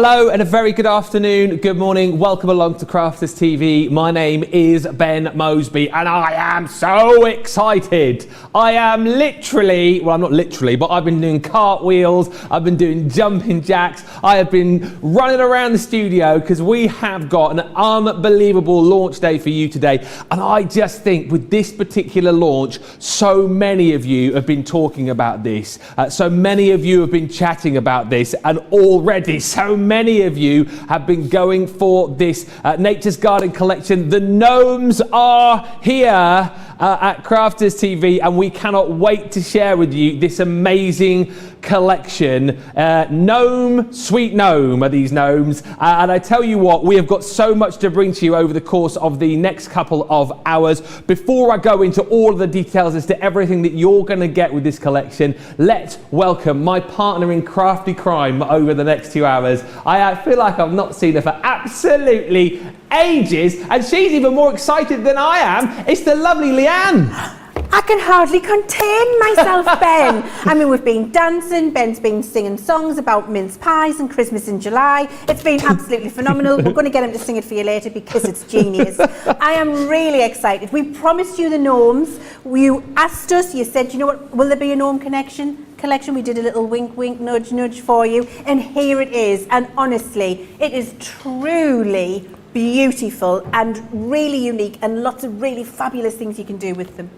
Hello and a very good afternoon, good morning, welcome along to Crafters TV. My name is Ben Moseby and I am so excited. I am literally, well I'm not literally, but I've been doing cartwheels, I've been doing jumping jacks, I have been running around the studio because we have got an unbelievable launch day for you today. And I just think with this particular launch, so many of you have been talking about this, so many of you have been chatting about this, and already so many of you have been going for this Nature's Garden collection. The Gnomes are here at Crafters TV, and we cannot wait to share with you this amazing collection. Gnome, sweet gnome are these gnomes, and I tell you what, we have got so much to bring to you over the course of the next couple of hours. Before I go into all of the details as to everything that you're going to get with this collection, let's welcome my partner in crafty crime over the next 2 hours. I feel like I've not seen her for absolutely ages, and she's even more excited than I am. It's the lovely Leann. I can hardly contain myself, Ben. I mean, we've been dancing, Ben's been singing songs about mince pies and Christmas in July. It's been absolutely phenomenal. We're going to get him to sing it for you later because it's genius. I am really excited. We promised you the gnomes. You asked us, you said, you know what, will there be a gnome collection? We did a little wink wink nudge nudge for you, and here it is. And honestly, it is truly beautiful and really unique, and lots of really fabulous things you can do with them.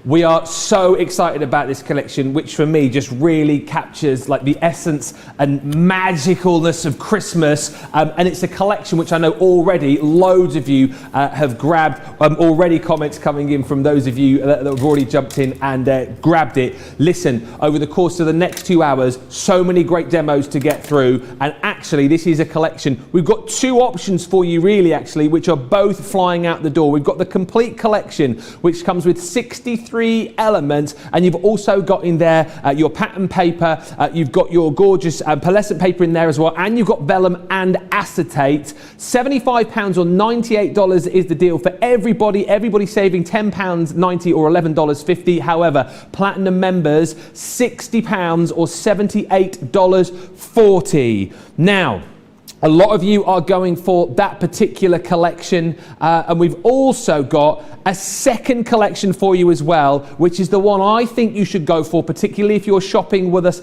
We are so excited about this collection, which for me just really captures like the essence and magicalness of Christmas. And it's a collection which I know already loads of you have grabbed. Already comments coming in from those of you that have already jumped in and grabbed it. Listen, over the course of the next 2 hours, so many great demos to get through. And actually, this is a collection. We've got two options for you really, actually, which are both flying out the door. We've got the complete collection, which comes with 63 elements, and you've also got in there your pattern paper, you've got your gorgeous pearlescent paper in there as well, and you've got vellum and acetate. £75 or $98 is the deal for everybody saving £10.90 or $11.50. However, platinum members £60 or $78.40. Now, a lot of you are going for that particular collection, and we've also got a second collection for you as well, which is the one I think you should go for, particularly if you're shopping with us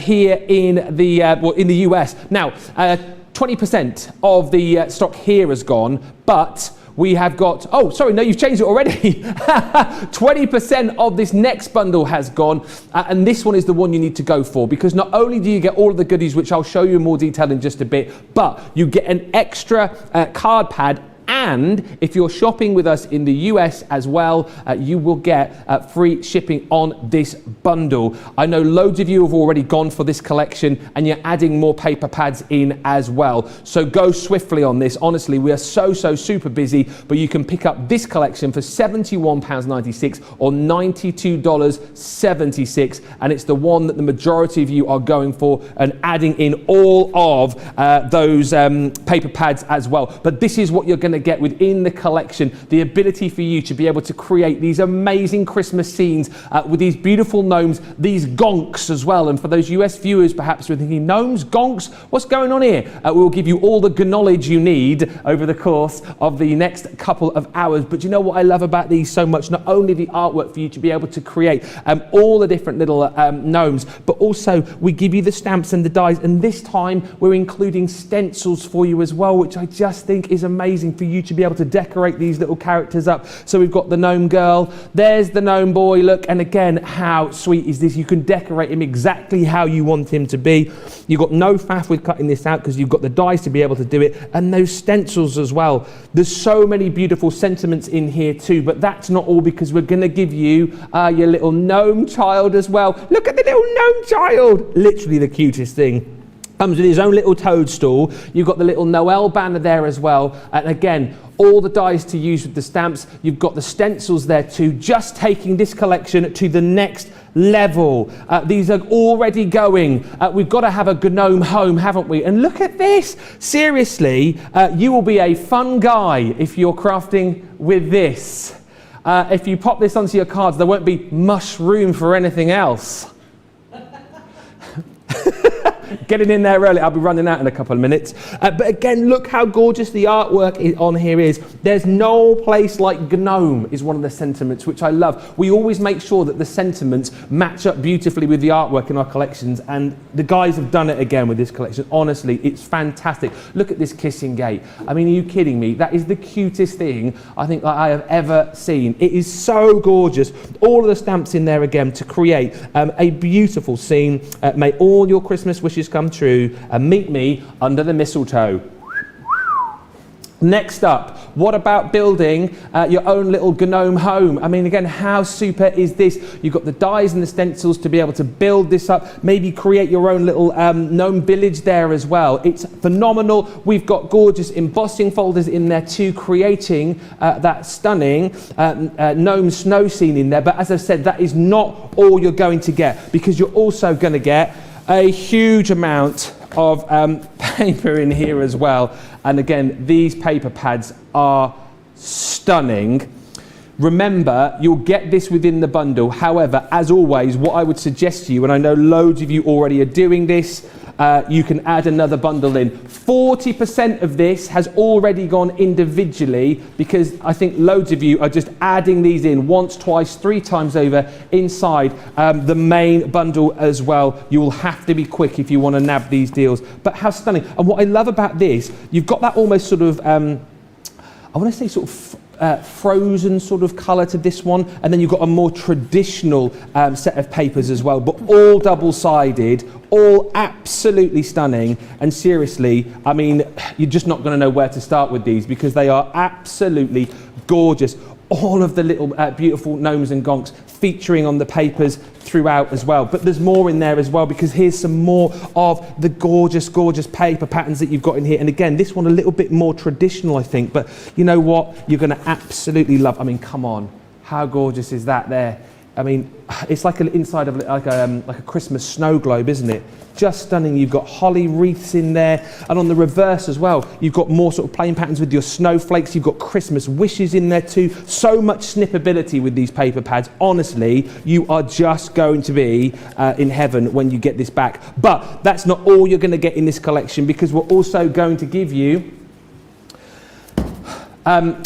here in the US. Now, 20% of the stock here has gone, but we have got, oh, sorry, no, you've changed it already. 20% of this next bundle has gone, and this one is the one you need to go for, because not only do you get all of the goodies, which I'll show you in more detail in just a bit, but you get an extra card pad. And if you're shopping with us in the US as well, you will get free shipping on this bundle. I know loads of you have already gone for this collection, and you're adding more paper pads in as well. So go swiftly on this. Honestly, we are so super busy, but you can pick up this collection for £71.96 or $92.76. And it's the one that the majority of you are going for, and adding in all of those paper pads as well. But this is what you're going to get within the collection, the ability for you to be able to create these amazing Christmas scenes with these beautiful gnomes, these gonks as well. And for those US viewers perhaps who are thinking, gnomes, gonks, what's going on here? We'll give you all the knowledge you need over the course of the next couple of hours. But you know what I love about these so much? Not only the artwork for you to be able to create all the different little gnomes, but also we give you the stamps and the dies, and this time we're including stencils for you as well, which I just think is amazing for you to be able to decorate these little characters up. So we've got the gnome girl, there's the gnome boy, look, and again, how sweet is this? You can decorate him exactly how you want him to be. You've got no faff with cutting this out because you've got the dies to be able to do it, and those stencils as well. There's so many beautiful sentiments in here too, but that's not all, because we're going to give you your little gnome child as well. Look at the little gnome child, literally the cutest thing. Comes with his own little toadstool. You've got the little Noel banner there as well. And again, all the dies to use with the stamps. You've got the stencils there too, just taking this collection to the next level. These are already going. We've got to have a gnome home, haven't we? And look at this. Seriously, you will be a fun guy if you're crafting with this. If you pop this onto your cards, there won't be much room for anything else. Getting in there early, I'll be running out in a couple of minutes. But again, look how gorgeous the artwork on here is. There's no place like Gnome is one of the sentiments, which I love. We always make sure that the sentiments match up beautifully with the artwork in our collections, and the guys have done it again with this collection. Honestly, it's fantastic. Look at this kissing gate. I mean, are you kidding me? That is the cutest thing I think that I have ever seen. It is so gorgeous. All of the stamps in there again to create a beautiful scene. May all your Christmas wishes come true, and meet me under the mistletoe. Next up, what about building your own little Gnome home? I mean, again, how super is this? You've got the dies and the stencils to be able to build this up, maybe create your own little Gnome village there as well. It's phenomenal. We've got gorgeous embossing folders in there too, creating that stunning Gnome snow scene in there. But as I said, that is not all you're going to get, because you're also going to get a huge amount of paper in here as well. And again, these paper pads are stunning. Remember, you'll get this within the bundle. However, as always, what I would suggest to you, and I know loads of you already are doing this, you can add another bundle in. 40% of this has already gone individually, because I think loads of you are just adding these in once, twice, 3 times over inside the main bundle as well. You will have to be quick if you want to nab these deals. But how stunning. And what I love about this, you've got that almost sort of, I want to say sort of frozen sort of colour to this one, and then you've got a more traditional set of papers as well, but all double-sided, all absolutely stunning. And seriously, I mean, you're just not going to know where to start with these, because they are absolutely gorgeous. All of the little beautiful gnomes and gonks featuring on the papers throughout as well. But there's more in there as well, because here's some more of the gorgeous, gorgeous paper patterns that you've got in here. And again, this one a little bit more traditional, I think. But you know what? You're going to absolutely love. I mean, come on. How gorgeous is that there? I mean, it's like an inside of like a Christmas snow globe, isn't it? Just stunning. You've got holly wreaths in there, and on the reverse as well, you've got more sort of plain patterns with your snowflakes. You've got Christmas wishes in there too. So much snippability with these paper pads. Honestly, you are just going to be in heaven when you get this back. But that's not all you're going to get in this collection, because we're also going to give you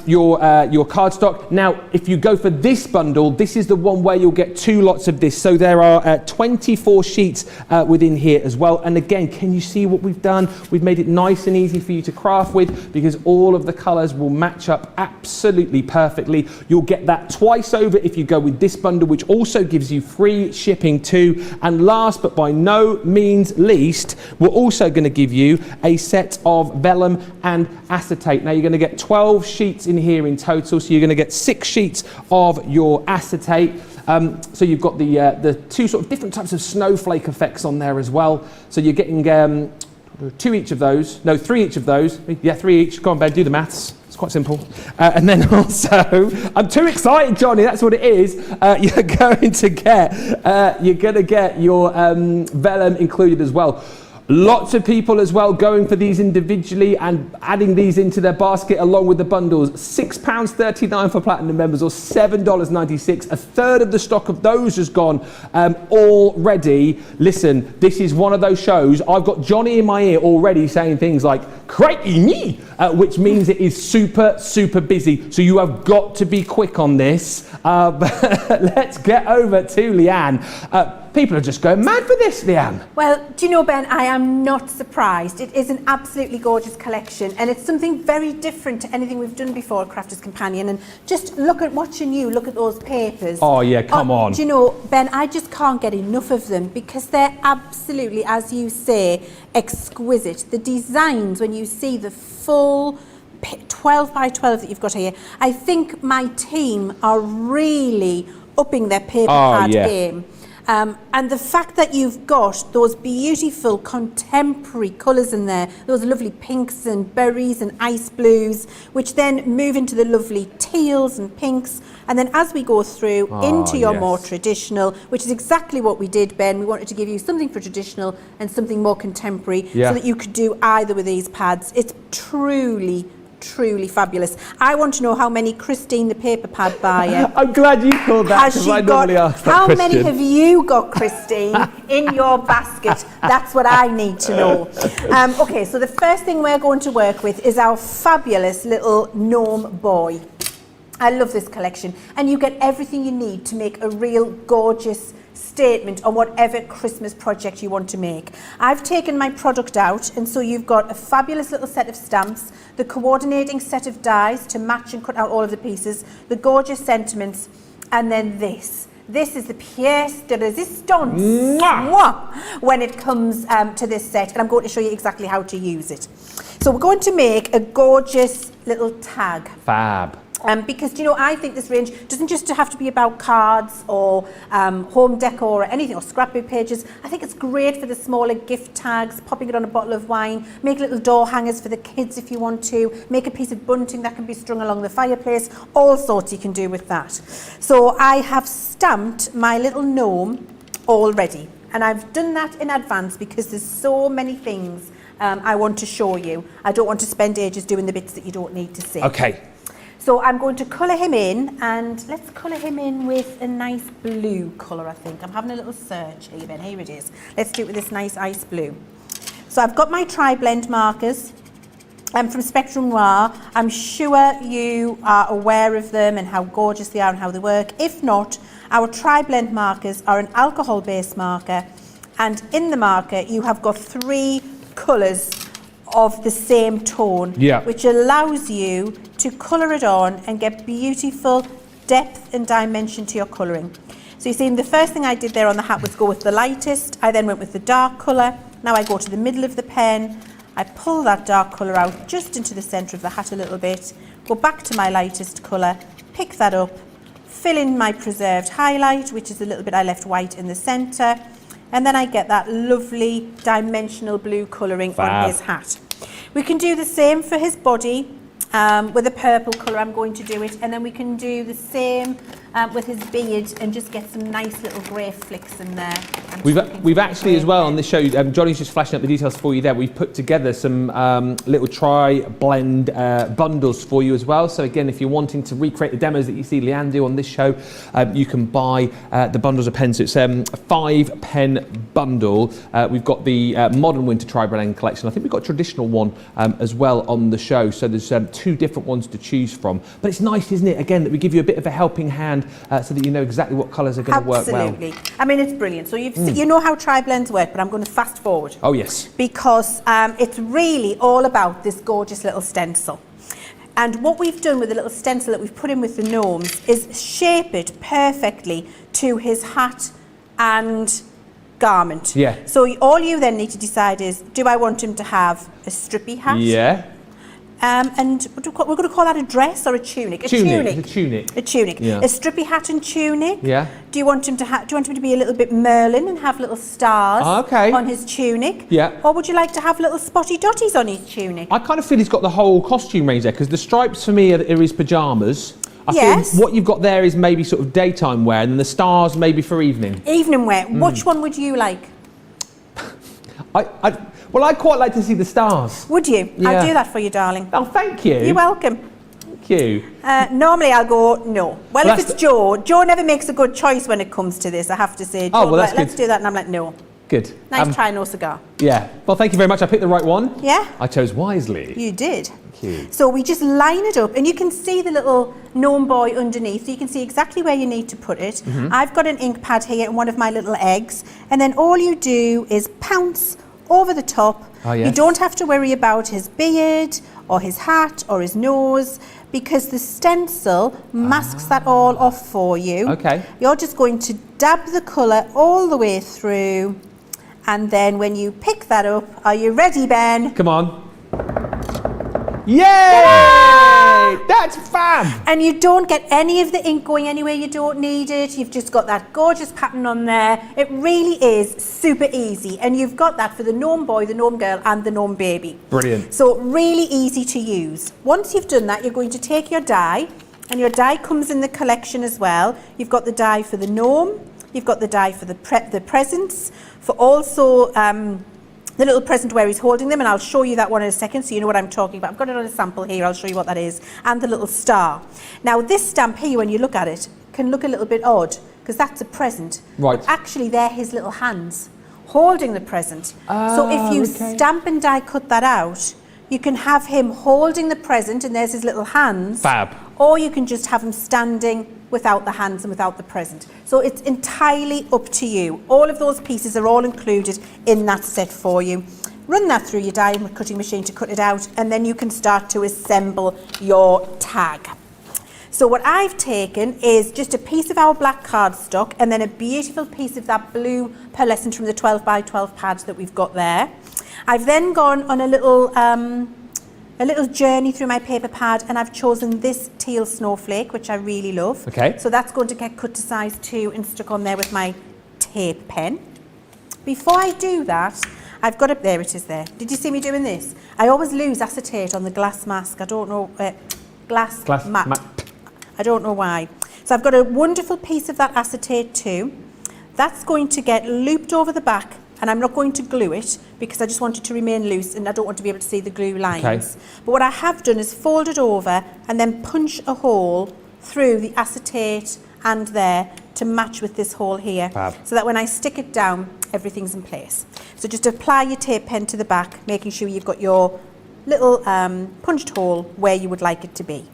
your cardstock. Now, if you go for this bundle, this is the one where you'll get 2 lots of this. So there are 24 sheets within here as well. And again, can you see what we've done? We've made it nice and easy for you to craft with, because all of the colors will match up absolutely perfectly. You'll get that twice over if you go with this bundle, which also gives you free shipping too. And last but by no means least, we're also going to give you a set of vellum and acetate. Now, you're going to get 12 sheets in here in total, so you're going to get 6 sheets of your acetate. So you've got the 2 sort of different types of snowflake effects on there as well. So you're getting 2 each of those, no, 3 each of those. Yeah, 3 each. Go on, Ben, do the maths. It's quite simple. And then also, I'm too excited, Johnny. That's what it is. You're going to get your vellum included as well. Lots of people as well going for these individually and adding these into their basket along with the bundles. £6.39 for platinum members, or $7.96. A third of the stock of those has gone already. Listen, this is one of those shows. I've got Johnny in my ear already saying things like, crikey me, which means it is super, super busy. So you have got to be quick on this. But let's get over to Leanne. People are just going mad for this, Leanne. Well, do you know, Ben, I am not surprised. It is an absolutely gorgeous collection, and it's something very different to anything we've done before at Crafter's Companion. And just watching you look at those papers. Oh yeah, come on. Do you know, Ben, I just can't get enough of them, because they're absolutely, as you say, exquisite. The designs, when you see the full 12 by 12 that you've got here, I think my team are really upping their paper pad game. And the fact that you've got those beautiful contemporary colours in there, those lovely pinks and berries and ice blues, which then move into the lovely teals and pinks. And then as we go through into your more traditional, which is exactly what we did, Ben. We wanted to give you something for traditional and something more contemporary, so that you could do either with these pads. It's truly truly fabulous. I want to know how many Christine the paper pad buyer I'm glad you called that, has because she I got. normally ask that How question. many have you got, Christine, in your basket? That's what I need to know. Okay, so the first thing we're going to work with is our fabulous little gnome boy. I love this collection, and you get everything you need to make a real gorgeous statement on whatever Christmas project you want to make. I've taken my product out, and so you've got a fabulous little set of stamps, the coordinating set of dies to match and cut out all of the pieces, the gorgeous sentiments, and then this. This is the pièce de résistance when it comes to this set, and I'm going to show you exactly how to use it. So we're going to make a gorgeous little tag. Fab. Because, you know, I think this range doesn't just have to be about cards or home decor or anything, or scrapbook pages. I think it's great for the smaller gift tags, popping it on a bottle of wine, make little door hangers for the kids if you want to, make a piece of bunting that can be strung along the fireplace, all sorts you can do with that. So I have stamped my little gnome already, and I've done that in advance because there's so many things I want to show you. I don't want to spend ages doing the bits that you don't need to see. Okay. So I'm going to colour him in, and let's colour him in with a nice blue colour, I think. I'm having a little search here, Ben. Here it is. Let's do it with this nice ice blue. So I've got my tri-blend markers from Spectrum Noir. I'm sure you are aware of them and how gorgeous they are and how they work. If not, our tri-blend markers are an alcohol-based marker, and in the marker you have got 3 colours of the same tone, which allows you to colour it on and get beautiful depth and dimension to your colouring. So you see, the first thing I did there on the hat was go with the lightest. I then went with the dark colour. Now I go to the middle of the pen. I pull that dark colour out just into the centre of the hat a little bit, go back to my lightest colour, pick that up, fill in my preserved highlight, which is a little bit I left white in the centre, and then I get that lovely dimensional blue colouring on his hat. We can do the same for his body with a purple colour. I'm going to do it, and then we can do the same with his beard and just get some nice little grey flicks in there. We've actually as well on this show, Johnny's just flashing up the details for you there, we've put together some little tri-blend bundles for you as well. So again, if you're wanting to recreate the demos that you see Leann do on this show, you can buy the bundles of pens. So it's a 5-pen bundle. We've got the modern winter tri-blend collection. I think we've got a traditional one as well on the show. So there's 2 different ones to choose from. But it's nice, isn't it, again, that we give you a bit of a helping hand so that you know exactly what colours are going to work well. Absolutely. I mean, it's brilliant. So you know how tri-blends work, but I'm going to fast forward. Oh, yes. Because it's really all about this gorgeous little stencil. And what we've done with the little stencil that we've put in with the gnomes is shape it perfectly to his hat and garment. Yeah. So all you then need to decide is, do I want him to have a strippy hat? Yeah. And we're going to call that a dress or a tunic? It's a tunic. A tunic. Yeah. A strippy hat and tunic. Yeah. Do you want him to be a little bit Merlin and have little stars on his tunic? Yeah. Or would you like to have little spotty dotties on his tunic? I kind of feel he's got the whole costume range there, because the stripes for me are his pyjamas. I feel what you've got there is maybe sort of daytime wear, and the stars maybe for evening. Evening wear. Which one would you like? Well, I'd quite like to see the stars. Would you? Yeah. I'll do that for you, darling. Oh, thank you. You're welcome. Thank you. Normally I'll go no. Well, if it's Joe never makes a good choice when it comes to this, I have to say. Joe, let's do that, and I'm like, no. Good. Nice try, no cigar. Yeah. Well, thank you very much. I picked the right one. Yeah? I chose wisely. You did. Thank you. So we just line it up, and you can see the little gnome boy underneath, so you can see exactly where you need to put it. I've got an ink pad here and one of my little eggs, and then all you do is pounce over the top. Oh, yes. You don't have to worry about his beard or his hat or his nose, because the stencil masks that all off for you. Okay. You're just going to dab the colour all the way through, and then when you pick that up, are you ready, Ben? Come on. Yay! That's fab! And you don't get any of the ink going anywhere you don't need it. You've just got that gorgeous pattern on there. It really is super easy. And you've got that for the gnome boy, the gnome girl, and the gnome baby. Brilliant. So really easy to use. Once you've done that, you're going to take your die, and your die comes in the collection as well. You've got the die for the gnome, you've got the die for the presents, for also the little present where he's holding them, and I'll show you that one in a second so you know what I'm talking about. I've got it on a sample here, I'll show you what that is, and the little star. Now this stamp here, when you look at it, can look a little bit odd because that's a present. Right. But actually they're his little hands holding the present. So if you stamp and die cut that out, you can have him holding the present and there's his little hands. Fab. Or you can just have him standing without the hands and without the present. So it's entirely up to you. All of those pieces are all included in that set for you. Run that through your die cutting machine to cut it out, and then you can start to assemble your tag. So what I've taken is just a piece of our black cardstock and then a beautiful piece of that blue pearlescent from the 12 by 12 pads that we've got there. I've then gone on a little journey through my paper pad, and I've chosen this teal snowflake, which I really love. Okay. So that's going to get cut to size 2 and stuck on there with my tape pen. Before I do that, I've got it, there it is there. Did you see me doing this? I always lose acetate on the glass mask. I don't know, glass mat. I don't know why. So I've got a wonderful piece of that acetate too. That's going to get looped over the back, and I'm not going to glue it because I just want it to remain loose and I don't want to be able to see the glue lines. Okay. But what I have done is fold it over and then punch a hole through the acetate and there to match with this hole here. Fab. So that when I stick it down, everything's in place. So just apply your tape pen to the back, making sure you've got your little punched hole where you would like it to be.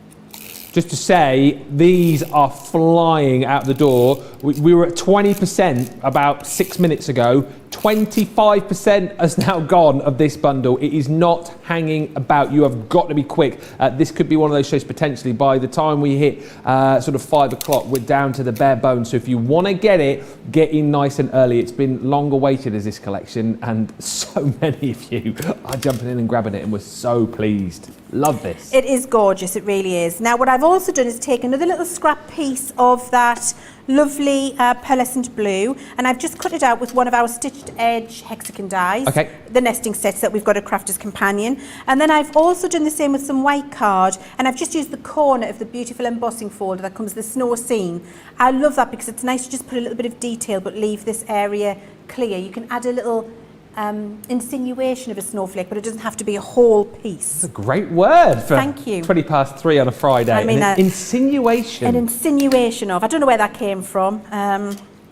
Just to say, these are flying out the door. We were at 20% about 6 minutes ago. 25% has now gone of this bundle. It is not hanging about. You have got to be quick. This could be one of those shows potentially by the time we hit sort of 5 o'clock, we're down to the bare bones. So if you want to get it, get in nice and early. It's been long awaited as this collection, and so many of you are jumping in and grabbing it, and we're so pleased. Love this. It is gorgeous, it really is. Now what I've also done is take another little scrap piece of that lovely pearlescent blue, and I've just cut it out with one of our stitched edge hexagon dies, the nesting sets that we've got at Crafter's Companion. And then I've also done the same with some white card, and I've just used the corner of the beautiful embossing folder that comes with the snow scene. I love that because it's nice to just put a little bit of detail but leave this area clear. You can add a little insinuation of a snowflake, but it doesn't have to be a whole piece. It's a great word for Thank you. 20 past 3 on a Friday. I mean, an insinuation. An insinuation of. I don't know where that came from.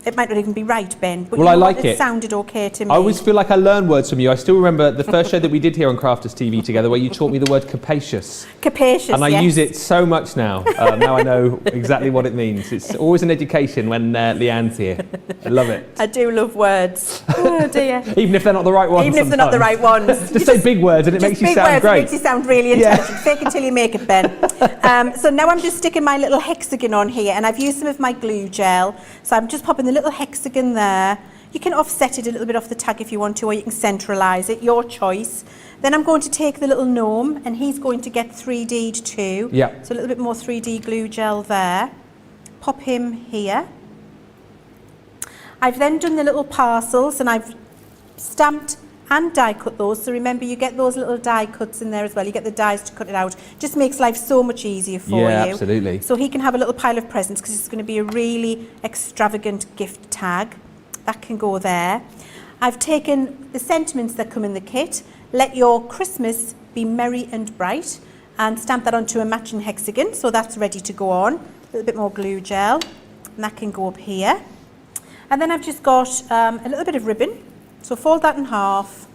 It might not even be right, Ben. But well, I like it. It sounded okay to me. I always feel like I learn words from you. I still remember the first show that we did here on Crafters TV together, where you taught me the word capacious. Capacious, and I use it so much now. Now I know exactly what it means. It's always an education when Leann's here. I love it. I do love words. Oh dear. Even if they're not the right ones. Even if they're not the right ones. Just say big words and it makes you sound great. It makes you sound really intelligent. Fake it till you make it, Ben. So now I'm just sticking my little hexagon on here, and I've used some of my glue gel. So I'm just popping the little hexagon there. You can offset it a little bit off the tag if you want to, or you can centralise it, your choice. Then I'm going to take the little gnome, and he's going to get 3D'd too. Yeah. So a little bit more 3D glue gel there. Pop him here. I've then done the little parcels, and I've stamped and die cut those. So remember, you get those little die cuts in there as well. You get the dies to cut it out. Just makes life so much easier for you. Yeah, absolutely. So he can have a little pile of presents because it's going to be a really extravagant gift tag. That can go there. I've taken the sentiments that come in the kit. Let your Christmas be merry and bright, and stamp that onto a matching hexagon. So that's ready to go on. A little bit more glue gel, and that can go up here. And then I've just got a little bit of ribbon. So fold that in half,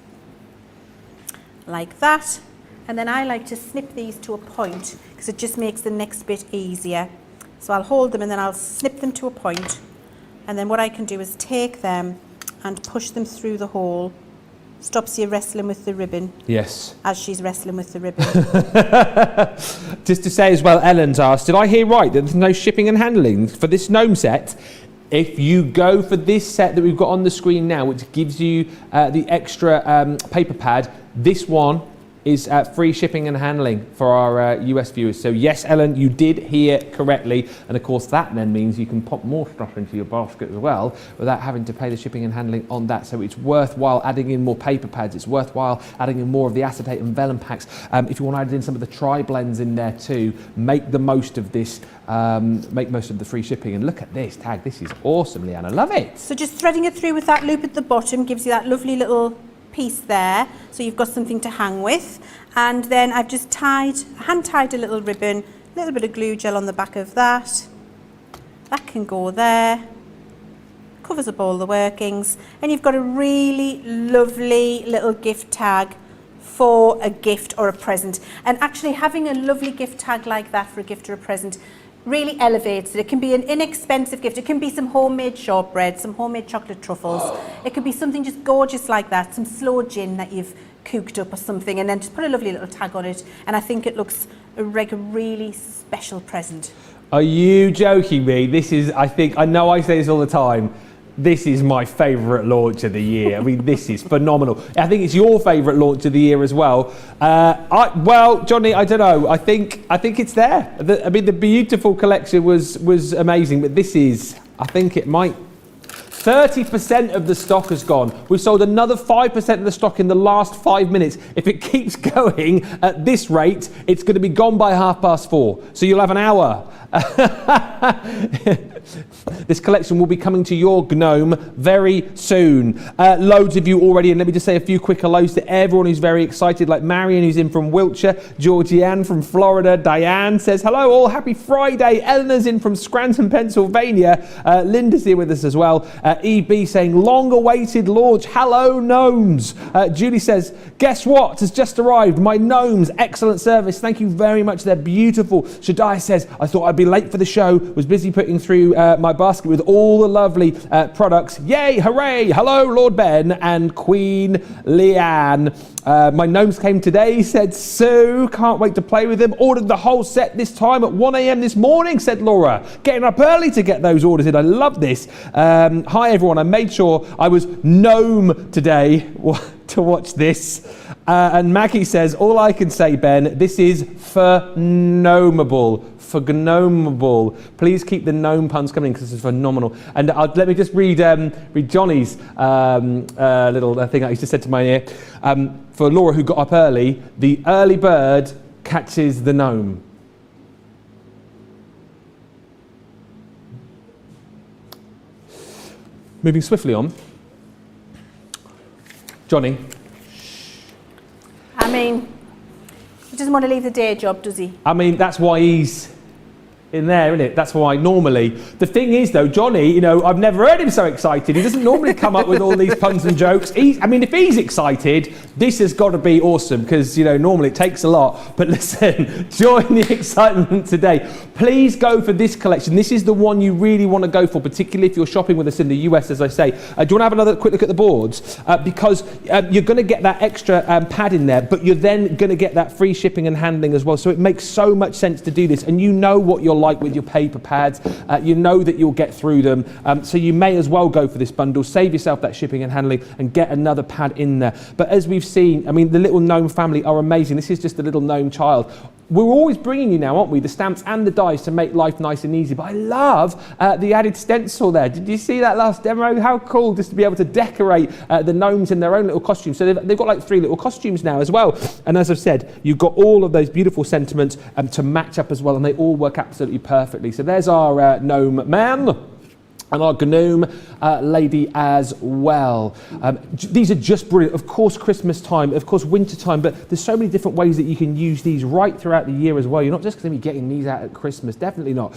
like that. And then I like to snip these to a point because it just makes the next bit easier. So I'll hold them and then I'll snip them to a point. And then what I can do is take them and push them through the hole. Stops you wrestling with the ribbon. Yes. As she's wrestling with the ribbon. Just to say as well, Ellen's asked, did I hear right that there's no shipping and handling for this gnome set? If you go for this set that we've got on the screen now, which gives you the extra paper pad, this one is free shipping and handling for our US viewers. So yes, Ellen, you did hear correctly. And of course, that then means you can pop more stuff into your basket as well without having to pay the shipping and handling on that. So it's worthwhile adding in more paper pads. It's worthwhile adding in more of the acetate and vellum packs. If you want to add in some of the tri-blends in there too, make the most of this, make most of the free shipping. And look at this tag. This is awesome, Leanne. I love it. So just threading it through with that loop at the bottom gives you that lovely little piece there, so you've got something to hang with. And then I've just hand tied a little ribbon, a little bit of glue gel on the back of that. That can go there. Covers up all the workings, and you've got a really lovely little gift tag for a gift or a present. And actually having a lovely gift tag like that for a gift or a present really elevates it. It can be an inexpensive gift. It can be some homemade shortbread, some homemade chocolate truffles. It could be something just gorgeous like that, some sloe gin that you've cooked up or something, and then just put a lovely little tag on it, and I think it looks like a really special present. Are you joking me? This is, I know I say this all the time, this is my favourite launch of the year. I mean, this is phenomenal. I think it's your favourite launch of the year as well. Well, Johnny, I don't know. I think it's there. The beautiful collection was amazing, but this is, I think it might. 30% of the stock has gone. We've sold another 5% of the stock in the last 5 minutes. If it keeps going at this rate, it's going to be gone by 4:30. So you'll have an hour. This collection will be coming to your Gnome very soon. Loads of you already, and let me just say a few quick hellos to everyone who's very excited, like Marion, who's in from Wiltshire, Georgianne from Florida, Diane says hello all, happy Friday, Eleanor's in from Scranton, Pennsylvania, Linda's here with us as well, EB saying long awaited launch, hello Gnomes. Julie says, guess what has just arrived, my Gnomes, excellent service, thank you very much, they're beautiful. Shaddai says, I thought I'd be late for the show, was busy putting through my basket with all the lovely products. Yay, hooray, hello Lord Ben and Queen Leanne. My Gnomes came today, said Sue, can't wait to play with them. Ordered the whole set this time at 1 a.m. this morning, said Laura. Getting up early to get those orders in, I love this. Hi everyone, I made sure I was Gnome today to watch this. And Maggie says, all I can say, Ben, this is phenomenal. For Gnomeable. Please keep the gnome puns coming because this is phenomenal. And let me just read Johnny's little thing that he just said to my ear. For Laura, who got up early, the early bird catches the gnome. Moving swiftly on. Johnny. I mean, he doesn't want to leave the day job, does he? I mean, that's why he's in there, isn't it? That's why normally. The thing is, though, Johnny, you know, I've never heard him so excited. He doesn't normally come up with all these puns and jokes. I mean, if he's excited, this has got to be awesome because, you know, normally it takes a lot. But listen, join the excitement today. Please go for this collection. This is the one you really want to go for, particularly if you're shopping with us in the US, as I say. Do you want to have another quick look at the boards? Because you're going to get that extra pad in there, but you're then going to get that free shipping and handling as well. So it makes so much sense to do this. And you know what you're like with your paper pads, you know that you'll get through them, so you may as well go for this bundle, save yourself that shipping and handling and get another pad in there. But as we've seen, I mean, the little gnome family are amazing. This is just a little gnome child. We're always bringing you now, aren't we, the stamps and the dies to make life nice and easy. But I love the added stencil there. Did you see that last demo? How cool just to be able to decorate the gnomes in their own little costumes. So they've got like 3 little costumes now as well. And as I've said, you've got all of those beautiful sentiments to match up as well, and they all work absolutely perfectly. So there's our gnome man and our Gnome lady as well. These are just brilliant. Of course, Christmas time, of course, winter time, but there's so many different ways that you can use these right throughout the year as well. You're not just going to be getting these out at Christmas, definitely not.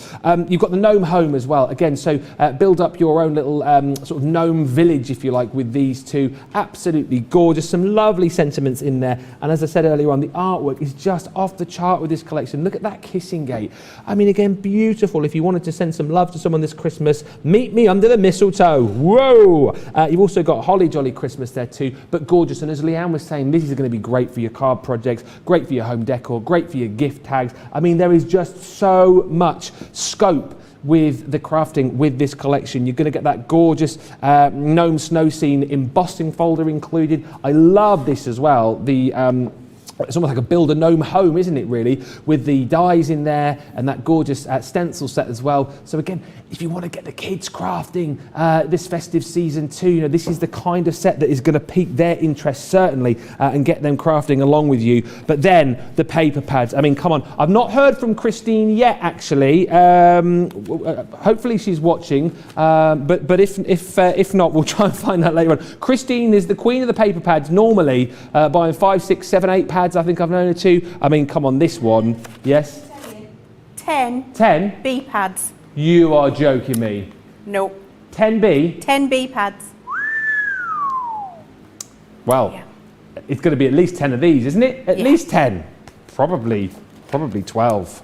You've got the Gnome home as well. Again, so build up your own little sort of gnome village, if you like, with these two. Absolutely gorgeous. Some lovely sentiments in there. And as I said earlier on, the artwork is just off the chart with this collection. Look at that kissing gate. I mean, again, beautiful. If you wanted to send some love to someone this Christmas, meet me under the mistletoe. Whoa! You've also got Holly Jolly Christmas there too, but gorgeous. And as Leanne was saying, this is going to be great for your card projects, great for your home decor, great for your gift tags. I mean, there is just so much scope with the crafting with this collection. You're going to get that gorgeous gnome snow scene embossing folder included. I love this as well. The it's almost like a build a gnome home, isn't it, really, with the dies in there and that gorgeous stencil set as well. So again, if you want to get the kids crafting this festive season too, you know, this is the kind of set that is going to pique their interest certainly and get them crafting along with you. But then the paper pads, I mean, come on, I've not heard from Christine yet actually. Hopefully she's watching, but if not, we'll try and find out later on. Christine is the queen of the paper pads normally, buying 5, 6, 7, 8 pads. I think I've known her to. I mean, come on, this one. Yes? 10. 10? B pads. You are joking me. Nope. 10B? 10 B pads. Well, Yeah. it's going to be at least 10 of these, isn't it? At least 10. Probably 12.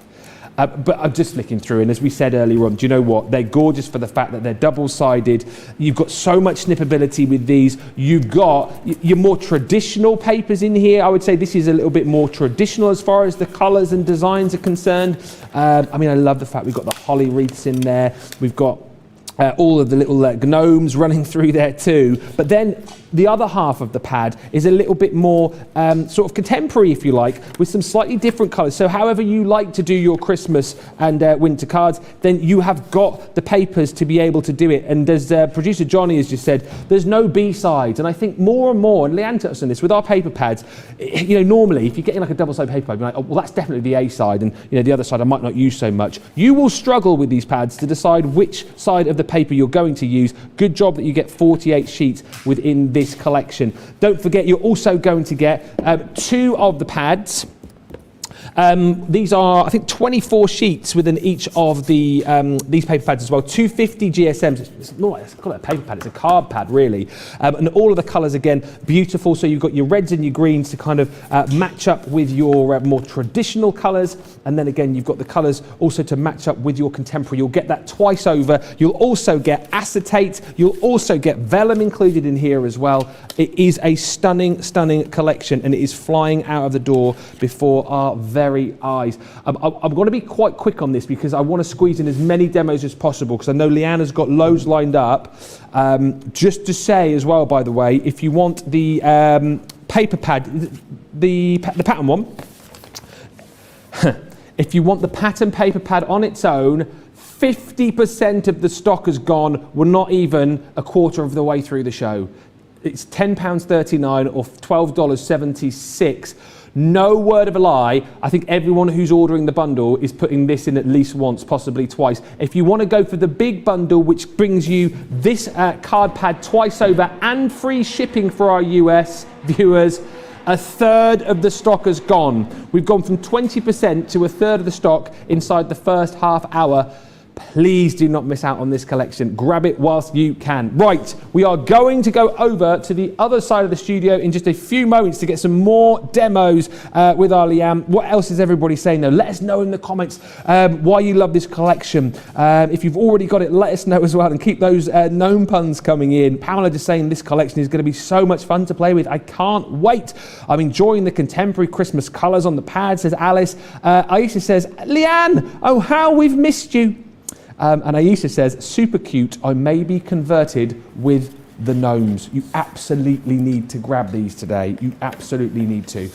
But I'm just flicking through, and as we said earlier on, do you know what? They're gorgeous for the fact that they're double-sided. You've got so much snippability with these. You've got your more traditional papers in here. I would say this is a little bit more traditional as far as the colours and designs are concerned. I mean, I love the fact we've got the holly wreaths in there. We've got all of the little gnomes running through there too. But then the other half of the pad is a little bit more sort of contemporary, if you like, with some slightly different colours. So however you like to do your Christmas and winter cards, then you have got the papers to be able to do it. And as producer Johnny has just said, there's no B-sides. And I think more and more, and Leanne touched on this, with our paper pads, you know, normally if you're getting like a double-sided paper pad, you're like, oh, well, that's definitely the A side, and you know, the other side I might not use so much. You will struggle with these pads to decide which side of the paper you're going to use. Good job that you get 48 sheets within this collection. Don't forget, you're also going to get 2 of the pads. These are, I think, 24 sheets within each of the these paper pads as well. 250 GSMs. It's not like, call it a paper pad, it's a card pad really. And all of the colours again beautiful. So you've got your reds and your greens to kind of match up with your more traditional colours. And then again, you've got the colours also to match up with your contemporary. You'll get that twice over. You'll also get acetate. You'll also get vellum included in here as well. It is a stunning, stunning collection, and it is flying out of the door before our very eyes. I'm going to be quite quick on this because I want to squeeze in as many demos as possible, because I know Leanne has got loads lined up. Just to say as well, by the way, if you want the paper pad, the pattern one, if you want the pattern paper pad on its own, 50% of the stock has gone. We're not even a quarter of the way through the show. It's £10.39 or $12.76. No word of a lie, I think everyone who's ordering the bundle is putting this in at least once, possibly twice. If you want to go for the big bundle, which brings you this card pad twice over and free shipping for our US viewers, a third of the stock has gone. We've gone from 20% to a third of the stock inside the first half hour. Please do not miss out on this collection. Grab it whilst you can. Right, we are going to go over to the other side of the studio in just a few moments to get some more demos with our Leanne. What else is everybody saying though? Let us know in the comments why you love this collection. If you've already got it, let us know as well, and keep those gnome puns coming in. Pamela just saying this collection is going to be so much fun to play with. I can't wait. I'm enjoying the contemporary Christmas colours on the pad, says Alice. Aisha says, Leanne, oh how we've missed you. And Aisha says, super cute, I may be converted with the gnomes. You absolutely need to grab these today. You absolutely need to.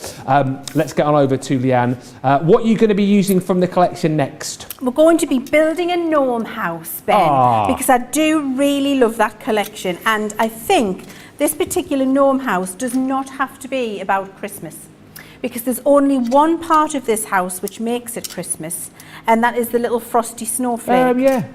Let's get on over to Leanne. What are you going to be using from the collection next? We're going to be building a gnome house, Ben, because I do really love that collection. And I think this particular gnome house does not have to be about Christmas, because there's only one part of this house which makes it Christmas, and that is the little frosty snowflake. Yeah.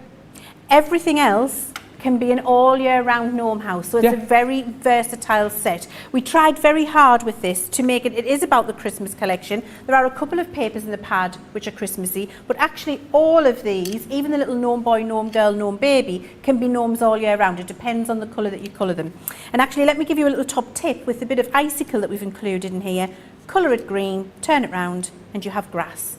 Everything else can be an all year round gnome house, so it's a very versatile set. We tried very hard with this to make it is about the Christmas collection. There are a couple of papers in the pad which are Christmassy, but actually all of these, even the little gnome boy, gnome girl, gnome baby, can be gnomes all year round. It depends on the colour that you colour them. And actually, let me give you a little top tip with a bit of icicle that we've included in here. Colour it green, turn it round, and you have grass.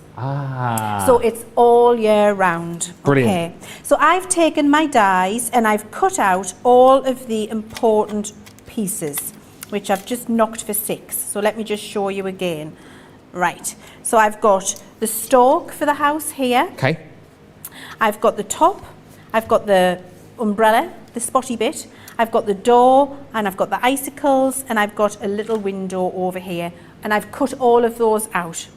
So it's all year round. Brilliant. Okay. So I've taken my dies and I've cut out all of the important pieces, which I've just knocked for 6. So let me just show you again. Right. So I've got the stalk for the house here. Okay. I've got the top. I've got the umbrella, the spotty bit. I've got the door and I've got the icicles and I've got a little window over here, and I've cut all of those out,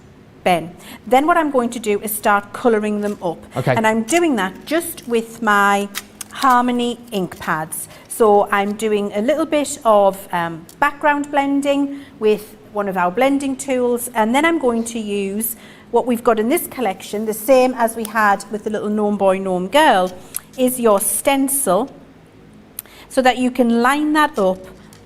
Ben. Then what I'm going to do is start colouring them up. Okay. And I'm doing that just with my Harmony ink pads. So I'm doing a little bit of background blending with one of our blending tools, and then I'm going to use what we've got in this collection, the same as we had with the little gnome boy, gnome girl, is your stencil, so that you can line that up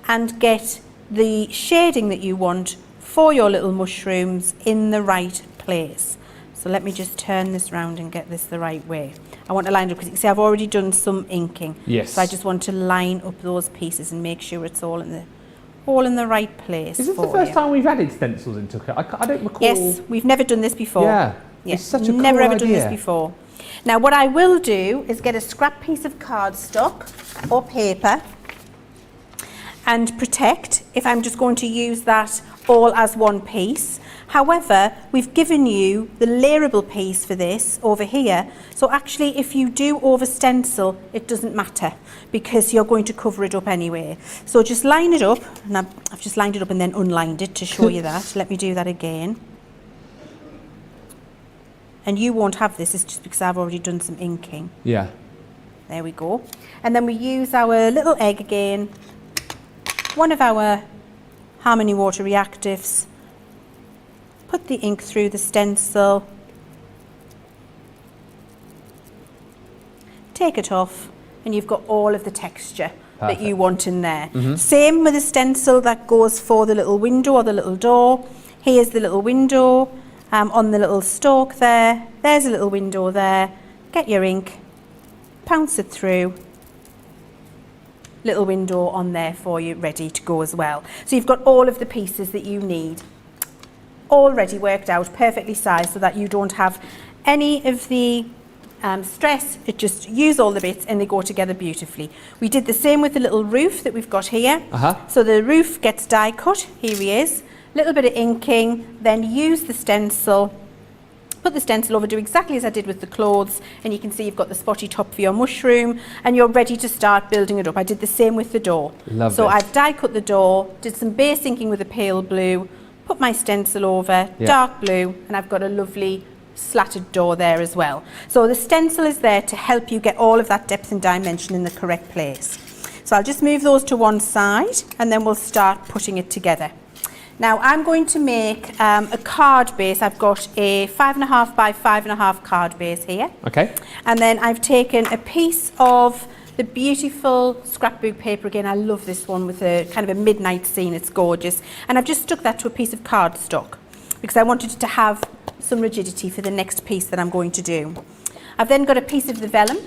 and get the shading that you want for your little mushrooms in the right place. So let me just turn this round and get this the right way. I want to line it up because you can see I've already done some inking. Yes. So I just want to line up those pieces and make sure it's all in the right place. Is this the first time we've added stencils into it? I don't recall. Yes, we've never done this before. Yeah. Yes, It's such a never cool ever done this idea. before. Now what I will do is get a scrap piece of cardstock or paper and protect, if I'm just going to use that all as one piece. However, we've given you the layerable piece for this over here, so actually if you do over stencil, it doesn't matter because you're going to cover it up anyway. So just line it up, and I've just lined it up and then unlined it to show you that. Let me do that again. And you won't have this, it's just because I've already done some inking. Yeah. There we go. And then we use our little egg again, one of our Harmony water reactives, put the ink through the stencil, take it off, and you've got all of the texture that you want in there. Same with the stencil that goes for the little window or the little door. Here's the little window on the little stalk there. There's a little window there. Get your ink, pounce it through. Little window on there for you, ready to go as well. So you've got all of the pieces that you need already worked out, perfectly sized, so that you don't have any of the stress. It just use all the bits and they go together beautifully. We did the same with the little roof that we've got here. So the roof gets die cut. Here he is. Little bit of inking, then use the stencil. Put the stencil over, do exactly as I did with the clothes, and you can see you've got the spotty top for your mushroom, and you're ready to start building it up. I did the same with the door. Love so it. I've die cut the door, did some base inking with a pale blue, put my stencil over, dark blue, and I've got a lovely slatted door there as well. So the stencil is there to help you get all of that depth and dimension in the correct place. So I'll just move those to one side, and then we'll start putting it together. Now I'm going to make a card base. I've got a 5.5 by 5.5 card base here. Okay. And then I've taken a piece of the beautiful scrapbook paper again. I love this one with a kind of a midnight scene. It's gorgeous. And I've just stuck that to a piece of cardstock because I wanted it to have some rigidity for the next piece that I'm going to do. I've then got a piece of the vellum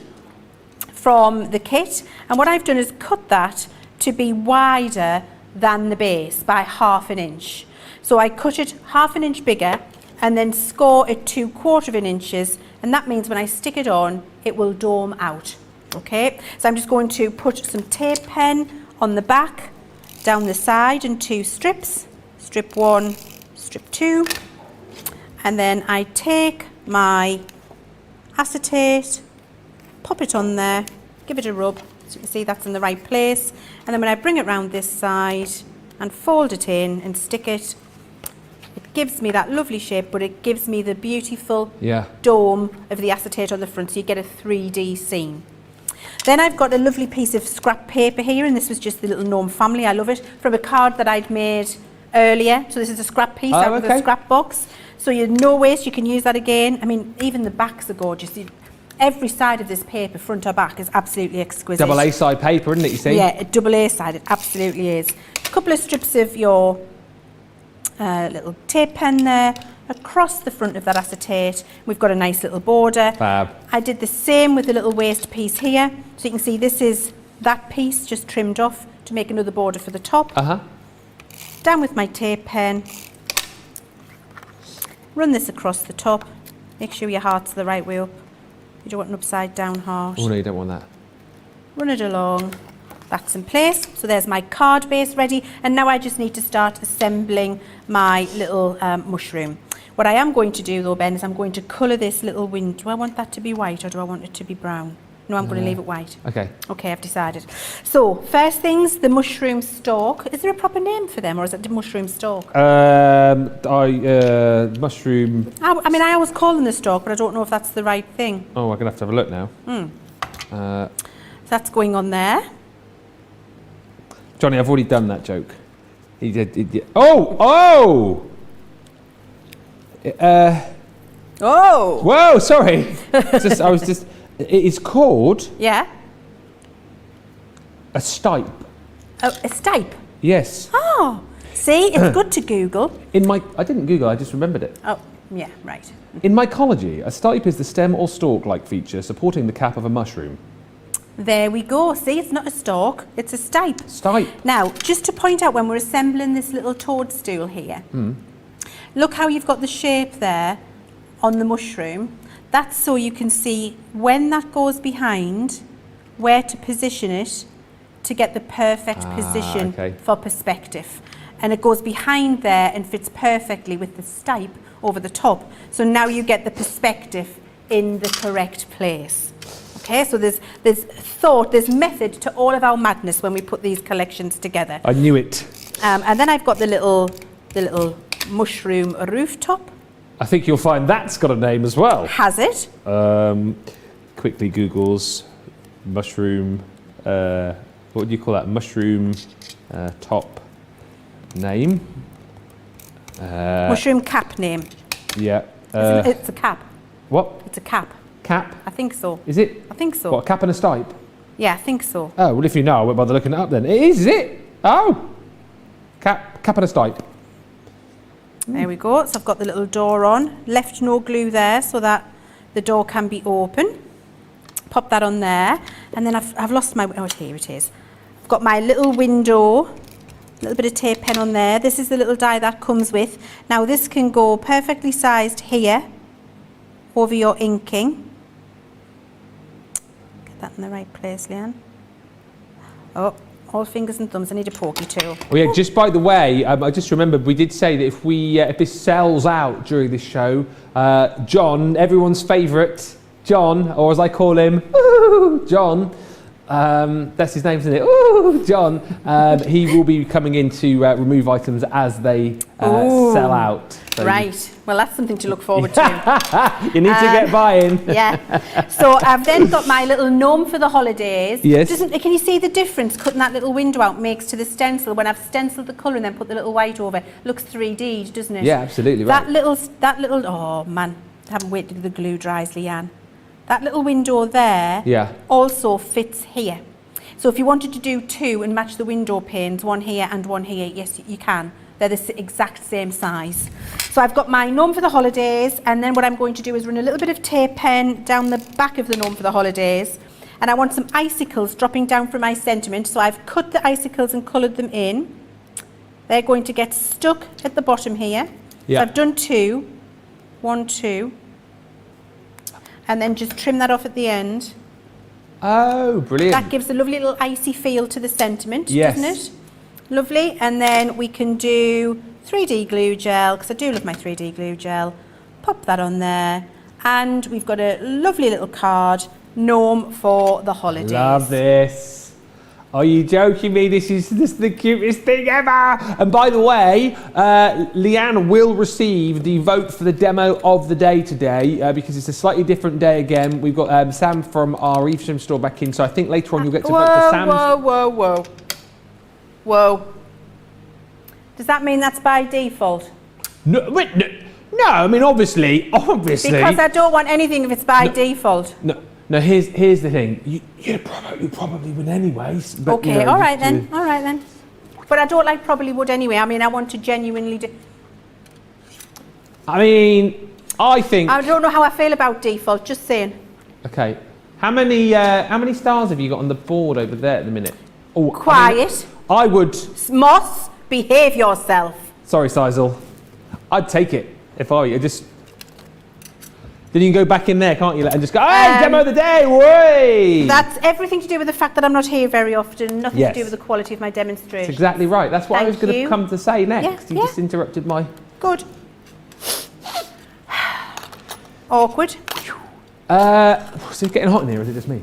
from the kit, and what I've done is cut that to be wider than the base by 1/2 inch. So I cut it 1/2 inch bigger and then score it to 1/4 inches, and that means when I stick it on, it will dome out. Okay, so I'm just going to put some tape pen on the back, down the side in 2 strips, strip 1, strip 2, and then I take my acetate, pop it on there, give it a rub, so you can see that's in the right place, and then when I bring it round this side and fold it in and stick it, it gives me that lovely shape, but it gives me the beautiful dome of the acetate on the front, so you get a 3D scene. Then I've got a lovely piece of scrap paper here, and this was just the little gnome family, I love it, from a card that I'd made earlier. So this is a scrap piece out of the scrap box. So you no waste, you can use that again. I mean, even the backs are gorgeous. Every side of this paper, front or back, is absolutely exquisite. Double A side paper, isn't it, you see? Yeah, a double A side, it absolutely is. A couple of strips of your little tape pen there, across the front of that acetate. We've got a nice little border. Fab. I did the same with the little waist piece here. So you can see this is that piece just trimmed off to make another border for the top. Down with my tape pen. Run this across the top. Make sure your heart's the right way up. You don't want an upside down heart. Oh no, you don't want that. Run it along. That's in place. So there's my card base ready. And now I just need to start assembling my little mushroom. What I am going to do though, Ben, is I'm going to colour this little window. Do I want that to be white or do I want it to be brown? No, I'm going to leave it white. Okay. Okay, I've decided. So, first things, the mushroom stalk. Is there a proper name for them, or is it the mushroom stalk? Mushroom. I mean, I always call them the stalk, but I don't know if that's the right thing. Oh, I'm going to have a look now. So that's going on there. Johnny, I've already done that joke. He did. Oh! Oh! Whoa, sorry. It is called Yeah. a stipe. Oh, a stipe? Yes. Oh, see, it's good to Google. I didn't Google, I just remembered it. Oh, yeah, right. In mycology, a stipe is the stem or stalk-like feature supporting the cap of a mushroom. There we go. See, it's not a stalk, it's a stipe. Stipe. Now, just to point out when we're assembling this little toadstool here, look how you've got the shape there on the mushroom. That's so you can see when that goes behind, where to position it to get the perfect position for perspective. And it goes behind there and fits perfectly with the stipe over the top. So now you get the perspective in the correct place. Okay, so there's thought, there's method to all of our madness when we put these collections together. I knew it. And then I've got the little mushroom rooftop. I think you'll find that's got a name as well. Has it? Quickly Googles mushroom, what do you call that? Mushroom top name. Mushroom cap name. Yeah. It's a cap. What? It's a cap. Cap? I think so. Is it? I think so. What, a cap and a stipe? Yeah, I think so. Oh, well, if you know, I won't bother looking it up then. It is it? Oh! Cap and a stipe. There we go. So I've got the little door on. Left no glue there so that the door can be open. Pop that on there. And then I've lost my... Oh, here it is. I've got my little window. A little bit of tape pen on there. This is the little die that comes with. Now this can go perfectly sized here over your inking. Get that in the right place, Leanne. Oh, all fingers and thumbs. I need a pokey tool. Oh yeah, just by the way, I just remembered we did say that if this sells out during this show, John, everyone's favourite, John, or as I call him, John, that's his name, isn't it? Ooh, John. He will be coming in to remove items as they sell out. So right. Well, that's something to look forward to. you need to get buy-in. Yeah. So I've then got my little gnome for the holidays. Yes. Can you see the difference cutting that little window out makes to the stencil when I've stenciled the colour and then put the little white over? It looks 3D'd, doesn't it? Yeah, absolutely right. That little, oh man, I haven't waited till the glue dries, Leanne. That little window there also fits here. So if you wanted to do two and match the window panes, one here and one here, yes, you can. They're the exact same size. So I've got my gnome for the holidays, and then what I'm going to do is run a little bit of tape pen down the back of the gnome for the holidays, and I want some icicles dropping down from my sentiment. So I've cut the icicles and coloured them in. They're going to get stuck at the bottom here. Yeah. So I've done two. 1, 2. And then just trim that off at the end. Oh, brilliant. That gives a lovely little icy feel to the sentiment, yes. doesn't it? Lovely. And then we can do 3D glue gel, because I do love my 3D glue gel. Pop that on there. And we've got a lovely little card, gnome for the holidays. Love this. Are you joking me? This is the cutest thing ever. And by the way, Leanne will receive the vote for the demo of the day today because it's a slightly different day again. We've got Sam from our Evesham store back in, so I think later on you'll get to vote for Sam's. Whoa. Does that mean that's by default? No, wait, no, I mean obviously. Because I don't want anything if it's by default. No, here's the thing. You probably win anyways. But, okay, all right then. But I don't like probably would anyway. I mean, I want to genuinely do... I mean, I think... I don't know how I feel about default, just saying. Okay. How many stars have you got on the board over there at the minute? Oh, quiet. I would... Moss, behave yourself. Sorry, Sizel. I'd take it if I were you. Just... Then you can go back in there, can't you? And just go, hey, demo of the day, way! That's everything to do with the fact that I'm not here very often, nothing to do with the quality of my demonstration. That's exactly right. That's what I was going to come to say next. Yeah, you just interrupted my... Good. Awkward. Is it getting hot in here, or is it just me?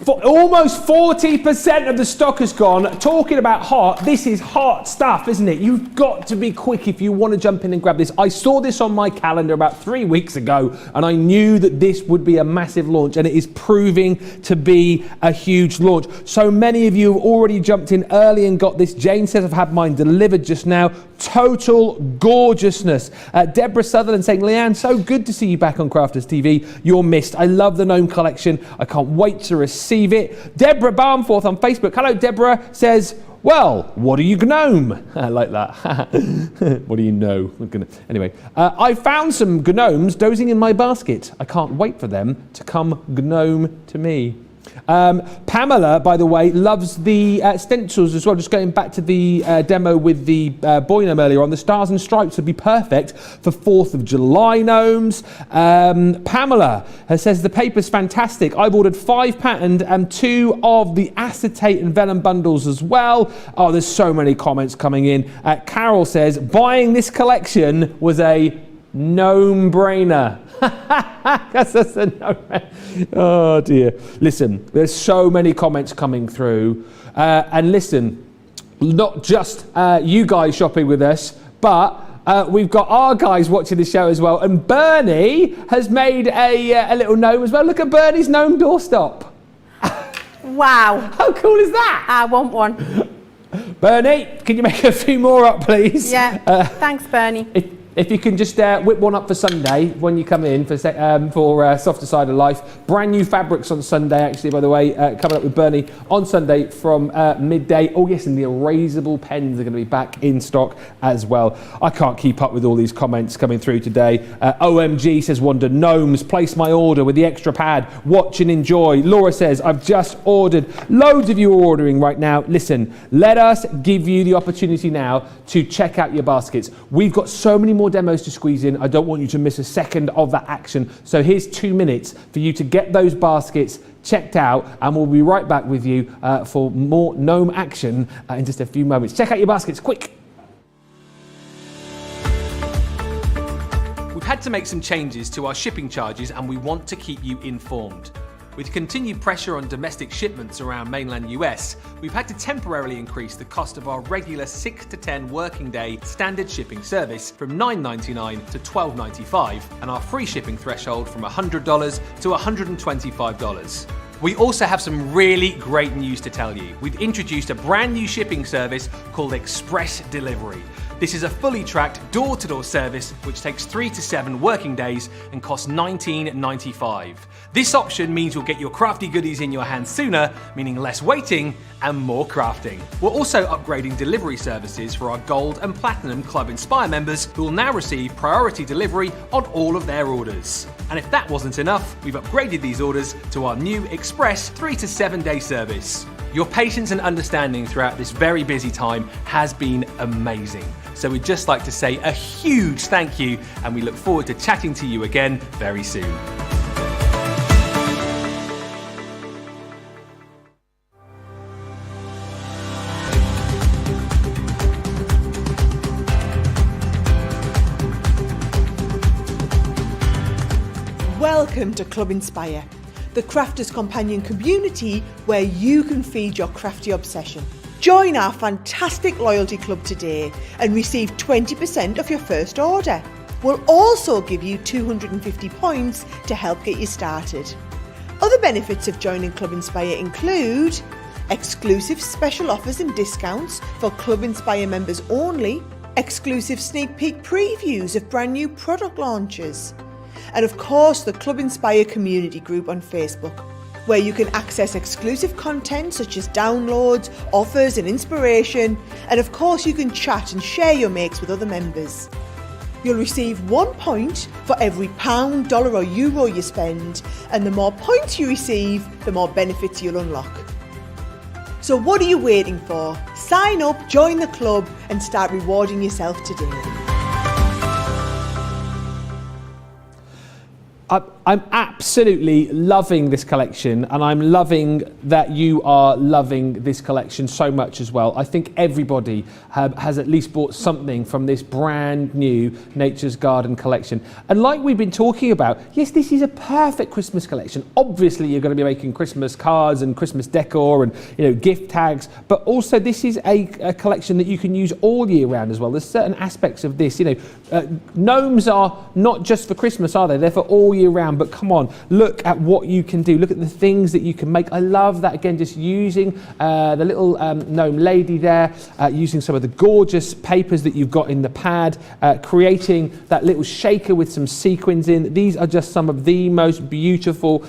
Almost 40% of the stock has gone. Talking about hot, this is hot stuff, isn't it? You've got to be quick if you want to jump in and grab this. I saw this on my calendar about 3 weeks ago, and I knew that this would be a massive launch, and it is proving to be a huge launch. So many of you have already jumped in early and got this. Jane says, I've had mine delivered just now. Total gorgeousness. Deborah Sutherland saying, Leanne, so good to see you back on Crafters TV. You're missed. I love the Gnome collection. I can't wait to receive it. Deborah Barmforth on Facebook. Hello, Deborah, says, well, what do you gnome? I like that. What do you know? Anyway, I found some gnomes dozing in my basket. I can't wait for them to come gnome to me. Pamela, by the way, loves the stencils as well. Just going back to the demo with the boy gnome earlier on, the stars and stripes would be perfect for 4th of July gnomes. Pamela says the paper's fantastic. I've ordered 5 patterned and 2 of the acetate and vellum bundles as well. Oh, there's so many comments coming in. Carol says buying this collection was a gnome-brainer. That's a no. Oh dear. Listen, there's so many comments coming through. And listen, not just you guys shopping with us, but we've got our guys watching the show as well. And Bernie has made a little gnome as well. Look at Bernie's gnome doorstop. Wow. How cool is that? I want one. Bernie, can you make a few more up, please? Yeah. Thanks, Bernie. If you can just whip one up for Sunday when you come in for Softer Side of Life. Brand new fabrics on Sunday, actually, by the way, coming up with Bernie on Sunday from midday. Oh, yes, and the erasable pens are going to be back in stock as well. I can't keep up with all these comments coming through today. OMG says, Wonder Gnomes, place my order with the extra pad. Watch and enjoy. Laura says, I've just ordered. Loads of you are ordering right now. Listen, let us give you the opportunity now to check out your baskets. We've got so many more demos to squeeze in. I don't want you to miss a second of that action. So here's 2 minutes for you to get those baskets checked out, and we'll be right back with you for more gnome action in just a few moments. Check out your baskets, quick. We've had to make some changes to our shipping charges, and we want to keep you informed. With continued pressure on domestic shipments around mainland US, we've had to temporarily increase the cost of our regular 6 to 10 working day standard shipping service from $9.99 to $12.95, and our free shipping threshold from $100 to $125. We also have some really great news to tell you. We've introduced a brand new shipping service called Express Delivery. This is a fully tracked door-to-door service which takes 3 to 7 working days and costs $19.95. This option means you'll get your crafty goodies in your hands sooner, meaning less waiting and more crafting. We're also upgrading delivery services for our Gold and Platinum Club Inspire members, who will now receive priority delivery on all of their orders. And if that wasn't enough, we've upgraded these orders to our new Express 3 to 7 day service. Your patience and understanding throughout this very busy time has been amazing. So we'd just like to say a huge thank you, and we look forward to chatting to you again very soon. Welcome to Club Inspire, the crafters' companion community where you can feed your crafty obsession. Join our fantastic loyalty club today and receive 20% of your first order. We'll also give you 250 points to help get you started. Other benefits of joining Club Inspire include exclusive special offers and discounts for Club Inspire members only, exclusive sneak peek previews of brand new product launches, and of course the Club Inspire community group on Facebook, where you can access exclusive content such as downloads, offers and inspiration, and of course you can chat and share your makes with other members. You'll receive 1 point for every pound, dollar or euro you spend, and the more points you receive, the more benefits you'll unlock. So what are you waiting for? Sign up, join the club and start rewarding yourself today. I'm absolutely loving this collection, and I'm loving that you are loving this collection so much as well. I think everybody has at least bought something from this brand new Nature's Garden collection. And like we've been talking about, yes, this is a perfect Christmas collection. Obviously, you're going to be making Christmas cards and Christmas decor and gift tags, but also this is a collection that you can use all year round as well. There's certain aspects of this, gnomes are not just for Christmas, are they? They're for all year round. But come on, look at what you can do. Look at the things that you can make. I love that, again, just using the little gnome lady there, using some of the gorgeous papers that you've got in the pad, creating that little shaker with some sequins in. These are just some of the most beautiful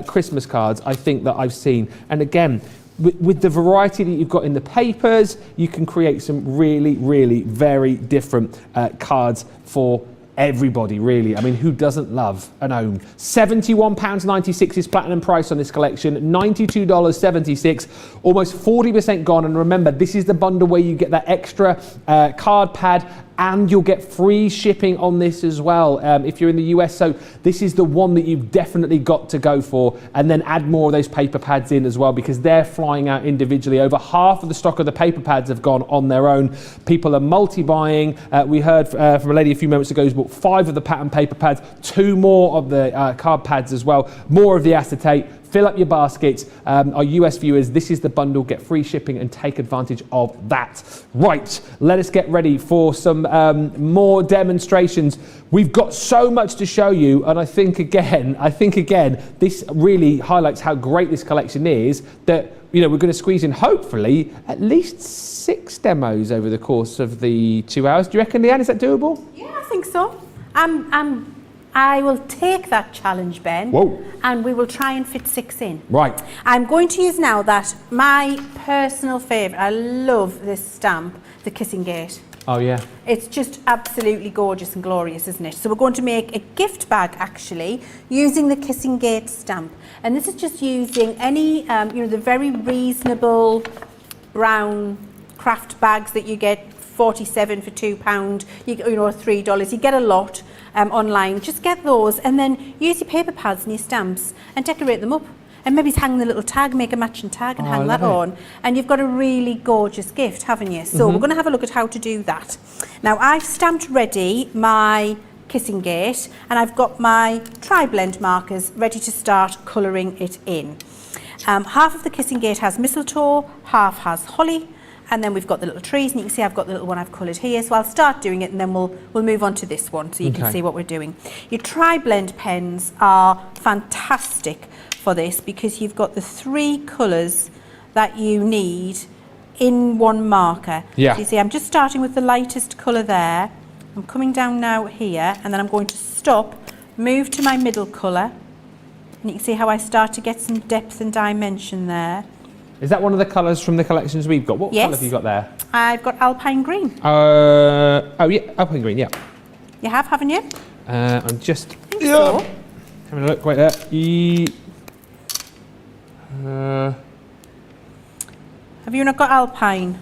Christmas cards I think that I've seen. And again, with the variety that you've got in the papers, you can create some really, really very different cards for everybody, really. I mean, who doesn't love a gnome? £71.96 is platinum price on this collection, $92.76, almost 40% gone. And remember, this is the bundle where you get that extra card pad, and you'll get free shipping on this as well if you're in the US. So this is the one that you've definitely got to go for, and then add more of those paper pads in as well, because they're flying out individually. Over half of the stock of the paper pads have gone on their own. People are multi-buying. We heard from a lady a few moments ago who's bought 5 of the pattern paper pads, 2 more of the card pads as well, more of the acetate. Fill up your baskets. Our US viewers, this is the bundle. Get free shipping and take advantage of that. Right, let us get ready for some more demonstrations. We've got so much to show you, and I think again, this really highlights how great this collection is, that we're going to squeeze in, hopefully, at least 6 demos over the course of the 2 hours. Do you reckon, Leanne, is that doable? Yeah, I think so. I will take that challenge, Ben. Whoa. And we will try and fit 6 in. Right. I'm going to use now that my personal favourite. I love this stamp, the Kissing Gate. Oh, yeah. It's just absolutely gorgeous and glorious, isn't it? So we're going to make a gift bag, actually, using the Kissing Gate stamp. And this is just using any, the very reasonable brown craft bags that you get, 47 for £2, $3. You get a lot online. Just get those, and then use your paper pads and your stamps and decorate them up. And maybe hang the little tag, make a matching tag and hang that on. And you've got a really gorgeous gift, haven't you? So we're going to have a look at how to do that. Now, I've stamped ready my Kissing Gate, and I've got my tri-blend markers ready to start colouring it in. Half of the Kissing Gate has mistletoe, half has holly, and then we've got the little trees, and you can see I've got the little one I've coloured here. So I'll start doing it, and then we'll move on to this one, so you can see what we're doing. Your tri-blend pens are fantastic for this, because you've got the 3 colours that you need in one marker. Yeah. So you see, I'm just starting with the lightest colour there. I'm coming down now here, and then I'm going to stop, move to my middle colour, and you can see how I start to get some depth and dimension there. Is that one of the colours from the collections we've got? What colour have you got there? I've got Alpine Green. Oh yeah, Alpine Green, yeah. You have, haven't you? I'm just So. having a look right there. Have you not got Alpine?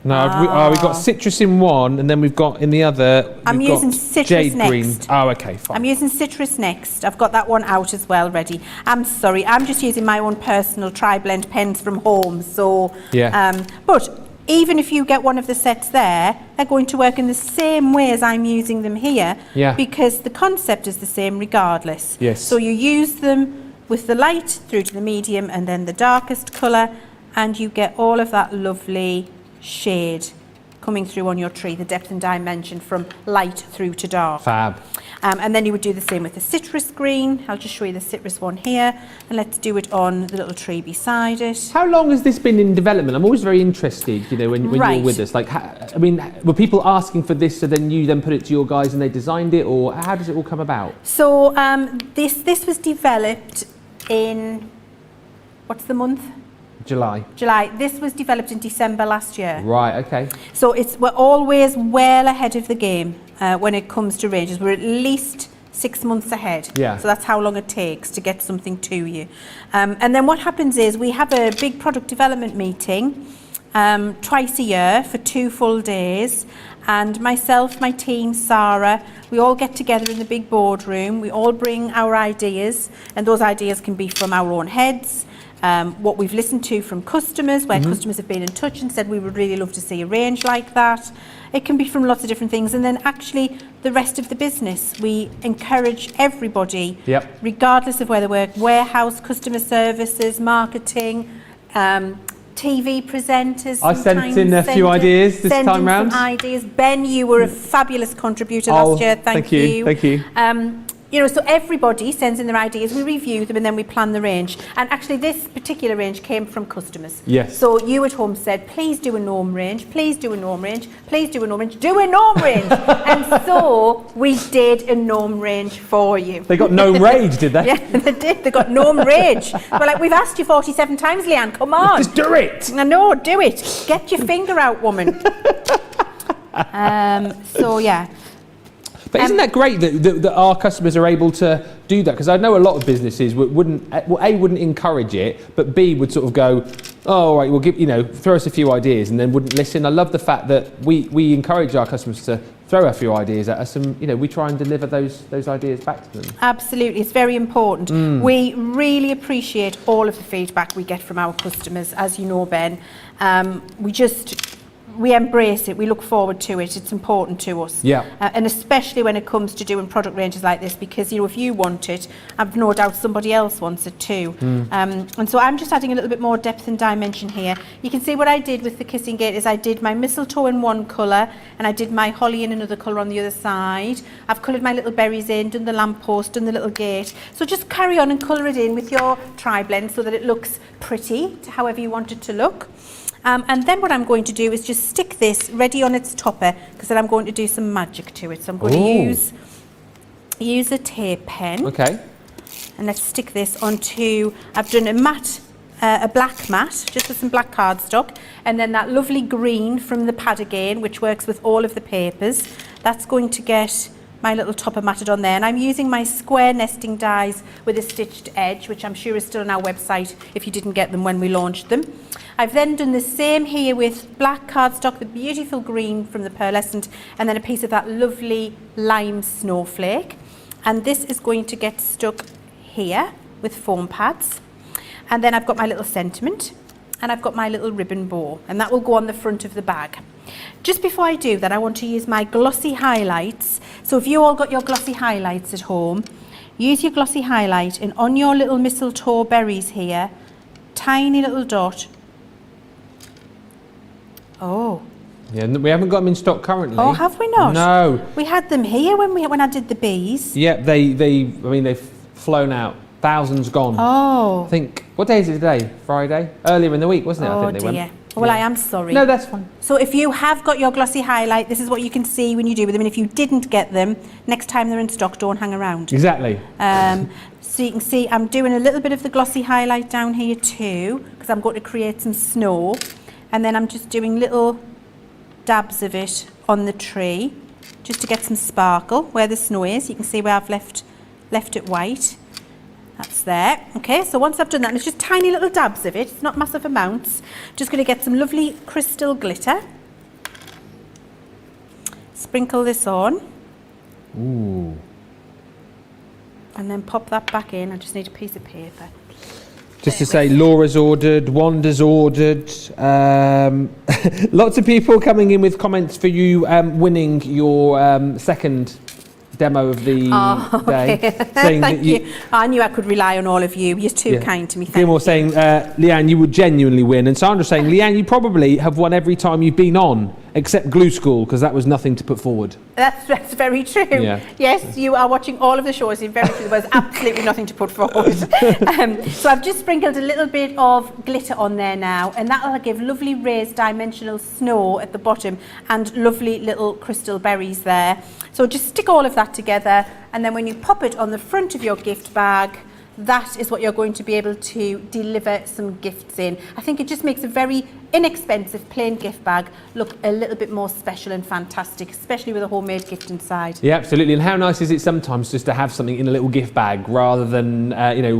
No, we've got citrus in one, and then we've got in the other. I'm using citrus jade next. Green. Oh, okay, fine. I'm using citrus next. I've got that one out as well ready. I'm sorry, I'm just using my own personal tri-blend pens from home. So, yeah. But even if you get one of the sets there, they're going to work in the same way as I'm using them here. Yeah. Because the concept is the same regardless. Yes. So you use them with the light through to the medium and then the darkest colour, and you get all of that lovely shade coming through on your tree, the depth and dimension from light through to dark. Fab. And then you would do the same with the citrus green. I'll just show you the citrus one here, and let's do it on the little tree beside it. How long has this been in development? I'm always very interested, when you're with us. Like, were people asking for this, so then you then put it to your guys and they designed it, or how does it all come about? So this was developed in, what's the month? July. This was developed in December last year. Right, okay. So we're always well ahead of the game when it comes to ranges. We're at least 6 months ahead. Yeah. So that's how long it takes to get something to you. And then what happens is we have a big product development meeting twice a year for 2 full days. and myself, my team, Sarah, we all get together in the big boardroom. We all bring our ideas, and those ideas can be from our own heads, what we've listened to from customers, where customers have been in touch and said we would really love to see a range like that. It can be from lots of different things, and then actually the rest of the business. We encourage everybody, regardless of where they work, warehouse, customer services, marketing, TV presenters. I sent in a few ideas this time round. Ideas. Ben, you were a fabulous contributor last year. Thank you. Thank you. You know, so everybody sends in their ideas, we review them, and then we plan the range. And actually this particular range came from customers. Yes. So you at home said, please do a Gnome range, please do a Gnome range, please do a Gnome range, do a Gnome range. And so we did a Gnome range for you. They got Gnome Rage, did they? Yeah, they did. They got Gnome Rage. We're like, we've asked you 47 times, Leanne, come on. Just do it. I know, do it. Get your finger out, woman. So yeah. But isn't that great that our customers are able to do that? Because I know a lot of businesses wouldn't encourage it, but B, would sort of go, oh, all right, we'll give, throw us a few ideas, and then wouldn't listen. I love the fact that we encourage our customers to throw a few ideas at us, and we try and deliver those ideas back to them. Absolutely, it's very important. We really appreciate all of the feedback we get from our customers, as you know, Ben. We embrace it, we look forward to it, it's important to us. Yeah. And especially when it comes to doing product ranges like this, because if you want it, I've no doubt somebody else wants it too. And so I'm just adding a little bit more depth and dimension here. You can see what I did with the Kissing Gate is I did my mistletoe in one colour, and I did my holly in another colour on the other side. I've coloured my little berries in, done the lamppost, done the little gate. So just carry on and colour it in with your tri-blend so that it looks pretty, to however you want it to look. And then what I'm going to do is just stick this ready on its topper, because then I'm going to do some magic to it. So I'm going to use a tape pen. Okay. And let's stick this onto, I've done a black mat, just with some black cardstock, and then that lovely green from the pad again, which works with all of the papers. That's going to get my little topper matted on there, and I'm using my square nesting dies with a stitched edge, which I'm sure is still on our website if you didn't get them when we launched them. I've then done the same here with black cardstock, the beautiful green from the pearlescent, and then a piece of that lovely lime snowflake. And this is going to get stuck here with foam pads. And then I've got my little sentiment, and I've got my little ribbon bow, and that will go on the front of the bag. Just before I do that, I want to use my glossy highlights. So if you all got your glossy highlights at home, use your glossy highlight, and on your little mistletoe berries here, tiny little dot. Oh. Yeah, we haven't got them in stock currently. Oh, have we not? No. We had them here when I did the bees. Yep, they've flown out. Thousands gone. Oh. I think, what day is it today? Friday? Earlier in the week, wasn't it? Oh, I think they dear. went. Well, I am sorry. No, that's fine. So if you have got your glossy highlight, this is what you can see when you do with them. And if you didn't get them, next time they're in stock, don't hang around. Exactly. So you can see I'm doing a little bit of the glossy highlight down here too, because I'm going to create some snow. And then I'm just doing little dabs of it on the tree, just to get some sparkle where the snow is. You can see where I've left it white. That's there. Okay, so once I've done that, and it's just tiny little dabs of it, it's not massive amounts. Just going to get some lovely crystal glitter. Sprinkle this on. Ooh. And then pop that back in. I just need a piece of paper. Just to say, Laura's ordered, Wanda's ordered. Lots of people coming in with comments for you winning your second demo of the day. Saying Thank you. I knew I could rely on all of you. You're too kind to me. Thank you. Gilmore saying, Leanne, you would genuinely win. And Sandra saying, Leanne, you probably have won every time you've been on, except Glue School, because that was nothing to put forward. That's very true. Yeah. Yes, you are watching all of the shows. You're very true. There was absolutely nothing to put forward. So I've just sprinkled a little bit of glitter on there now, and that will give lovely raised dimensional snow at the bottom and lovely little crystal berries there. So just stick all of that together, and then when you pop it on the front of your gift bag, that is what you're going to be able to deliver some gifts in. I think it just makes a very inexpensive plain gift bag look a little bit more special and fantastic, especially with a homemade gift inside. Yeah, absolutely. And how nice is it sometimes just to have something in a little gift bag rather than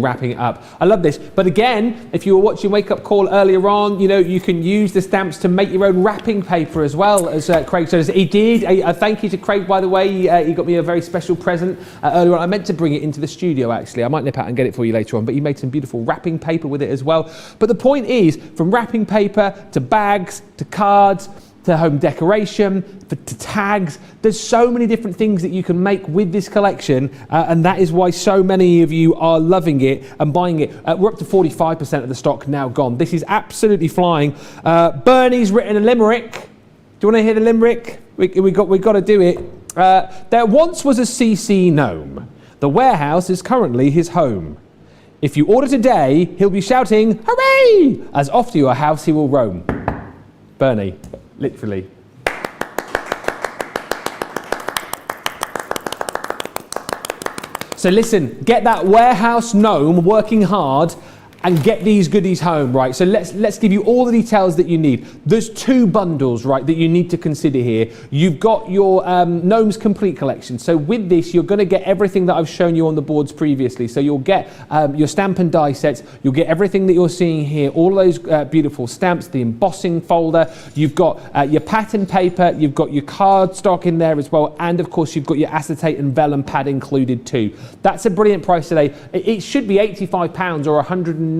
wrapping it up. I love this. But again, if you were watching Wake Up Call earlier on, you can use the stamps to make your own wrapping paper as well, as Craig says. He did. A thank you to Craig, by the way. He got me a very special present earlier on. I meant to bring it into the studio, actually. I might nip out and get it for you later on. But he made some beautiful wrapping paper with it as well. But the point is, from wrapping paper to bags to cards to home decoration to tags, there's so many different things that you can make with this collection, and that is why so many of you are loving it and buying it. We're up to 45% of the stock now gone. This is absolutely flying. Bernie's written a limerick. Do you want to hear the limerick? We got to do it. There once was a CC gnome. The warehouse is currently his home. If you order today, he'll be shouting, hooray! As off to your house he will roam. Bernie, literally. So listen, get that warehouse gnome working hard and get these goodies home, right? So let's give you all the details that you need. There's 2 bundles, right, that you need to consider here. You've got your Gnomes Complete collection. So with this, you're gonna get everything that I've shown you on the boards previously. So you'll get your stamp and die sets, you'll get everything that you're seeing here, all those beautiful stamps, the embossing folder, you've got your pattern paper, you've got your card stock in there as well, and of course you've got your acetate and vellum pad included too. That's a brilliant price today. It should be £85 or $109.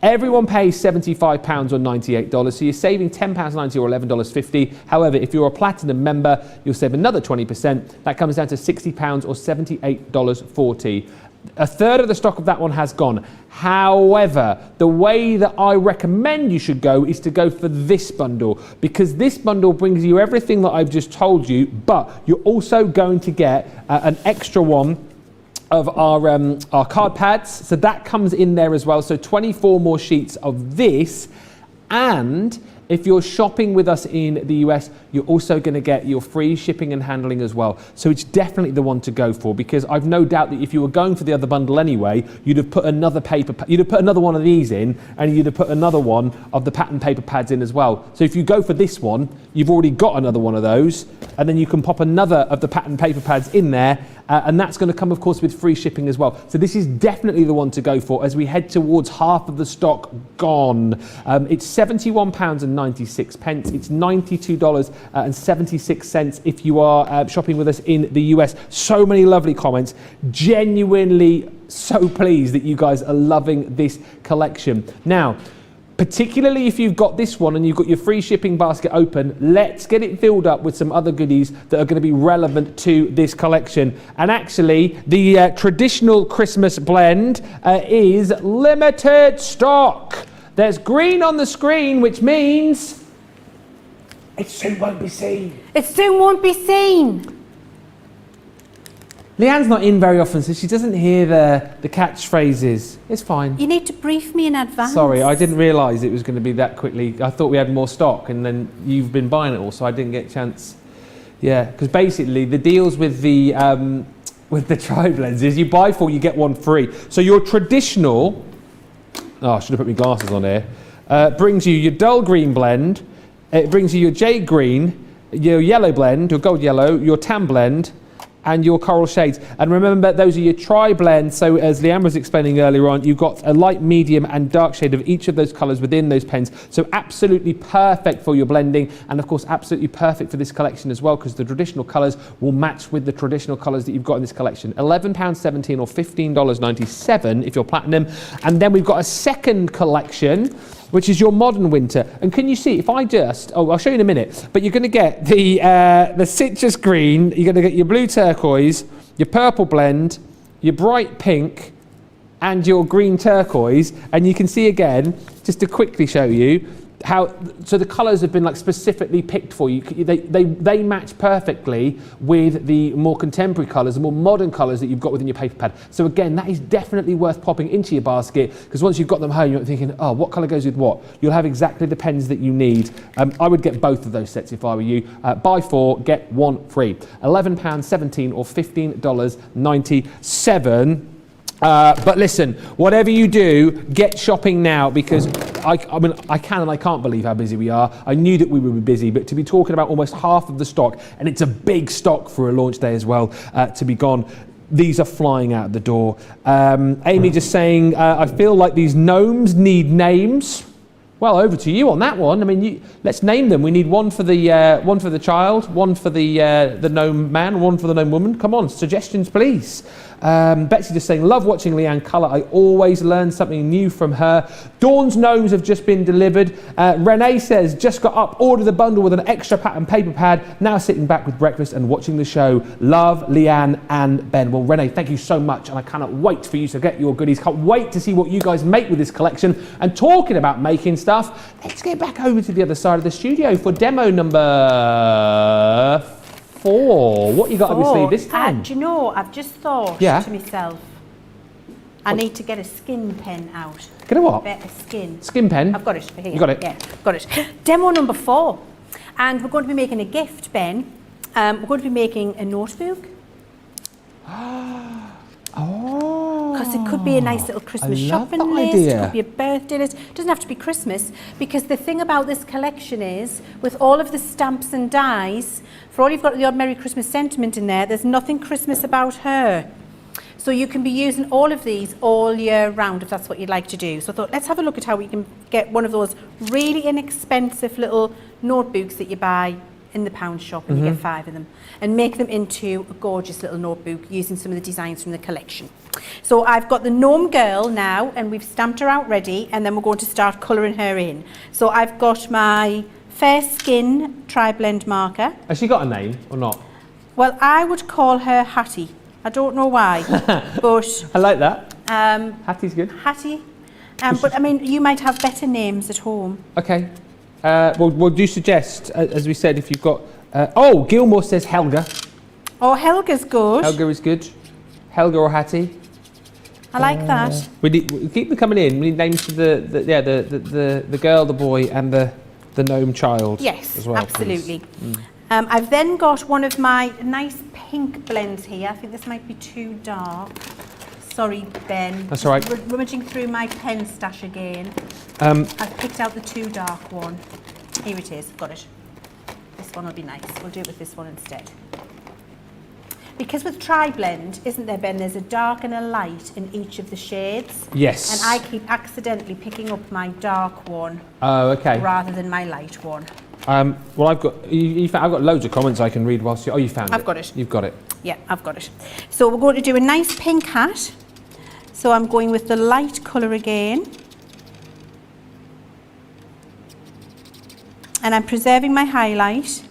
Everyone pays £75 or $98, so you're saving £10.90 or $11.50. However, if you're a platinum member, you'll save another 20%. That comes down to £60 or $78.40. A third of the stock of that one has gone. However, the way that I recommend you should go is to go for this bundle, because this bundle brings you everything that I've just told you, but you're also going to get an extra one of our card pads, so that comes in there as well. So 24 more sheets of this, and if you're shopping with us in the US, you're also going to get your free shipping and handling as well. So it's definitely the one to go for, because I've no doubt that if you were going for the other bundle anyway, you'd have put another one of these in, and you'd have put another one of the pattern paper pads in as well. So if you go for this one, you've already got another one of those, and then you can pop another of the pattern paper pads in there, and that's going to come, of course, with free shipping as well. So this is definitely the one to go for as we head towards half of the stock gone. It's £71.96. It's $92.76 if you are shopping with us in the US. So many lovely comments. Genuinely so pleased that you guys are loving this collection. Now, particularly if you've got this one and you've got your free shipping basket open, let's get it filled up with some other goodies that are going to be relevant to this collection. And actually, the traditional Christmas blend is limited stock. There's green on the screen, which means it soon won't be seen. It soon won't be seen. Leanne's not in very often, so she doesn't hear the catchphrases. It's fine. You need to brief me in advance. Sorry, I didn't realise it was going to be that quickly. I thought we had more stock, and then you've been buying it all, so I didn't get a chance. Yeah, because basically the deals with the tri-blends is you buy 4, you get 1 free. So your traditional, I should have put my glasses on here, brings you your dull green blend, it brings you your jade green, your yellow blend, your gold yellow, your tan blend, and your coral shades. And remember, those are your tri-blends. So as Leanne was explaining earlier on, you've got a light, medium and dark shade of each of those colours within those pens. So absolutely perfect for your blending, and of course absolutely perfect for this collection as well, because the traditional colours will match with the traditional colours that you've got in this collection. £11.17 or $15.97 if you're platinum. And then we've got a second collection, which is your modern winter. And can you see, if I just, I'll show you in a minute, but you're going to get the citrus green, you're going to get your blue turquoise, your purple blend, your bright pink, and your green turquoise. And you can see again, just to quickly show you, how, so the colours have been like specifically picked for you. They match perfectly with the more contemporary colours, the more modern colours that you've got within your paper pad. So again, that is definitely worth popping into your basket, because once you've got them home, you're thinking, oh, what colour goes with what? You'll have exactly the pens that you need. I would get both of those sets if I were you. Buy 4, get 1 free. £11.17 or $15.97. But listen, whatever you do, get shopping now, because I mean, I can and I can't believe how busy we are. I knew that we would be busy, but to be talking about almost half of the stock, and it's a big stock for a launch day as well, to be gone. These are flying out the door. Amy just saying, I feel like these gnomes need names. Well, over to you on that one. I mean, let's name them. We need one for the child, one for the gnome man, one for the gnome woman. Come on, suggestions, please. Betsy just saying, love watching Leann colour. I always learn something new from her. Dawn's gnomes have just been delivered. Renee says, just got up, ordered the bundle with an extra paper pad. Now sitting back with breakfast and watching the show. Love, Leann and Ben. Well, Renee, thank you so much, and I cannot wait for you to get your goodies. Can't wait to see what you guys make with this collection. And talking about making stuff, let's get back over to the other side of the studio for demo number 4. What you got up your sleeve this time? Do you know, I've just thought to myself, I need to get a skin pen out. Get a what? A skin. Skin pen? I've got it. Here. You got it? Yeah, got it. Demo number 4. And we're going to be making a gift, Ben. We're going to be making a notebook. Because it could be a nice little Christmas shopping list, it could be a birthday list. It doesn't have to be Christmas, because the thing about this collection is, with all of the stamps and dies, for all you've got the odd Merry Christmas sentiment in there, there's nothing Christmas about her. So you can be using all of these all year round if that's what you'd like to do. So I thought, let's have a look at how we can get one of those really inexpensive little notebooks that you buy in the pound shop, and you get 5 of them, and make them into a gorgeous little notebook using some of the designs from the collection. So I've got the gnome girl now, and we've stamped her out ready, and then we're going to start colouring her in. So I've got my Fair Skin Tri-Blend marker. Has she got a name or not? Well, I would call her Hattie. I don't know why, but... I like that. Hattie's good. Hattie. But I mean, you might have better names at home. Okay. Well, do suggest, as we said, if you've got... Gilmore says Helga. Oh, Helga's good. Helga is good. Helga or Hattie. I like that. We keep them coming in. We need names for the girl, the boy, and the gnome child. Yes, as well, absolutely. I've then got one of my nice pink blends here. I think this might be too dark. Sorry, Ben. That's all right. Rummaging through my pen stash again. I've picked out the too dark one. Here it is. Got it. This one will be nice. We'll do it with this one instead. Because with Tri-Blend, isn't there, Ben, there's a dark and a light in each of the shades. Yes. And I keep accidentally picking up my dark one. Oh, okay. Rather than my light one. Well, I've got I've got loads of comments I can read whilst you... Oh, you found it. I've got it. You've got it. Yeah, I've got it. So we're going to do a nice pink hat. So I'm going with the light colour again. And I'm preserving my highlight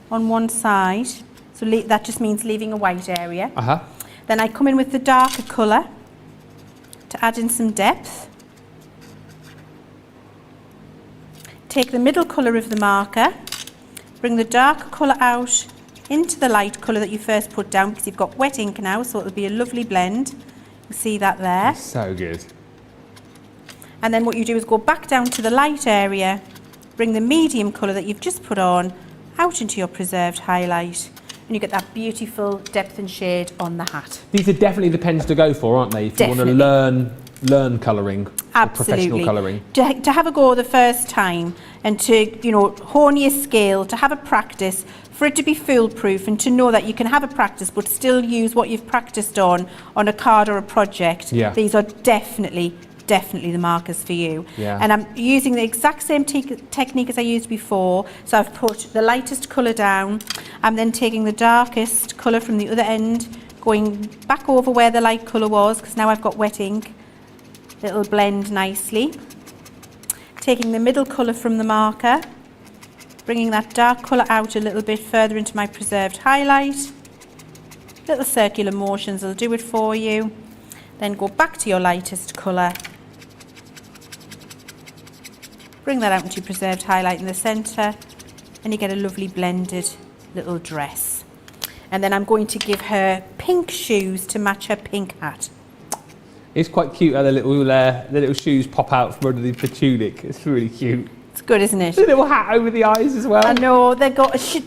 on one side. So that just means leaving a white area. Then I come in with the darker colour to add in some depth. Take the middle colour of the marker, bring the darker colour out into the light colour that you first put down, because you've got wet ink now, so it'll be a lovely blend. You see that there. So good. And then what you do is go back down to the light area, bring the medium colour that you've just put on out into your preserved highlight, and you get that beautiful depth and shade on the hat. These are definitely the pens to go for, aren't they? If you want to learn colouring, professional colouring. To have a go the first time, and to hone your skill, to have a practice, for it to be foolproof, and to know that you can have a practice but still use what you've practiced on a card or a project. Yeah. These are definitely the markers for you. Yeah. And I'm using the exact same technique as I used before. So I've put the lightest colour down. I'm then taking the darkest colour from the other end, going back over where the light colour was, because now I've got wet ink. It'll blend nicely. Taking the middle colour from the marker, bringing that dark colour out a little bit further into my preserved highlight. Little circular motions will do it for you. Then go back to your lightest colour. Bring that out into your preserved highlight in the centre, and you get a lovely blended little dress. And then I'm going to give her pink shoes to match her pink hat. It's quite cute how the little shoes pop out from underneath the tunic. It's really cute. It's good, isn't it? The little hat over the eyes as well. I know, they're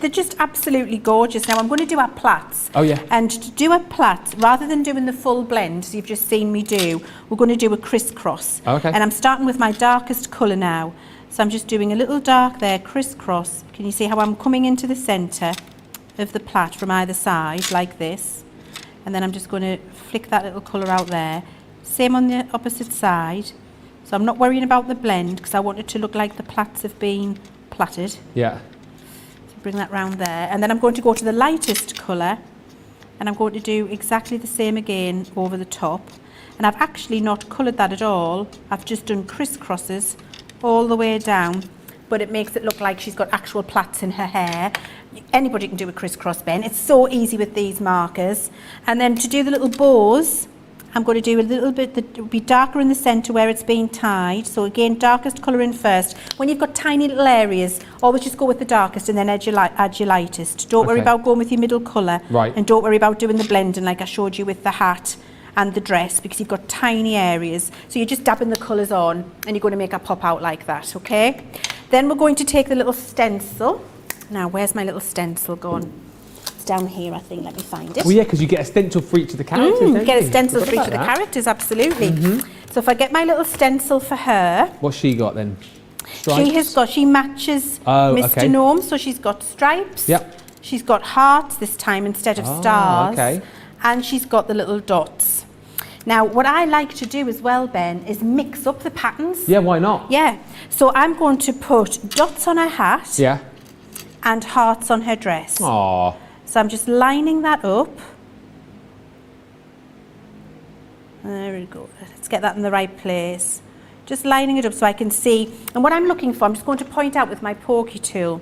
just absolutely gorgeous. Now I'm going to do our plaits. Oh yeah. And to do a plait, rather than doing the full blend, as you've just seen me do, we're going to do a crisscross. Okay. And I'm starting with my darkest colour now. So I'm just doing a little dark there, crisscross. Can you see how I'm coming into the centre of the plait from either side, like this? And then I'm just going to flick that little colour out there. Same on the opposite side. So I'm not worrying about the blend because I want it to look like the plaits have been plaited. Yeah. So bring that round there. And then I'm going to go to the lightest colour and I'm going to do exactly the same again over the top. And I've actually not coloured that at all. I've just done crisscrosses all the way down, but it makes it look like she's got actual plaits in her hair. Anybody can do a crisscross, Ben. It's so easy with these markers. And then to do the little bows, I'm going to do a little bit that will be darker in the centre where it's being tied. So again, darkest colour in first. When you've got tiny little areas, always just go with the darkest and then add your lightest. Don't worry about going with your middle colour. Right. And don't worry about doing the blending like I showed you with the hat and the dress, because you've got tiny areas. So you're just dabbing the colours on and you're going to make her pop out like that, okay? Then we're going to take the little stencil. Now, where's my little stencil gone? It's down here, I think. Let me find it. Well, yeah, because you get a stencil for each of the characters, don't you? Get a stencil for each of the characters, absolutely. So if I get my little stencil for her. What's she got then? Stripes? She matches Mr. Gnome, so she's got stripes. Yep. She's got hearts this time instead of stars. Okay. And she's got the little dots. Now, what I like to do as well, Ben, is mix up the patterns. Yeah, why not? Yeah. So I'm going to put dots on her hat. Yeah. And hearts on her dress. Aww. So I'm just lining that up. There we go. Let's get that in the right place. Just lining it up so I can see. And what I'm looking for, I'm just going to point out with my pokey tool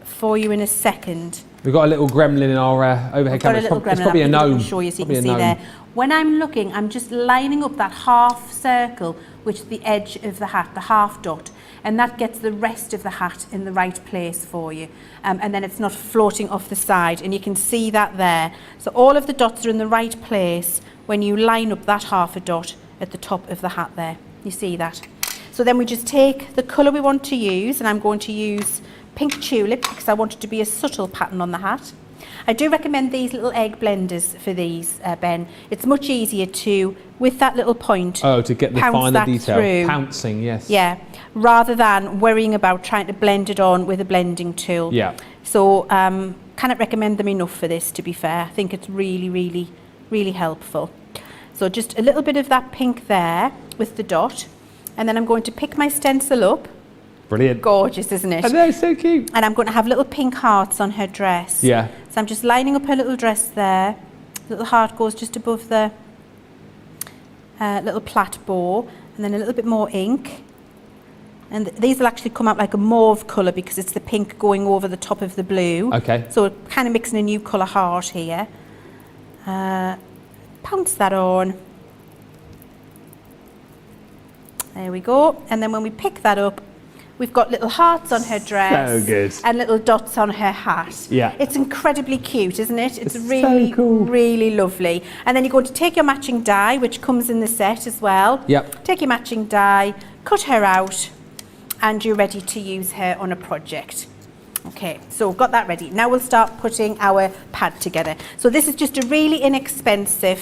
for you in a second. We've got a little gremlin in our overhead camera. It's probably a gnome. I'll show you so you can see there. When I'm looking, I'm just lining up that half circle, which is the edge of the hat, the half dot. And that gets the rest of the hat in the right place for you. And then it's not floating off the side. And you can see that there. So all of the dots are in the right place when you line up that half a dot at the top of the hat there. You see that? So then we just take the colour we want to use, and I'm going to use Pink Tulip because I want it to be a subtle pattern on the hat. I do recommend these little egg blenders for these, Ben. It's much easier to, with that little point, to get the finer detail. Through. Pouncing, yes. Yeah, rather than worrying about trying to blend it on with a blending tool. Yeah. So, cannot recommend them enough for this, to be fair. I think it's really, really, really helpful. So just a little bit of that pink there with the dot. And then I'm going to pick my stencil up. Brilliant. Gorgeous, isn't it? I know, so cute. And I'm going to have little pink hearts on her dress. Yeah. So I'm just lining up her little dress there. Little heart goes just above the little plait bow. And then a little bit more ink. And these will actually come out like a mauve colour because it's the pink going over the top of the blue. Okay. So we're kind of mixing a new colour heart here. Pounce that on. There we go. And then when we pick that up, we've got little hearts on her dress. So good. And little dots on her hat. Yeah. It's incredibly cute, isn't it? It's really, so cool. Really lovely. And then you're going to take your matching die, which comes in the set as well. Yep. Take your matching die, cut her out, and you're ready to use her on a project. Okay, so we've got that ready. Now we'll start putting our pad together. So this is just a really inexpensive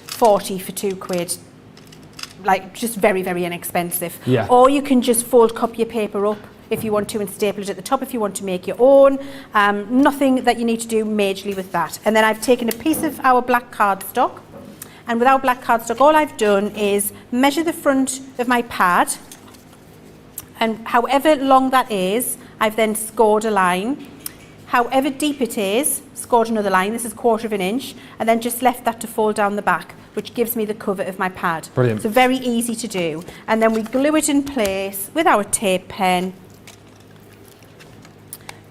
40 for £2. Like just very, very inexpensive. Yeah. Or you can just fold copy your paper up if you want to and staple it at the top if you want to make your own. Nothing that you need to do majorly with that. And then I've taken a piece of our black cardstock, and with our black cardstock all I've done is measure the front of my pad, and however long that is I've then scored a line. However deep it is, scored another line. This is 1/4 of an inch, and then just left that to fold down the back, which gives me the cover of my pad. Brilliant. So very easy to do. And then we glue it in place with our tape pen.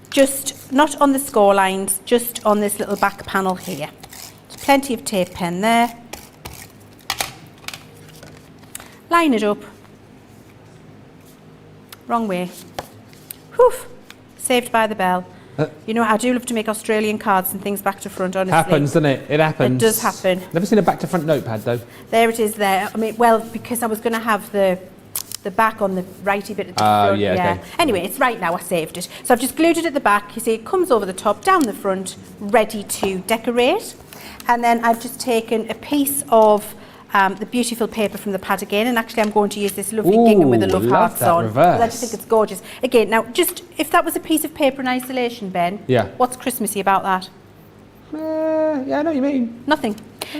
Just not on the score lines, just on this little back panel here. There's plenty of tape pen there. Line it up. Wrong way. Whew. Saved by the bell. You know, I do love to make Australian cards and things back to front, honestly. Happens, doesn't it? It happens. It does happen. Never seen a back to front notepad though. There it is there. I mean, well, because I was going to have the the back on the righty bit at the front. Yeah. Okay. Anyway, it's right now, I saved it. So I've just glued it at the back. You see it comes over the top, down the front, ready to decorate. And then I've just taken a piece of the beautiful paper from the pad again, and actually I'm going to use this lovely gingham with the love hearts on. Reverse. I just think it's gorgeous. Again, now just if that was a piece of paper in isolation, Ben, what's Christmassy about that? Yeah, I know what you mean. Nothing.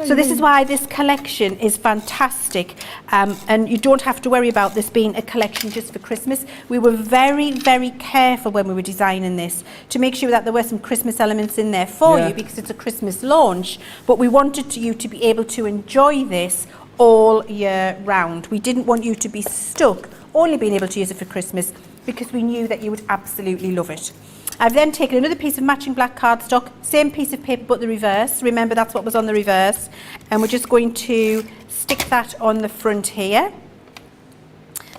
So this is why this collection is fantastic, and you don't have to worry about this being a collection just for Christmas. We were very, very careful when we were designing this to make sure that there were some Christmas elements in there for you, because it's a Christmas launch, but we wanted you to be able to enjoy this all year round. We didn't want you to be stuck only being able to use it for Christmas, because we knew that you would absolutely love it. I've then taken another piece of matching black cardstock, same piece of paper but the reverse. Remember, that's what was on the reverse. And we're just going to stick that on the front here.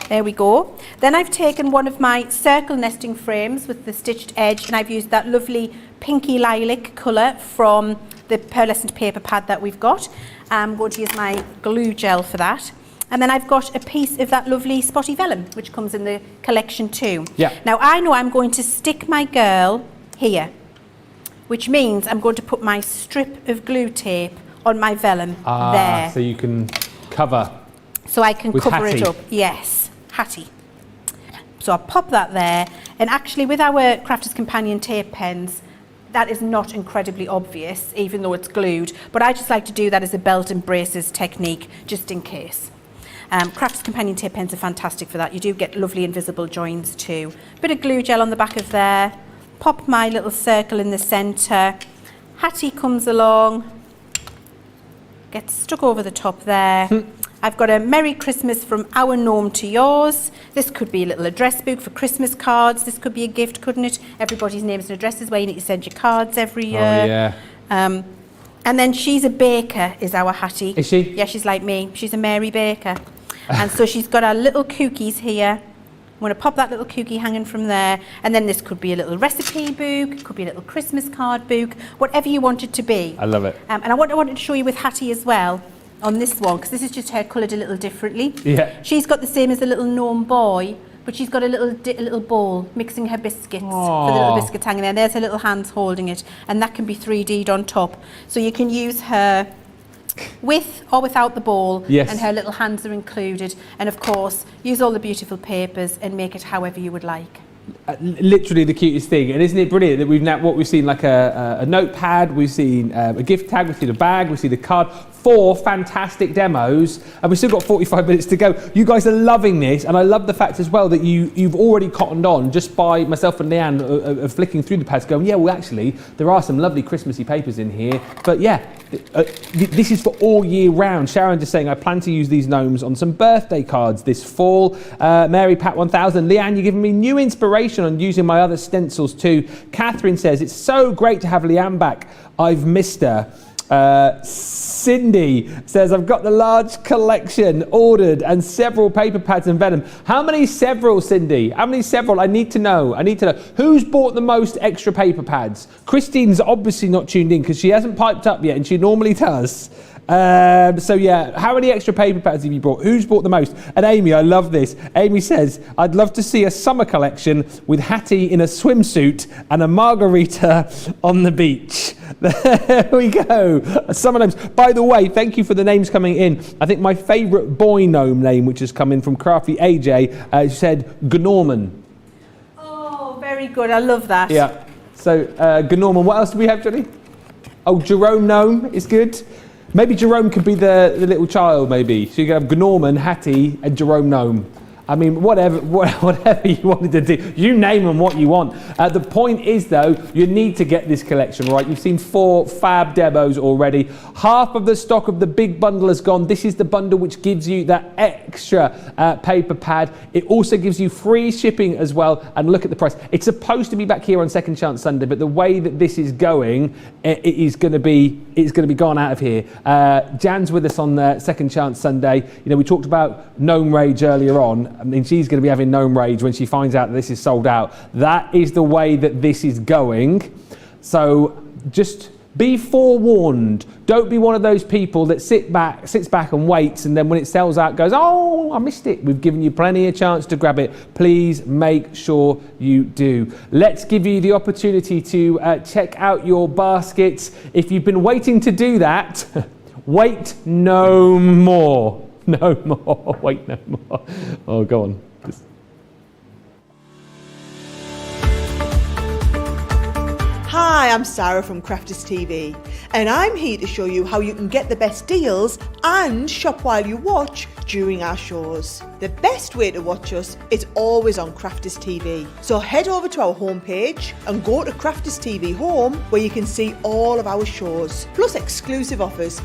There we go. Then I've taken one of my circle nesting frames with the stitched edge, and I've used that lovely pinky lilac colour from the pearlescent paper pad that we've got. I'm going to use my glue gel for that. And then I've got a piece of that lovely spotty vellum, which comes in the collection too. Yeah. Now I know I'm going to stick my girl here, which means I'm going to put my strip of glue tape on my vellum there. So you can cover. So I can cover Hattie. it up. Yes, Hattie. So I'll pop that there. And actually with our Crafters Companion tape pens, that is not incredibly obvious, even though it's glued. But I just like to do that as a belt and braces technique, just in case. Crafters Companion tape pens are fantastic for that. You do get lovely invisible joins too. Bit of glue gel on the back of there. Pop my little circle in the centre. Hattie comes along. Gets stuck over the top there. I've got a Merry Christmas from our gnome to yours. This could be a little address book for Christmas cards. This could be a gift, couldn't it? Everybody's names and addresses where you need to send your cards every year. Oh, yeah. And then she's a baker, is our Hattie. Is she? Yeah, she's like me. She's a Mary Baker. And so she's got our little cookies here. I'm going to pop that little cookie hanging from there. And then this could be a little recipe book, could be a little Christmas card book, whatever you want it to be. I love it. And I wanted to show you with Hattie as well on this one, because this is just her coloured a little differently. Yeah. She's got the same as the little gnome boy, but she's got a little bowl mixing her biscuits for the little biscuits hanging there. And there's her little hands holding it, and that can be 3D'd on top. So you can use her with or without the bowl, and her little hands are included. And of course, use all the beautiful papers and make it however you would like. Literally the cutest thing, and isn't it brilliant that we've seen like a notepad, we've seen a gift tag, we've seen a bag, we've seen a card. 4 fantastic demos, and we've still got 45 minutes to go. You guys are loving this, and I love the fact as well that you've already cottoned on just by myself and Leanne flicking through the pads, going, yeah, well actually there are some lovely Christmassy papers in here, but yeah, this is for all year round. Sharon just saying, I plan to use these gnomes on some birthday cards this fall. Mary Pat 1000, Leanne, you're giving me new inspiration on using my other stencils too. Catherine says, it's so great to have Leanne back. I've missed her. Cindy says, I've got the large collection ordered and several paper pads and vellum. How many several, Cindy? How many several? I need to know. Who's bought the most extra paper pads? Christine's obviously not tuned in because she hasn't piped up yet, and she normally does. So yeah, how many extra paper pads have you bought? Who's bought the most? And Amy, I love this. Amy says, I'd love to see a summer collection with Hattie in a swimsuit and a margarita on the beach. There we go. Summer gnomes. By the way, thank you for the names coming in. I think my favourite boy gnome name, which has come in from Crafty AJ, said Gnome. Oh, very good. I love that. Yeah. So Gnome. What else do we have, Johnny? Oh, Jerome Gnome is good. Maybe Jerome could be the little child, maybe. So you could have Gnome, Hattie, and Jerome Gnome. I mean, whatever you wanted to do, you name them what you want. The point is, though, you need to get this collection right. You've seen 4 fab demos already. Half of the stock of the big bundle has gone. This is the bundle which gives you that extra paper pad. It also gives you free shipping as well. And look at the price. It's supposed to be back here on Second Chance Sunday, but the way that this is going, it's going to be gone out of here. Jan's with us on Second Chance Sunday. You know, we talked about Gnome Rage earlier on. I mean, she's going to be having Gnome Rage when she finds out that this is sold out. That is the way that this is going. So just Be forewarned. Don't be one of those people that sits back and waits, and then when it sells out goes, oh, I missed it. We've given you plenty of chance to grab it. Please make sure you do. Let's give you the opportunity to check out your baskets. If you've been waiting to do that, wait no more. No more. Wait no more. Oh, go on. Hi, I'm Sarah from Crafters TV, and I'm here to show you how you can get the best deals and shop while you watch during our shows. The best way to watch us is always on Crafters TV. So head over to our homepage and go to Crafters TV Home, where you can see all of our shows, plus exclusive offers,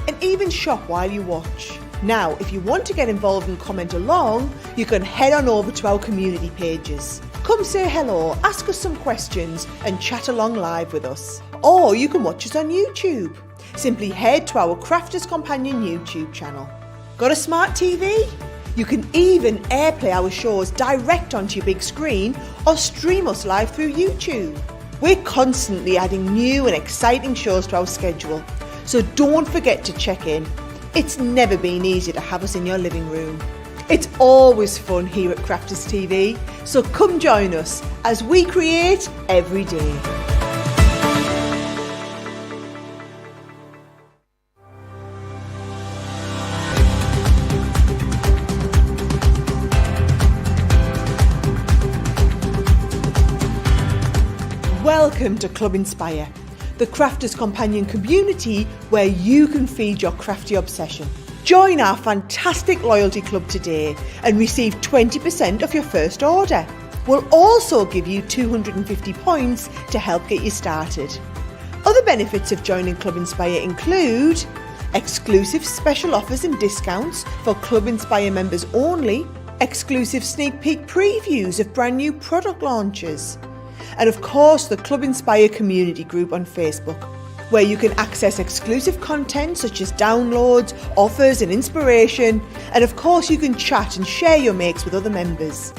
and even shop while you watch. Now, if you want to get involved and comment along, you can head on over to our community pages. Come say hello, ask us some questions and chat along live with us. Or you can watch us on YouTube. Simply head to our Crafters Companion YouTube channel. Got a smart TV? You can even airplay our shows direct onto your big screen or stream us live through YouTube. We're constantly adding new and exciting shows to our schedule, so don't forget to check in. It's never been easier to have us in your living room. It's always fun here at Crafters TV, so come join us as we create every day. Welcome to Club Inspire, the Crafters Companion community where you can feed your crafty obsession. Join our fantastic loyalty club today and receive 20% off your first order. We'll also give you 250 points to help get you started. Other benefits of joining Club Inspire include exclusive special offers and discounts for Club Inspire members only, exclusive sneak peek previews of brand new product launches, and of course the Club Inspire community group on Facebook, where you can access exclusive content such as downloads, offers and inspiration, and of course you can chat and share your makes with other members.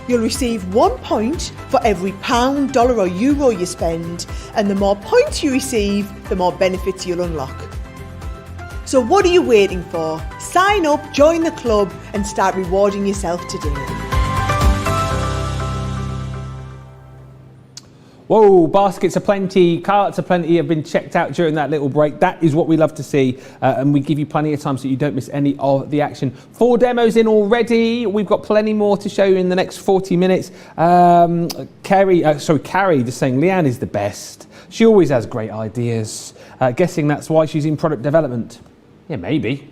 You'll receive 1 point for every pound, dollar or euro you spend, and the more points you receive, the more benefits you'll unlock. So what are you waiting for? Sign up, join the club and start rewarding yourself today. Whoa, baskets are plenty, carts are plenty, have been checked out during that little break. That is what we love to see, and we give you plenty of time so you don't miss any of the action. 4 demos in already. We've got plenty more to show you in the next 40 minutes. Carrie just saying Leann is the best. She always has great ideas. Guessing that's why she's in product development. Yeah, maybe.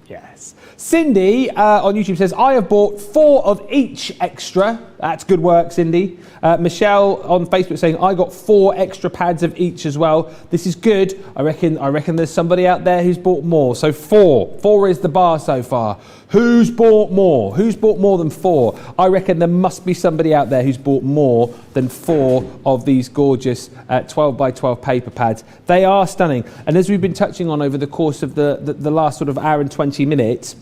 Yes. Cindy on YouTube says, I have bought 4 of each extra. That's good work, Cindy. Michelle on Facebook saying, I got 4 extra pads of each as well. This is good. I reckon there's somebody out there who's bought more. So 4. 4 is the bar so far. Who's bought more? Who's bought more than 4? I reckon there must be somebody out there who's bought more than 4 of these gorgeous 12 by 12 paper pads. They are stunning. And as we've been touching on over the course of the last sort of hour and 20 minutes,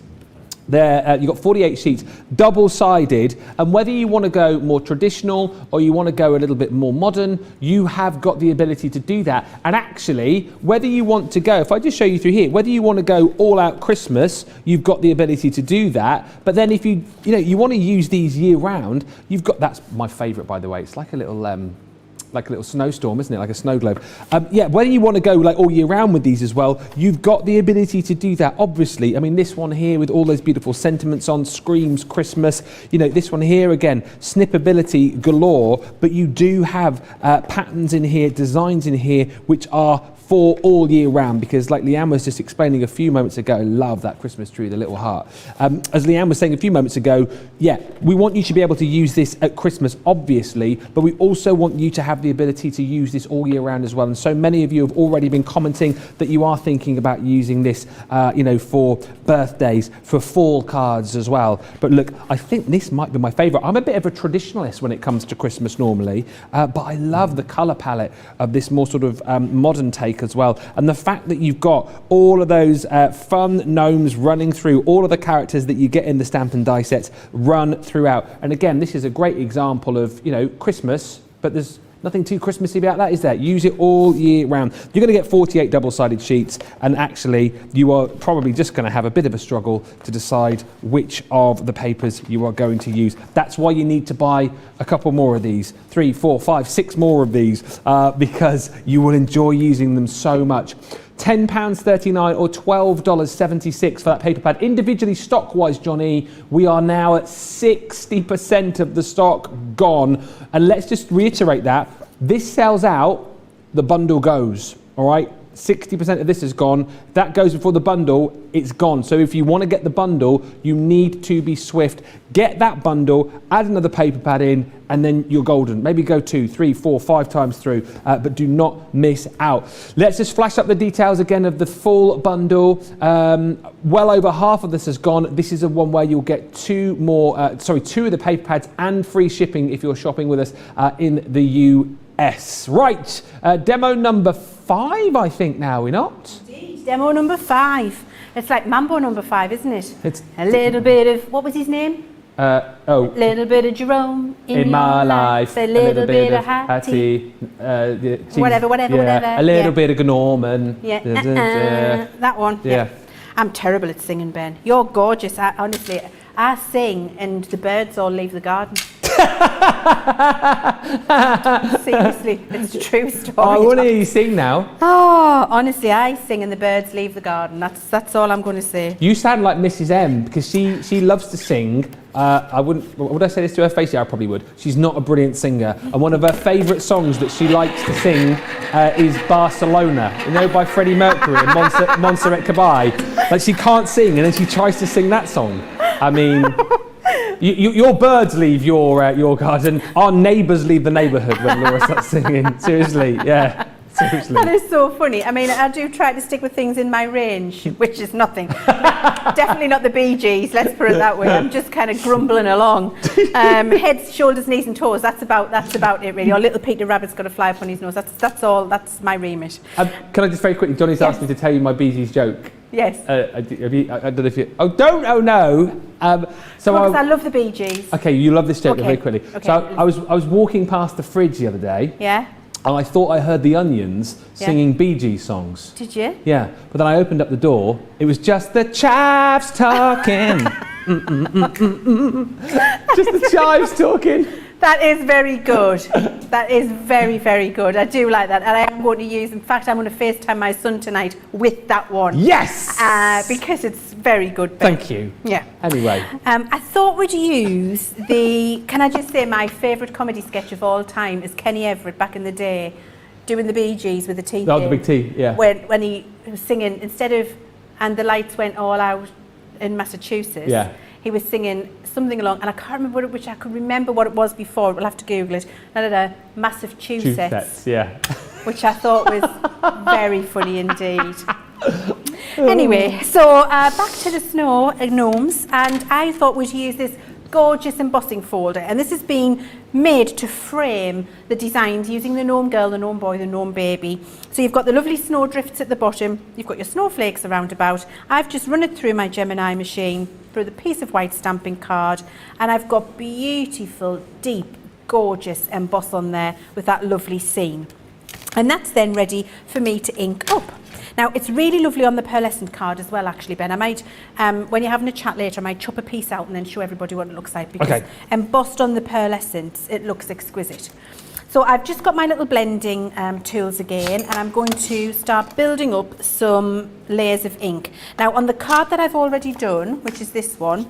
there, you've got 48 sheets, double-sided, and whether you want to go more traditional or you want to go a little bit more modern, you have got the ability to do that. And actually, whether you want to go, if I just show you through here, whether you want to go all-out Christmas, you've got the ability to do that. But then if you want to use these year-round, you've got, that's my favourite, by the way. It's like a little snowstorm, isn't it? Like a snow globe. Yeah, whether you want to go like all year round with these as well, you've got the ability to do that. Obviously, I mean, this one here with all those beautiful sentiments on, screams Christmas. You know, this one here again, snippability galore, but you do have patterns in here, designs in here, which are for all year round, because like Leann was just explaining a few moments ago, I love that Christmas tree, the little heart. As Leann was saying a few moments ago, yeah, we want you to be able to use this at Christmas, obviously, but we also want you to have the ability to use this all year round as well. And so many of you have already been commenting that you are thinking about using this, for birthdays, for fall cards as well. But look, I think this might be my favorite. I'm a bit of a traditionalist when it comes to Christmas normally, but I love the color palette of this more sort of modern take as well, and the fact that you've got all of those fun gnomes running through, all of the characters that you get in the Stamp and Die sets run throughout. And again, this is a great example of, Christmas but there's nothing too Christmassy about that, is there? Use it all year round. You're going to get 48 double-sided sheets, and actually you are probably just going to have a bit of a struggle to decide which of the papers you are going to use. That's why you need to buy a couple more of these, 3, 4, 5, 6 more of these, because you will enjoy using them so much. £10.39 or $12.76 for that paper pad. Individually, stock-wise, Johnny, we are now at 60% of the stock gone. And let's just reiterate that. This sells out, the bundle goes, all right? 60% of this is gone. That goes before the bundle, it's gone. So if you want to get the bundle, you need to be swift. Get that bundle, add another paper pad in, and then you're golden. Maybe go 2, 3, 4, 5 times through, but do not miss out. Let's just flash up the details again of the full bundle. Well over half of this has gone. This is the one where you'll get 2 of the paper pads and free shipping if you're shopping with us in the US. Right, demo number 5, I think now, we're not? Indeed. Demo number 5. It's like Mambo number 5, isn't it? It's a little bit of, what was his name? A little bit of Jerome in my life. A little bit of Hattie. Whatever. A little bit of Gnome and... that one. Yeah. I'm terrible at singing, Ben. You're gorgeous. Honestly, I sing and the birds all leave the garden. Seriously, it's a true story. I want to hear you sing now. Oh, honestly, I sing and the birds leave the garden. That's all I'm going to say. You sound like Mrs. M because she loves to sing. Would I say this to her face? Yeah, I probably would. She's not a brilliant singer, and one of her favourite songs that she likes to sing is Barcelona, by Freddie Mercury and Montserrat Caballé. Like, she can't sing, and then she tries to sing that song. I mean, your birds leave your garden. Our neighbours leave the neighbourhood when Laura starts singing. Seriously, yeah. Seriously. That is so funny. I mean, I do try to stick with things in my range, which is nothing. Definitely not the Bee Gees, let's put it that way. I'm just kind of grumbling along. Heads, shoulders, knees and toes, that's about it really. Or little Peter Rabbit's got to fly up on his nose. That's all, that's my remit. Can I just very quickly, Johnny's asked me to tell you my Bee Gees joke. Yes. I don't know if you... Oh, don't! Oh, no! Because I love the Bee Gees. Okay, you love this joke, very quickly. Okay. So I was walking past the fridge the other day. Yeah. And I thought I heard the Onions singing Bee Gees songs. Did you? Yeah, but then I opened up the door. It was just the chives talking. Just the chives talking. That is very good. That is very, very good. I do like that. And I am going to use, in fact, I'm going to FaceTime my son tonight with that one. Yes! Because it's very good. Ben. Thank you. Yeah. Anyway. I thought we'd use can I just say my favourite comedy sketch of all time is Kenny Everett back in the day doing the Bee Gees with the tea. Oh, the big tea, yeah. When he was singing, instead of, and the lights went all out in Massachusetts. Yeah. He was singing something along, and I can't remember which I could remember what it was before. We'll have to Google it. Massachusetts. Yeah. Which I thought was very funny indeed. Anyway, so back to the snow gnomes, and I thought we'd use this gorgeous embossing folder, and this has been made to frame the designs using the gnome girl, the gnome boy, the gnome baby. So you've got the lovely snow drifts at the bottom, you've got your snowflakes around about. I've just run it through my Gemini machine, through the piece of white stamping card, and I've got beautiful, deep, gorgeous emboss on there with that lovely scene. And that's then ready for me to ink up. Now, it's really lovely on the pearlescent card as well, actually, Ben. I might, when you're having a chat later, I might chop a piece out and then show everybody what it looks like, because embossed on the pearlescent, it looks exquisite. So I've just got my little blending tools again, and I'm going to start building up some layers of ink. Now, on the card that I've already done, which is this one,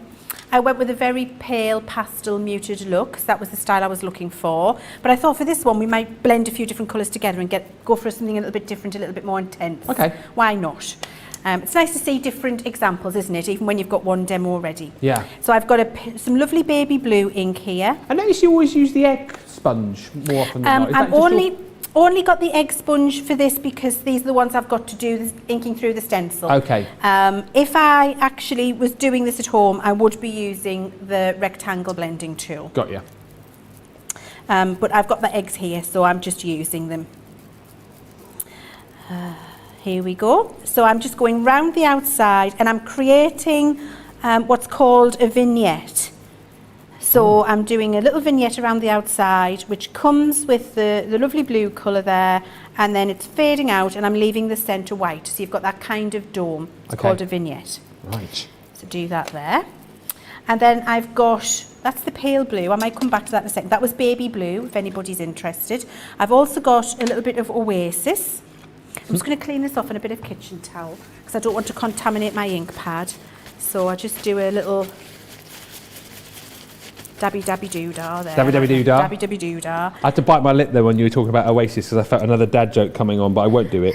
I went with a very pale pastel muted look, because that was the style I was looking for. But I thought for this one we might blend a few different colours together and go for something a little bit different, a little bit more intense. Okay. Why not? It's nice to see different examples, isn't it, even when you've got one demo ready. Yeah. So I've got some lovely baby blue ink here. I notice you always use the egg sponge more often than not. I've only got the egg sponge for this because these are the ones I've got to do this inking through the stencil. Okay. If I actually was doing this at home, I would be using the rectangle blending tool. Got you. But I've got the eggs here, so I'm just using them. Here we go. So I'm just going round the outside and I'm creating what's called a vignette. So I'm doing a little vignette around the outside, which comes with the lovely blue colour there, and then it's fading out, and I'm leaving the centre white. So you've got that kind of dome. It's called a vignette. Right. So do that there. And then I've got, that's the pale blue. I might come back to that in a second. That was baby blue, if anybody's interested. I've also got a little bit of Oasis. I'm just going to clean this off in a bit of kitchen towel because I don't want to contaminate my ink pad. So I just do a little dabby doodah there. Dabby doodah? Dabby doodah. I had to bite my lip there when you were talking about Oasis because I felt another dad joke coming on, but I won't do it.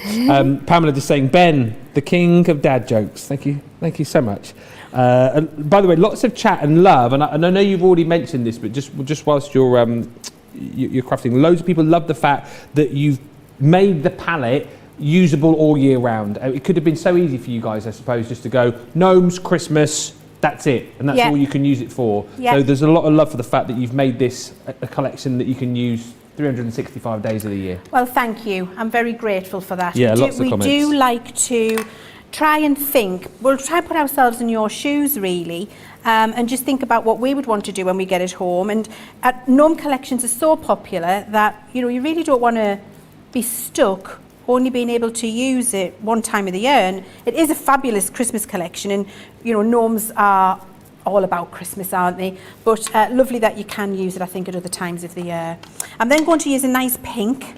Pamela just saying, Ben, the king of dad jokes. Thank you so much. And by the way, lots of chat and love, and I know you've already mentioned this, but just whilst you're crafting, loads of people love the fact that you've made the palette usable all year round. It could have been so easy for you guys, I suppose, just to go Gnomes, Christmas, that's it, and that's all you can use it for. So there's a lot of love for the fact that you've made this a collection that you can use 365 days of the year. Well, thank you. I'm very grateful for that. Yeah, lots of comments. We do like to try and think, we'll try and put ourselves in your shoes really, and just think about what we would want to do when we get it home. And Gnome collections are so popular that, you really don't want to be stuck only being able to use it one time of the year. And it is a fabulous Christmas collection, and Gnomes are all about Christmas, aren't they? But lovely that you can use it, I think, at other times of the year. I'm then going to use a nice pink,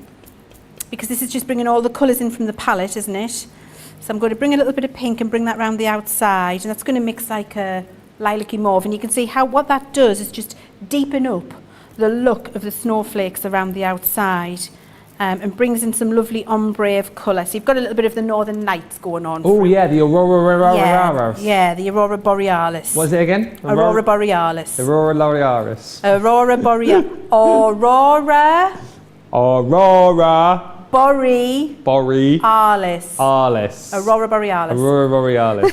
because this is just bringing all the colours in from the palette, isn't it? So I'm going to bring a little bit of pink and bring that around the outside, and that's going to mix like a lilac-y mauve, and you can see how what that does is just deepen up the look of the snowflakes around the outside. And brings in some lovely ombre of colour. So you've got a little bit of the Northern Lights going on. Oh yeah, the Aurora. Yeah, the Aurora Borealis. What is it again? Aurora Borealis. Aurora Borealis. Aurora Borealis. Aurora Borealis. Aurora Borealis. Aurora Borealis.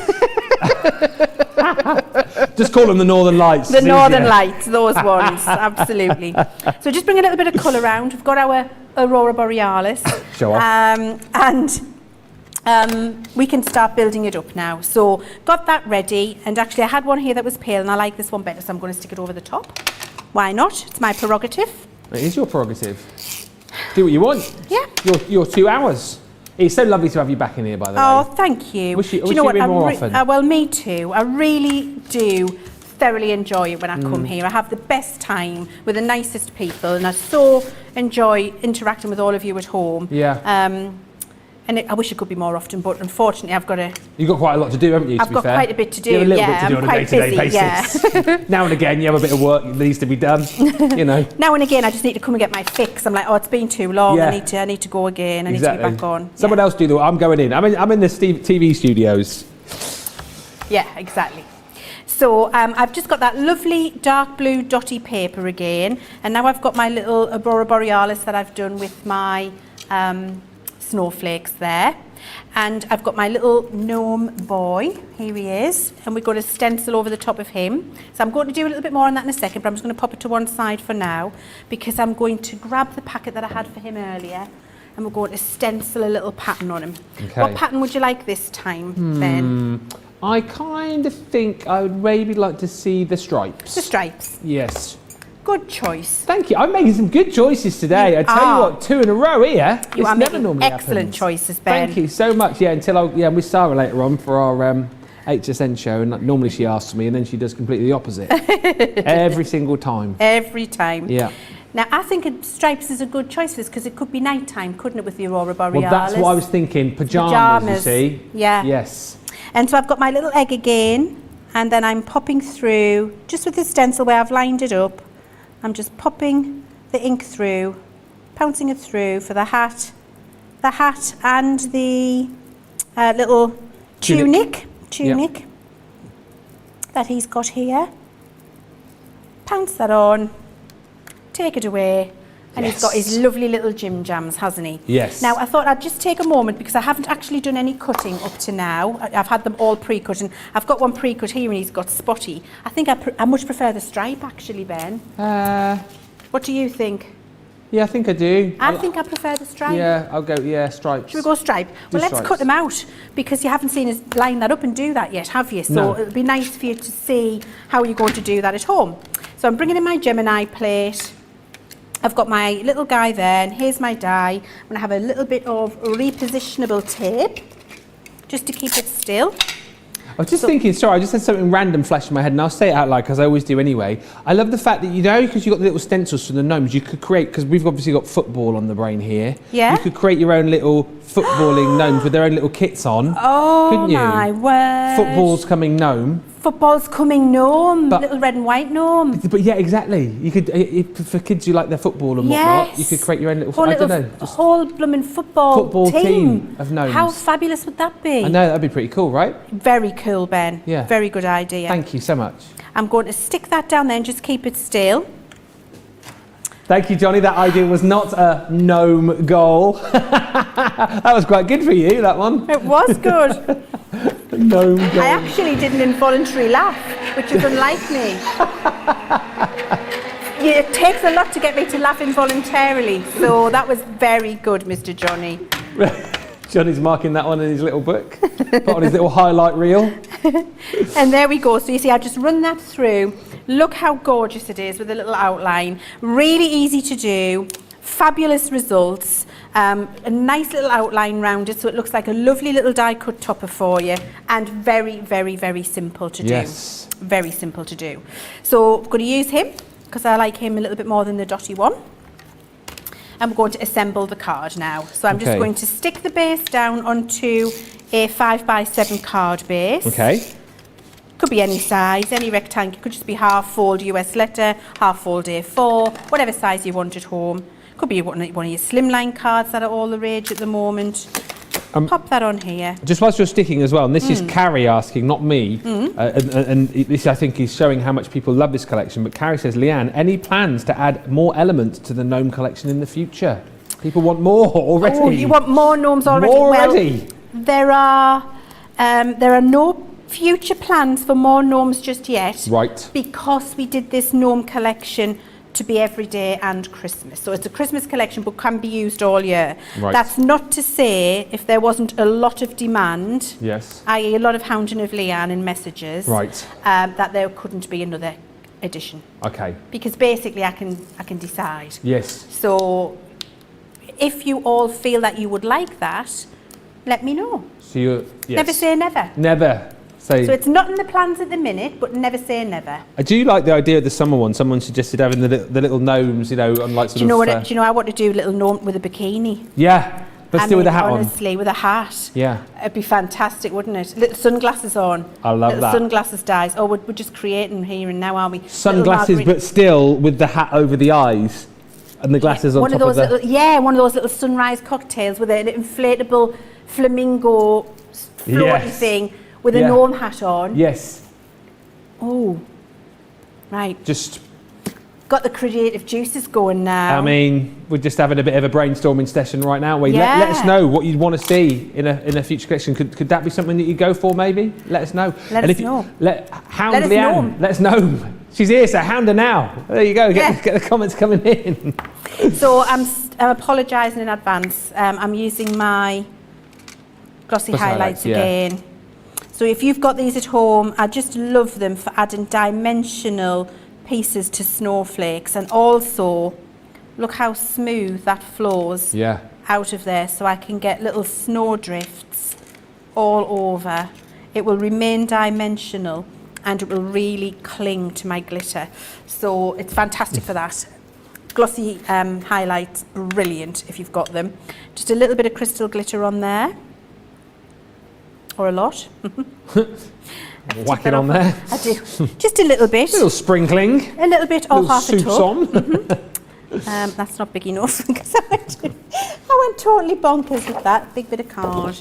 Just call them the Northern Lights. The Northern Lights, those ones, absolutely. So just bring a little bit of colour around. We've got our Aurora Borealis. Show off. And we can start building it up now. So got that ready, and actually I had one here that was pale, and I like this one better, so I'm going to stick it over the top. Why not? It's my prerogative. It is your prerogative. Do what you want. Yeah. Your 2 hours. It's so lovely to have you back in here, by the way. Oh, thank you. Wish you were in more often. Well, me too. I really do thoroughly enjoy it when I come here. I have the best time with the nicest people, and I so enjoy interacting with all of you at home. Yeah. And I wish it could be more often, but unfortunately I've got to... You've got quite a lot to do, haven't you, to I've be got fair? quite a bit to do, You have a little yeah. bit to do on a day-to-day basis. Yeah. Now and again, you have a bit of work that needs to be done, Now and again, I just need to come and get my fix. I'm like, oh, it's been too long. Yeah. I need to go again. I need to be back on. Someone else do the work. I'm going in. I'm in the TV studios. Yeah, exactly. So I've just got that lovely dark blue dotty paper again, and now I've got my little Aurora Borealis that I've done with my snowflakes there. And I've got my little gnome boy, here he is, and we've got a stencil over the top of him. So I'm going to do a little bit more on that in a second, but I'm just going to pop it to one side for now, because I'm going to grab the packet that I had for him earlier, and we're going to stencil a little pattern on him. Okay. What pattern would you like this time, Ben? I kind of think I would maybe like to see the stripes. The stripes. Yes. Good choice. Thank you. I'm making some good choices today. I tell you what, 2 in a row here. You are never making normally excellent happens. choices, Ben. Thank you so much. Yeah, I'm with Sarah later on for our HSN show, and normally she asks me, and then she does completely the opposite. Every single time. Every time. Yeah. Now, I think stripes is a good choice for this, because it could be night time, couldn't it, with the Aurora Borealis? Well, that's what I was thinking. Pyjamas, you see. Yeah. Yes. And so I've got my little egg again, and then I'm popping through, just with the stencil where I've lined it up, I'm just popping the ink through, pouncing it through for the hat and the little tunic Yep. that he's got here. Pounce that on, take it away, and he's got his lovely little Jim Jams, hasn't he? Yes. Now, I thought I'd just take a moment, because I haven't actually done any cutting up to now. I've had them all pre-cut, and I've got one pre-cut here, and he's got spotty. I think I much prefer the stripe, actually, Ben. What do you think? Yeah, I think I do. I think I prefer the stripe. Yeah, I'll go, stripes. Should we go stripe? Well, let's stripes. cut them out, because you haven't seen us line that up and do that yet, have you? So No. it'll be nice for you to see how you're going to do that at home. So So I'm bringing in my Gemini plate. I've got my little guy there, and here's my die. I'm going to have a little bit of repositionable tape just to keep it still. I was just thinking, sorry, I just had something random flash in my head, and I'll say it out loud because I always do anyway. I love the fact that, you know, because you've got the little stencils from the gnomes, you could create, because we've obviously got football on the brain here. Yeah. You could create your own little footballing gnomes with their own little kits on. Oh, couldn't you? my word. Football's coming gnome. Football's coming gnome, But- little red and white gnome. But yeah, exactly. You could, for kids who like their football and whatnot, you could create your own little, Whole I don't little know. Just, whole blooming football team of gnomes. How fabulous would that be? I know, that'd be pretty cool, right? Very cool, Ben. Yeah. Very good idea. Thank you so much. I'm going to stick that down there and just keep it still. Thank you, Johnny. That idea was not a gnome goal. That was quite good for you, that one. It was good. Gnome goal. I actually did an involuntary laugh, which is unlike me. Yeah, it takes a lot to get me to laugh involuntarily, so that was very good, Mr. Johnny. Johnny's marking that one in his little book, put on his little highlight reel. And there we go. So you see, I've just run that through. Look how gorgeous it is with a little outline. Really easy to do. Fabulous results. A nice little outline round it, so it looks like a lovely little die cut topper for you, and very, very, very simple to do. Yes. Very simple to do. So I'm going to use him because I like him a little bit more than the dotty one. And we're going to assemble the card now. So I'm just going to stick the base down onto a 5x7 card base. Okay. Could be any size, any rectangle. Could just be half fold US letter, half fold A4, whatever size you want at home. Could be one of your slimline cards that are all the rage at the moment. Pop that on here. Just whilst you're sticking as well, and this is Carrie asking, not me, and this I think is showing how much people love this collection, but Carrie says, Leanne, any plans to add more elements to the gnome collection in the future? People want more already. Oh, you want more gnomes already? More already? Well, there are no future plans for more gnomes just yet. Right. Because we did this gnome collection to be every day and Christmas. So it's a Christmas collection but can be used all year. Right. That's not to say if there wasn't a lot of demand, Yes. i.e. a lot of hounding of Leanne in messages, Right. that there couldn't be another edition. Okay. Because basically I can decide. Yes. So if you all feel that you would like that, let me know. So you're, yes. Never say never. Never. So it's not in the plans at the minute, but never say never. I do like the idea of the summer one. Someone suggested having the little gnomes, you know, on like sort Do you know of... what? Do you know I want to do a little gnome with a bikini? Yeah, but still with a hat honestly, with a hat. Yeah. It'd be fantastic, wouldn't it? Little sunglasses on. I love little that. Sunglasses dies. Oh, we're just creating here and now, aren't we? Sunglasses, but still with the hat over the eyes and the glasses on one top of those of the... little, one of those little sunrise cocktails with an inflatable flamingo floaty thing with a gnome hat on. Yes. Oh, right. Just... Got the creative juices going now. I mean, we're just having a bit of a brainstorming session right now. Yeah. Let us know what you'd want to see in a future collection. Could that be something that you go for, maybe? Let us know. Let us know. Hound Let us Leanne. know. Let us know. She's here, so hound her now. There you go. Get the comments coming in. So I'm apologising in advance. I'm using my glossy highlights again. So if you've got these at home, I just love them for adding dimensional pieces to snowflakes, and also look how smooth that flows out of there, so I can get little snow drifts all over. It will remain dimensional and it will really cling to my glitter, so it's fantastic for that. Glossy highlights, brilliant if you've got them. Just a little bit of crystal glitter on there, or a lot. Whack it on there. I do. Just a little bit. A little sprinkling. A little bit off half a tub. On. That's not big enough because I went totally bonkers with that big bit of card.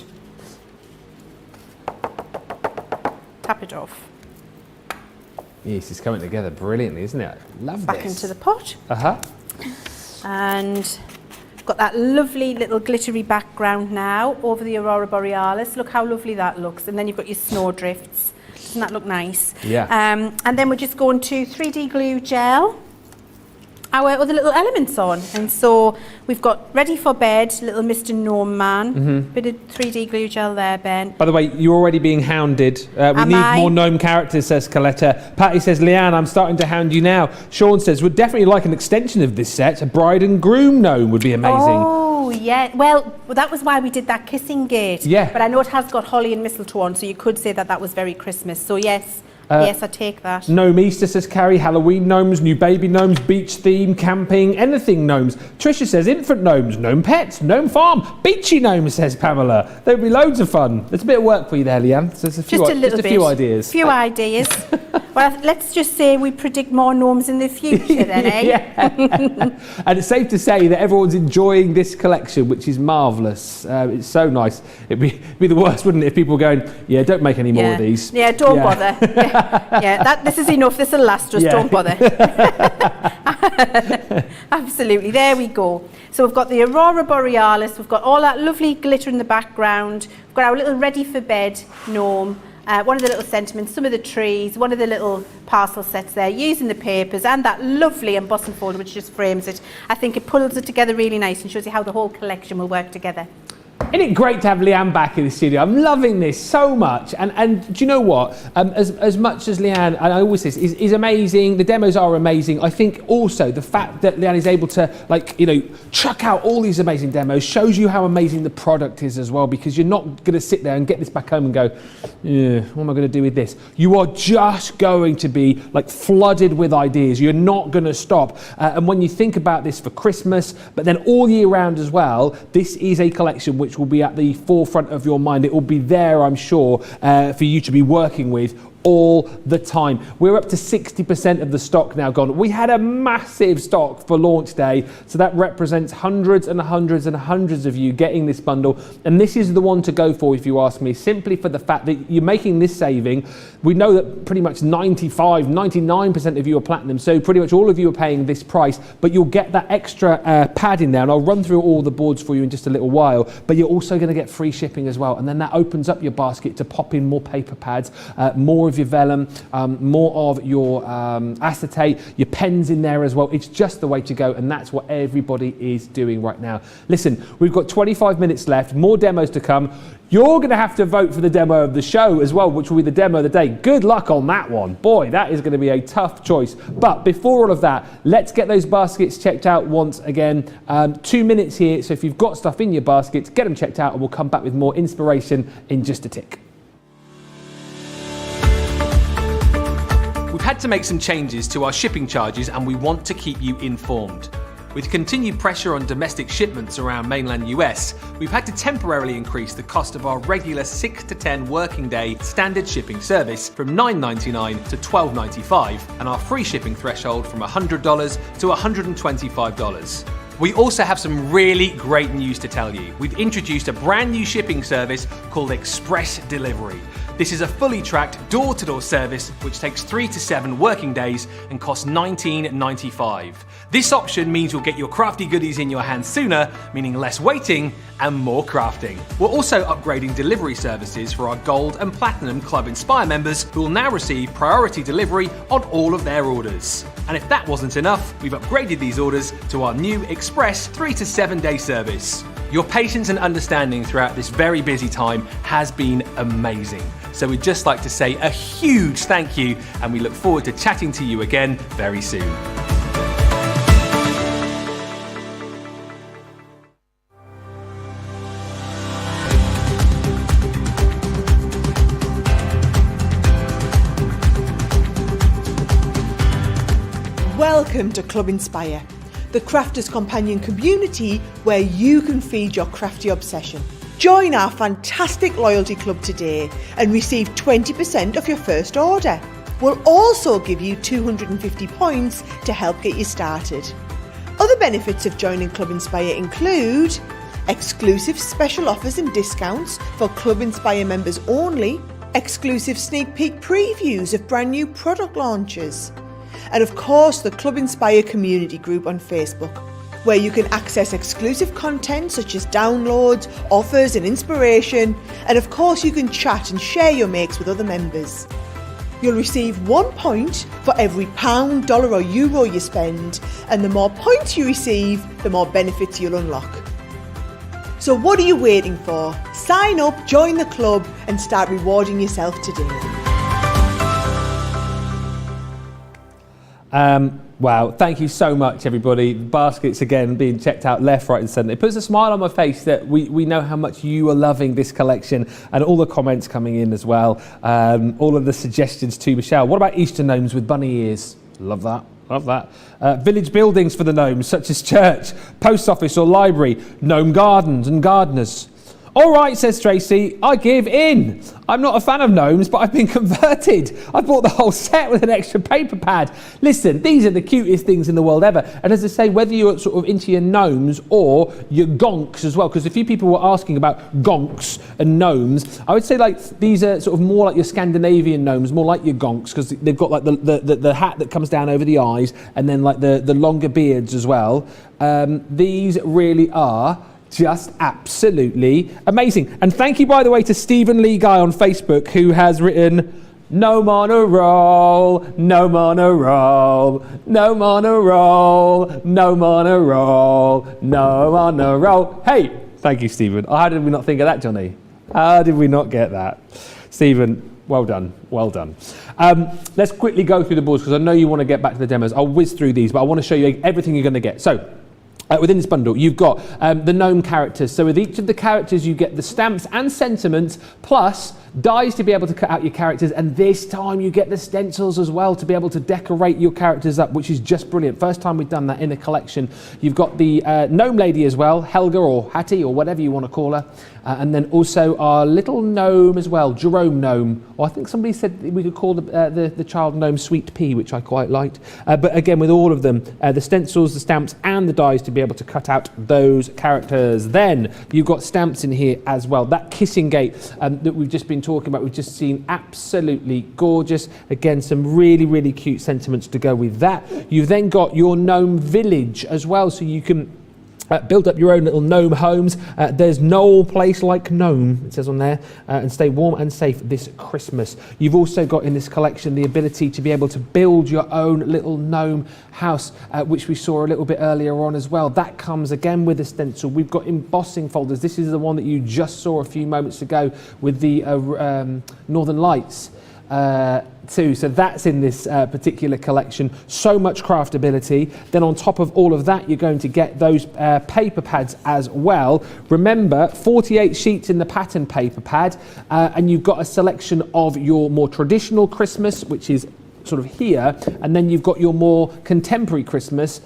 Tap it off. Yes, it's coming together brilliantly, isn't it? Love Back this. into the pot. And got that lovely little glittery background now over the Aurora Borealis. Look how lovely that looks. And then you've got your snow drifts. Doesn't that look nice? Yeah. And then we're just going to 3D glue gel our other little elements on. And so we've got ready for bed, little Mr. Gnome man, bit of 3D glue gel there, Ben. By the way, you're already being hounded. We need more gnome characters, says Coletta. Patty says, Leanne, I'm starting to hound you now. Sean says, would definitely like an extension of this set. A bride and groom gnome would be amazing. Oh, yeah. Well, that was why we did that kissing gate. Yeah. But I know it has got holly and mistletoe on, so you could say that that was very Christmas. So yes. Yes, I take that. Gnome Easter, says Carrie. Halloween gnomes, new baby gnomes, beach theme, camping, anything gnomes. Tricia says infant gnomes, gnome pets, gnome farm, beachy gnomes, says Pamela. There'll be loads of fun. There's a bit of work for you there, Leanne. So Just a few ideas. Few ideas. Well, let's just say we predict more gnomes in the future then, eh? Yeah. And it's safe to say that everyone's enjoying this collection, which is marvellous. It's so nice. It'd be the worst, wouldn't it, if people were going, yeah, don't make any more of these. Yeah, don't bother. This is enough. This will last us. Don't bother. Absolutely. There we go. So we've got the Aurora Borealis. We've got all that lovely glitter in the background. We've got our little ready for bed gnome. One of the little sentiments, some of the trees, one of the little parcel sets there, using the papers and that lovely embossing folder which just frames it. I think it pulls it together really nice and shows you how the whole collection will work together. Isn't it great to have Leanne back in the studio? I'm loving this so much. And do you know what? As much as Leanne, and I always say this, is amazing, the demos are amazing, I think also the fact that Leanne is able to, chuck out all these amazing demos shows you how amazing the product is as well, because you're not going to sit there and get this back home and go, yeah, what am I going to do with this? You are just going to be flooded with ideas. You're not going to stop. And when you think about this for Christmas, but then all year round as well, this is a collection which will be at the forefront of your mind. It will be there, I'm sure, for you to be working with all the time. We're up to 60% of the stock now gone. We had a massive stock for launch day, so that represents hundreds and hundreds and hundreds of you getting this bundle, and this is the one to go for if you ask me, simply for the fact that you're making this saving. We know that pretty much 99% of you are platinum, so pretty much all of you are paying this price, but you'll get that extra pad in there, and I'll run through all the boards for you in just a little while, but you're also going to get free shipping as well, and then that opens up your basket to pop in more paper pads, more of your vellum, more of your acetate, your pens in there as well. It's just the way to go, and that's what everybody is doing right now. Listen, we've got 25 minutes left, more demos to come. You're going to have to vote for the demo of the show as well, which will be the demo of the day. Good luck on that one. Boy, that is going to be a tough choice. But before all of that, let's get those baskets checked out once again. 2 minutes here, so if you've got stuff in your baskets, get them checked out, and we'll come back with more inspiration in just a tick. We've had to make some changes to our shipping charges, and we want to keep you informed. With continued pressure on domestic shipments around mainland US, we've had to temporarily increase the cost of our regular 6 to 10 working day standard shipping service from $9.99 to $12.95, and our free shipping threshold from $100 to $125. We also have some really great news to tell you. We've introduced a brand new shipping service called Express Delivery. This is a fully tracked door-to-door service which takes 3 to 7 working days and costs $19.95. This option means you'll get your crafty goodies in your hands sooner, meaning less waiting and more crafting. We're also upgrading delivery services for our Gold and Platinum Club Inspire members, who will now receive priority delivery on all of their orders. And if that wasn't enough, we've upgraded these orders to our new Express 3 to 7 day service. Your patience and understanding throughout this very busy time has been amazing. So we'd just like to say a huge thank you, and we look forward to chatting to you again very soon. Welcome to Club Inspire, the crafters companion community where you can feed your crafty obsession. Join our fantastic loyalty club today and receive 20% off your first order. We'll also give you 250 points to help get you started. Other benefits of joining Club Inspire include exclusive special offers and discounts for Club Inspire members only, exclusive sneak peek previews of brand new product launches, and of course the Club Inspire community group on Facebook, where you can access exclusive content such as downloads, offers and inspiration, and of course you can chat and share your makes with other members. You'll receive 1 point for every pound, dollar or euro you spend, and the more points you receive, the more benefits you'll unlock. So what are you waiting for? Sign up, join the club and start rewarding yourself today. Wow, thank you so much, everybody. Baskets again being checked out left, right and centre. It puts a smile on my face that we know how much you are loving this collection, and all the comments coming in as well. All of the suggestions to Michelle. What about Easter gnomes with bunny ears? Love that. Love that. Village buildings for the gnomes, such as church, post office or library, gnome gardens and gardeners. All right, says Tracy, I give in. I'm not a fan of gnomes, but I've been converted. I bought the whole set with an extra paper pad. Listen, these are the cutest things in the world ever. And as I say, whether you're sort of into your gnomes or your gonks as well, because a few people were asking about gonks and gnomes, I would say like these are sort of more like your Scandinavian gnomes, more like your gonks, because they've got like the hat that comes down over the eyes and then like the longer beards as well. These really are just absolutely amazing. And thank you, by the way, to Stephen Lee Guy on Facebook, who has written, gnome on a roll, gnome on a roll, gnome on a roll, gnome on a roll, gnome on a roll. Hey, thank you, Stephen. How did we not think of that, Johnny? How did we not get that? Stephen, well done, well done. Let's quickly go through the boards, because I know you want to get back to the demos. I'll whiz through these, but I want to show you everything you're going to get. So, within this bundle, you've got the gnome characters. So with each of the characters, you get the stamps and sentiments, plus dies to be able to cut out your characters. And this time you get the stencils as well to be able to decorate your characters up, which is just brilliant. First time we've done that in a collection. You've got the gnome lady as well, Helga or Hattie or whatever you want to call her. And then also our little gnome as well, Jerome gnome. Or I think somebody said we could call the child gnome Sweet Pea, which I quite liked. But again, with all of them, the stencils, the stamps and the dies to be able to cut out those characters. Then you've got stamps in here as well. That kissing gate that we've just been talking about, we've just seen, absolutely gorgeous. Again, some really, really cute sentiments to go with that. You've then got your gnome village as well, so you can build up your own little gnome homes. There's no place like Gnome, it says on there, and stay warm and safe this Christmas. You've also got in this collection the ability to be able to build your own little gnome house, which we saw a little bit earlier on as well. That comes again with a stencil. We've got embossing folders. This is the one that you just saw a few moments ago with the Northern Lights too, so that's in this particular collection. So much craftability. Then on top of all of that, you're going to get those paper pads as well. Remember, 48 sheets in the pattern paper pad, and you've got a selection of your more traditional Christmas, which is sort of here, and then you've got your more contemporary Christmas,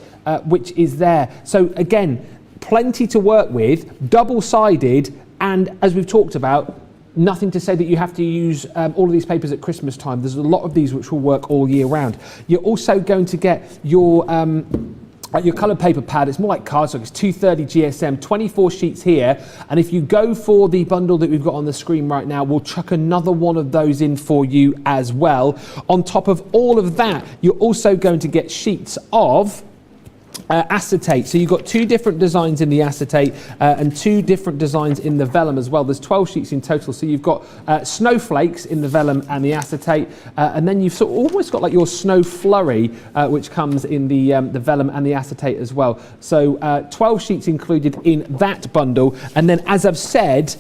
which is there. So again, plenty to work with, double-sided, and as we've talked about, nothing to say that you have to use all of these papers at Christmas time. There's a lot of these which will work all year round. You're also going to get your coloured paper pad. It's more like cardstock. It's 230 GSM, 24 sheets here. And if you go for the bundle that we've got on the screen right now, we'll chuck another one of those in for you as well. On top of all of that, you're also going to get sheets of acetate. So you've got two different designs in the acetate and two different designs in the vellum as well. There's 12 sheets in total. So you've got snowflakes in the vellum and the acetate, and then you've sort of almost got like your snow flurry, which comes in the vellum and the acetate as well. So 12 sheets included in that bundle. And then, as I've said,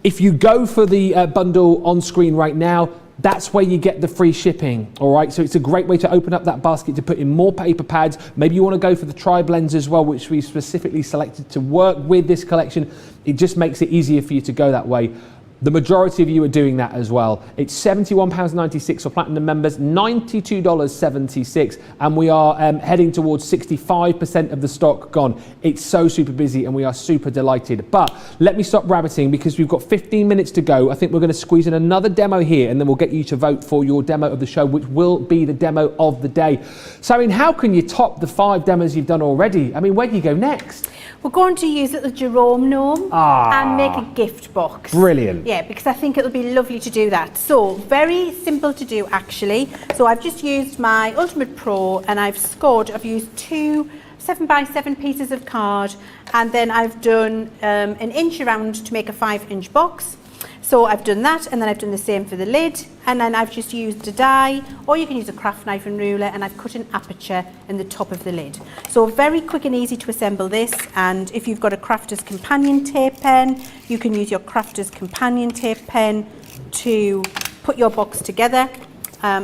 if you go for the bundle on screen right now, that's where you get the free shipping, all right? So it's a great way to open up that basket to put in more paper pads. Maybe you want to go for the tri-blends as well, which we specifically selected to work with this collection. It just makes it easier for you to go that way. The majority of you are doing that as well. It's £71.96 for Platinum members, $92.76, and we are heading towards 65% of the stock gone. It's so super busy and we are super delighted. But let me stop rabbiting because we've got 15 minutes to go. I think we're going to squeeze in another demo here and then we'll get you to vote for your demo of the show, which will be the demo of the day. So, I mean, how can you top the 5 demos you've done already? I mean, where do you go next? We're going to use little Jerome gnome and make a gift box. Brilliant. Yeah, because I think it'll be lovely to do that. So, very simple to do actually. So I've just used my Ultimate Pro and I've used 2 7x7 pieces of card, and then I've done an inch around to make a 5-inch box. So I've done that, and then I've done the same for the lid, and then I've just used a die, or you can use a craft knife and ruler, and I've cut an aperture in the top of the lid. So very quick and easy to assemble this, and if you've got a Crafter's Companion tape pen, you can use your Crafter's Companion tape pen to put your box together,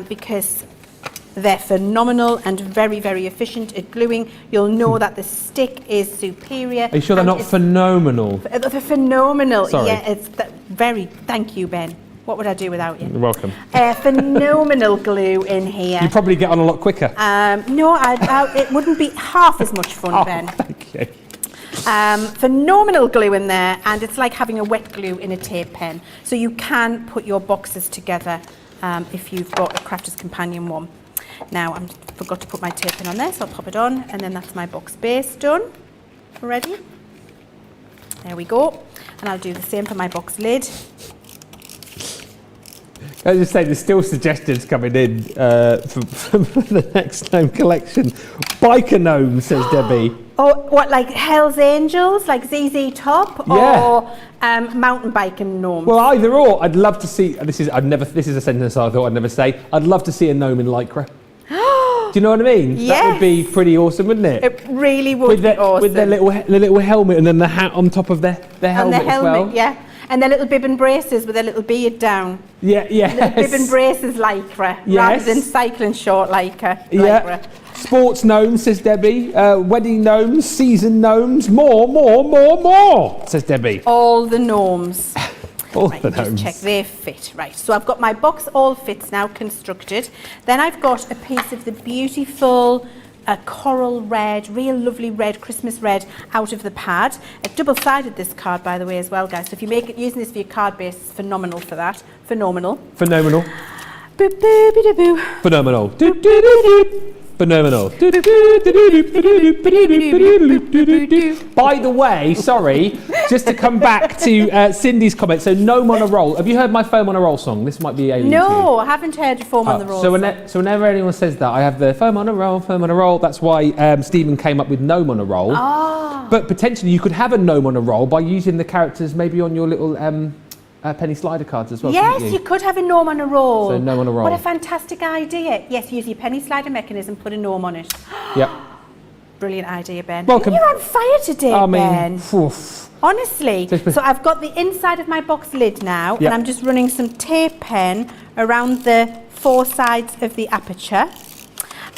because they're phenomenal and very, very efficient at gluing. You'll know that the stick is superior. Are you sure they're not phenomenal? They're phenomenal. Sorry. Yeah, it's very. Thank you, Ben. What would I do without you? You're welcome. Phenomenal glue in here. You probably get on a lot quicker. No, it wouldn't be half as much fun, Ben. Thank you. Phenomenal glue in there, and it's like having a wet glue in a tape pen. So you can put your boxes together if you've got a Crafter's Companion one. Now, I forgot to put my tape pen on there, so I'll pop it on, and then that's my box base done already. There we go. And I'll do the same for my box lid. I just say there's still suggestions coming in for the next Gnome collection. Biker Gnome, says Debbie. Oh, what, like Hell's Angels, like ZZ Top, Yeah. or mountain biking gnomes? Well, either or. I'd love to see. This is a sentence I thought I'd never say. I'd love to see a gnome in lycra. Do you know what I mean? Yes. That would be pretty awesome, wouldn't it? It really would be awesome. With their little helmet and then the hat on top of their helmet, as well. Yeah. And their little bib and braces with their little beard down. Yeah, yes. Little bib and braces lycra, rather than cycling short lycra. Yeah. Sports gnomes, says Debbie. Wedding gnomes, season gnomes, more, says Debbie. All the gnomes. All right, the just gnomes. check they fit. Right, so I've got my box all fits now constructed. Then I've got a piece of the beautiful coral red, real lovely red, Christmas red out of the pad. I've double-sided this card, by the way, as well, guys. So if you make it using this for your card base, it's phenomenal for that. Phenomenal. Phenomenal. Boop, boop, boop, boop. Phenomenal. Doop, doop, doop, doop. Phenomenal. By the way, sorry, just to come back to Cindy's comment. So, Gnome on a Roll. Have you heard my Foam on a Roll song? This might be alien to you. No, I haven't heard Foam on the Roll. So whenever anyone says that, I have the Foam on a Roll. That's why Stephen came up with Gnome on a Roll. Ah. But potentially you could have a Gnome on a Roll by using the characters maybe on your little penny slider cards as well. Yes, you could have a gnome on a roll. So gnome on a roll. What a fantastic idea. Yes, use your penny slider mechanism, put a gnome on it. Yep. Brilliant idea, Ben. Welcome. You're on fire today, Ben. Oof. Honestly. So I've got the inside of my box lid now, Yep. and I'm just running some tape pen around the four sides of the aperture.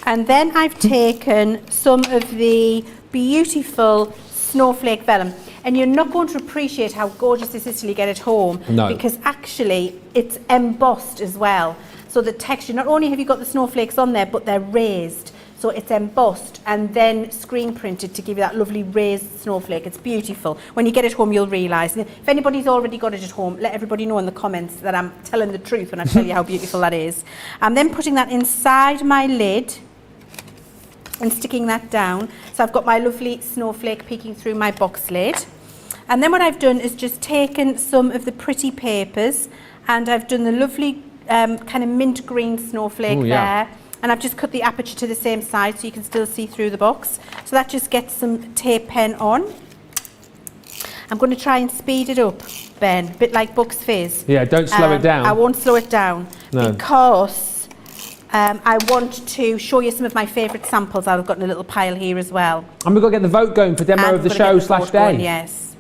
And then I've taken some of the beautiful snowflake vellum. And you're not going to appreciate how gorgeous this is till you get it home. No. Because actually it's embossed as well. So the texture, not only have you got the snowflakes on there, but they're raised. So it's embossed and then screen printed to give you that lovely raised snowflake. It's beautiful. When you get it home, you'll realise. And if anybody's already got it at home, let everybody know in the comments that I'm telling the truth when I tell you how beautiful that is. I'm then putting that inside my lid and sticking that down. So I've got my lovely snowflake peeking through my box lid. And then what I've done is just taken some of the pretty papers and I've done the lovely kind of mint green snowflake there. And I've just cut the aperture to the same size so you can still see through the box. So that just gets some tape pen on. I'm going to try and speed it up, Ben, a bit like Bucks Fizz. Yeah, don't slow it down. I won't slow it down because I want to show you some of my favourite samples I've got in a little pile here as well. And we've got to get the vote going for demo of the show / day. Yes.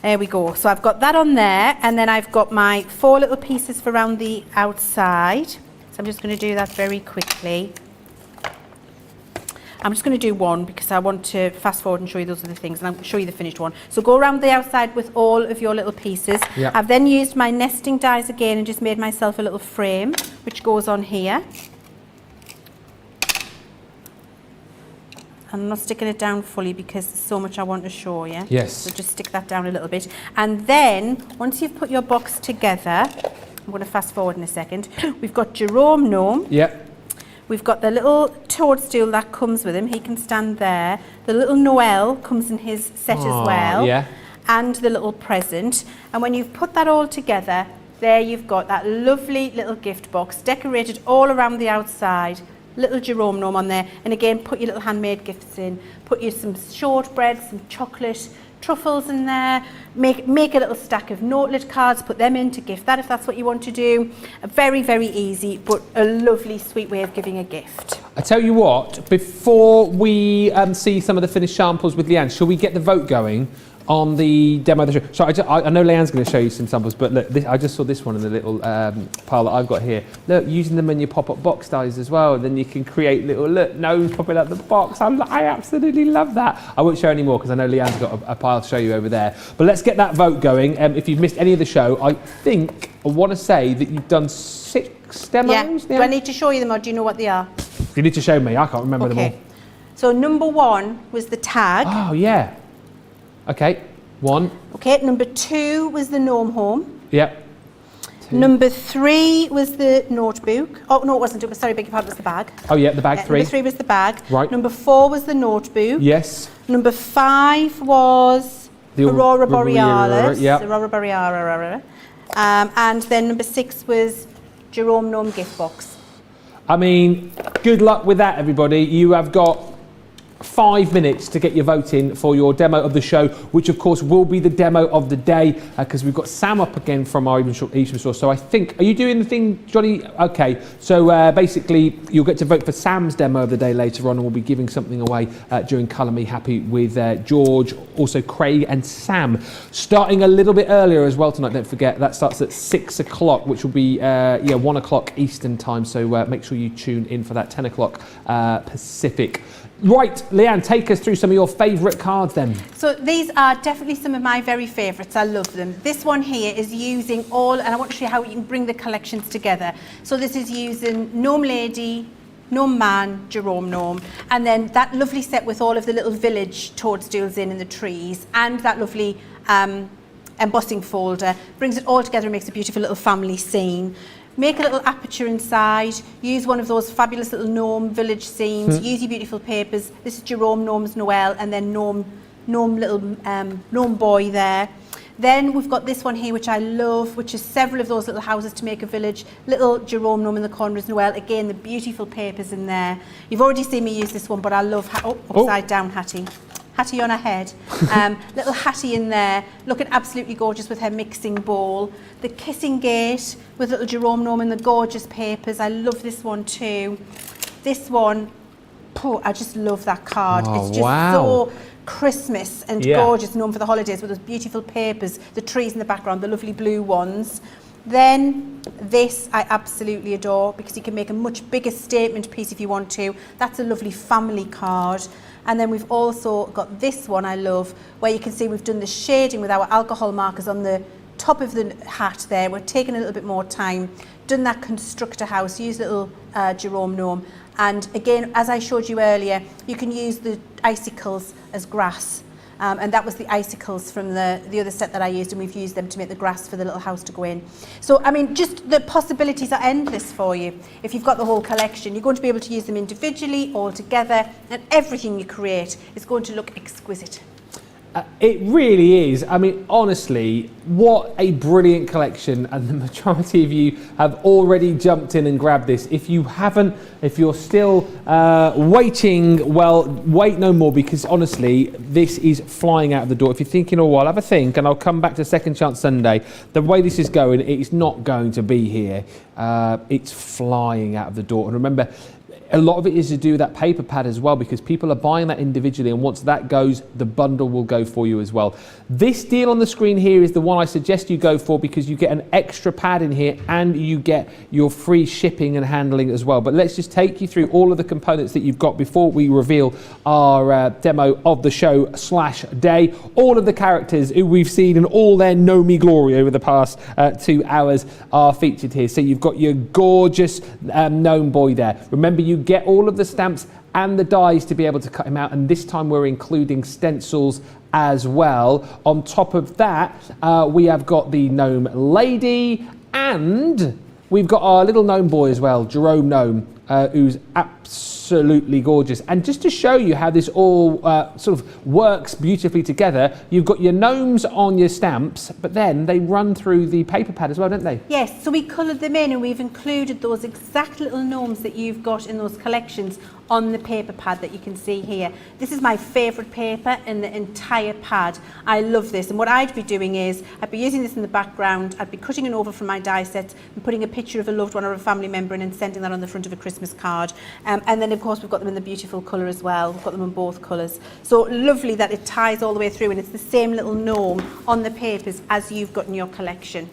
There we go. So I've got that on there, and then I've got my 4 little pieces for around the outside. So I'm just going to do that very quickly. I'm just going to do one because I want to fast forward and show you those other things, and I'll show you the finished one. So go around the outside with all of your little pieces. Yep. I've then used my nesting dies again and just made myself a little frame, which goes on here. I'm not sticking it down fully because there's so much I want to show you. Yes. So just stick that down a little bit. And then, once you've put your box together, I'm going to fast forward in a second. We've got Jerome Gnome. Yep. We've got the little toadstool that comes with him. He can stand there. The little Noel comes in his set as well. Yeah. And the little present. And when you've put that all together, there you've got that lovely little gift box decorated all around the outside. Little Jerome Gnome on there. And again, put your little handmade gifts in. Put you some shortbread, some chocolate, truffles in there. Make a little stack of notelet cards, put them in to gift that if that's what you want to do. Very, very easy, but a lovely, sweet way of giving a gift. I tell you what, before we see some of the finished samples with Leanne, shall we get the vote going on the demo of the show? So I know Leanne's going to show you some samples, but look, I just saw this one in the little pile that I've got here. Look, using them in your pop-up box dies as well, then you can create little gnomes popping out the box. I absolutely love that. I won't show any more because I know Leanne's got a pile to show you over there. But let's get that vote going. If you've missed any of the show, I want to say that you've done 6 demos. Yeah. Leanne? Do I need to show you them or do you know what they are? You need to show me. I can't remember them all. So number 1 was the tag. Oh, yeah. Okay, 1. Okay, number 2 was the gnome home. Yep. 2. Number 3 was the notebook. Oh, no, it wasn't. It was, sorry, beg your pardon, it was the bag. Oh, yeah, the bag 3. Number 3 was the bag. Right. Number 4 was the notebook. Yes. Number 5 was The Aurora Borealis. Yeah. Aurora Borealis. And then number 6 was Jerome Gnome gift box. I mean, good luck with that, everybody. You have got 5 minutes to get your vote in for your demo of the show, which of course will be the demo of the day, because we've got Sam up again from our Evesham store. So I think, are you doing the thing, Johnny? Okay, so basically you'll get to vote for Sam's demo of the day later on, and we'll be giving something away during Colour Me Happy with George, also Craig and Sam. Starting a little bit earlier as well tonight, don't forget, that starts at 6 o'clock, which will be 1 o'clock Eastern time, so make sure you tune in for that 10 o'clock Pacific. Right, Leanne, take us through some of your favourite cards then. So these are definitely some of my very favourites. I love them. This one here is using all, and I want to show you how you can bring the collections together. So this is using Gnome Lady, Gnome Man, Jerome Gnome, and then that lovely set with all of the little village toadstools in the trees, and that lovely embossing folder. Brings it all together and makes a beautiful little family scene. Make a little aperture inside, use one of those fabulous little gnome village scenes, use your beautiful papers. This is Jerome Gnome's Noel, and then gnome boy there. Then we've got this one here, which I love, which is several of those little houses to make a village. Little Jerome Gnome in the corner is Noel. Again, the beautiful papers in there. You've already seen me use this one, but I love, upside down Hattie. Hattie on her head. Little Hattie in there, looking absolutely gorgeous with her mixing bowl. The kissing gate with little Jerome Gnome in the gorgeous papers. I love this one too. This one, I just love that card. Oh, it's just so Christmas and gorgeous, known for the holidays with those beautiful papers, the trees in the background, the lovely blue ones. Then this I absolutely adore because you can make a much bigger statement piece if you want to. That's a lovely family card. And then we've also got this one I love, where you can see we've done the shading with our alcohol markers on the top of the hat there. We're taking a little bit more time, done that constructor house, use little Jerome Gnome. And again, as I showed you earlier, you can use the icicles as grass. And that was the icicles from the other set that I used, and we've used them to make the grass for the little house to go in. So, I mean, just the possibilities are endless for you. If you've got the whole collection, you're going to be able to use them individually, all together, and everything you create is going to look exquisite. It really is. I mean, honestly, what a brilliant collection, and the majority of you have already jumped in and grabbed this. If you haven't, if you're still waiting, well, wait no more, because honestly, this is flying out of the door. If you're thinking, oh, well, I'll have a think and I'll come back to Second Chance Sunday, the way this is going, it's not going to be here. It's flying out of the door. And remember, a lot of it is to do with that paper pad as well, because people are buying that individually, and once that goes, the bundle will go for you as well. This deal on the screen here is the one I suggest you go for, because you get an extra pad in here and you get your free shipping and handling as well. But let's just take you through all of the components that you've got before we reveal our demo of the show / day. All of the characters who we've seen in all their Gnome glory over the past 2 hours are featured here. So you've got your gorgeous gnome boy there. Remember, you get all of the stamps and the dies to be able to cut him out, and this time we're including stencils as well. On top of that, we have got the gnome lady, and we've got our little gnome boy as well, Jerome Gnome, who's absolutely gorgeous. And just to show you how this all sort of works beautifully together, you've got your gnomes on your stamps, but then they run through the paper pad as well, don't they? Yes, so we coloured them in, and we've included those exact little gnomes that you've got in those collections on the paper pad that you can see here. This is my favourite paper in the entire pad. I love this, and what I'd be doing is I'd be using this in the background, I'd be cutting it over from my die set and putting a picture of a loved one or a family member in and sending that on the front of a Christmas card. And then of course we've got them in the beautiful colour as well. We've got them in both colours. So lovely that it ties all the way through, and it's the same little gnome on the papers as you've got in your collection.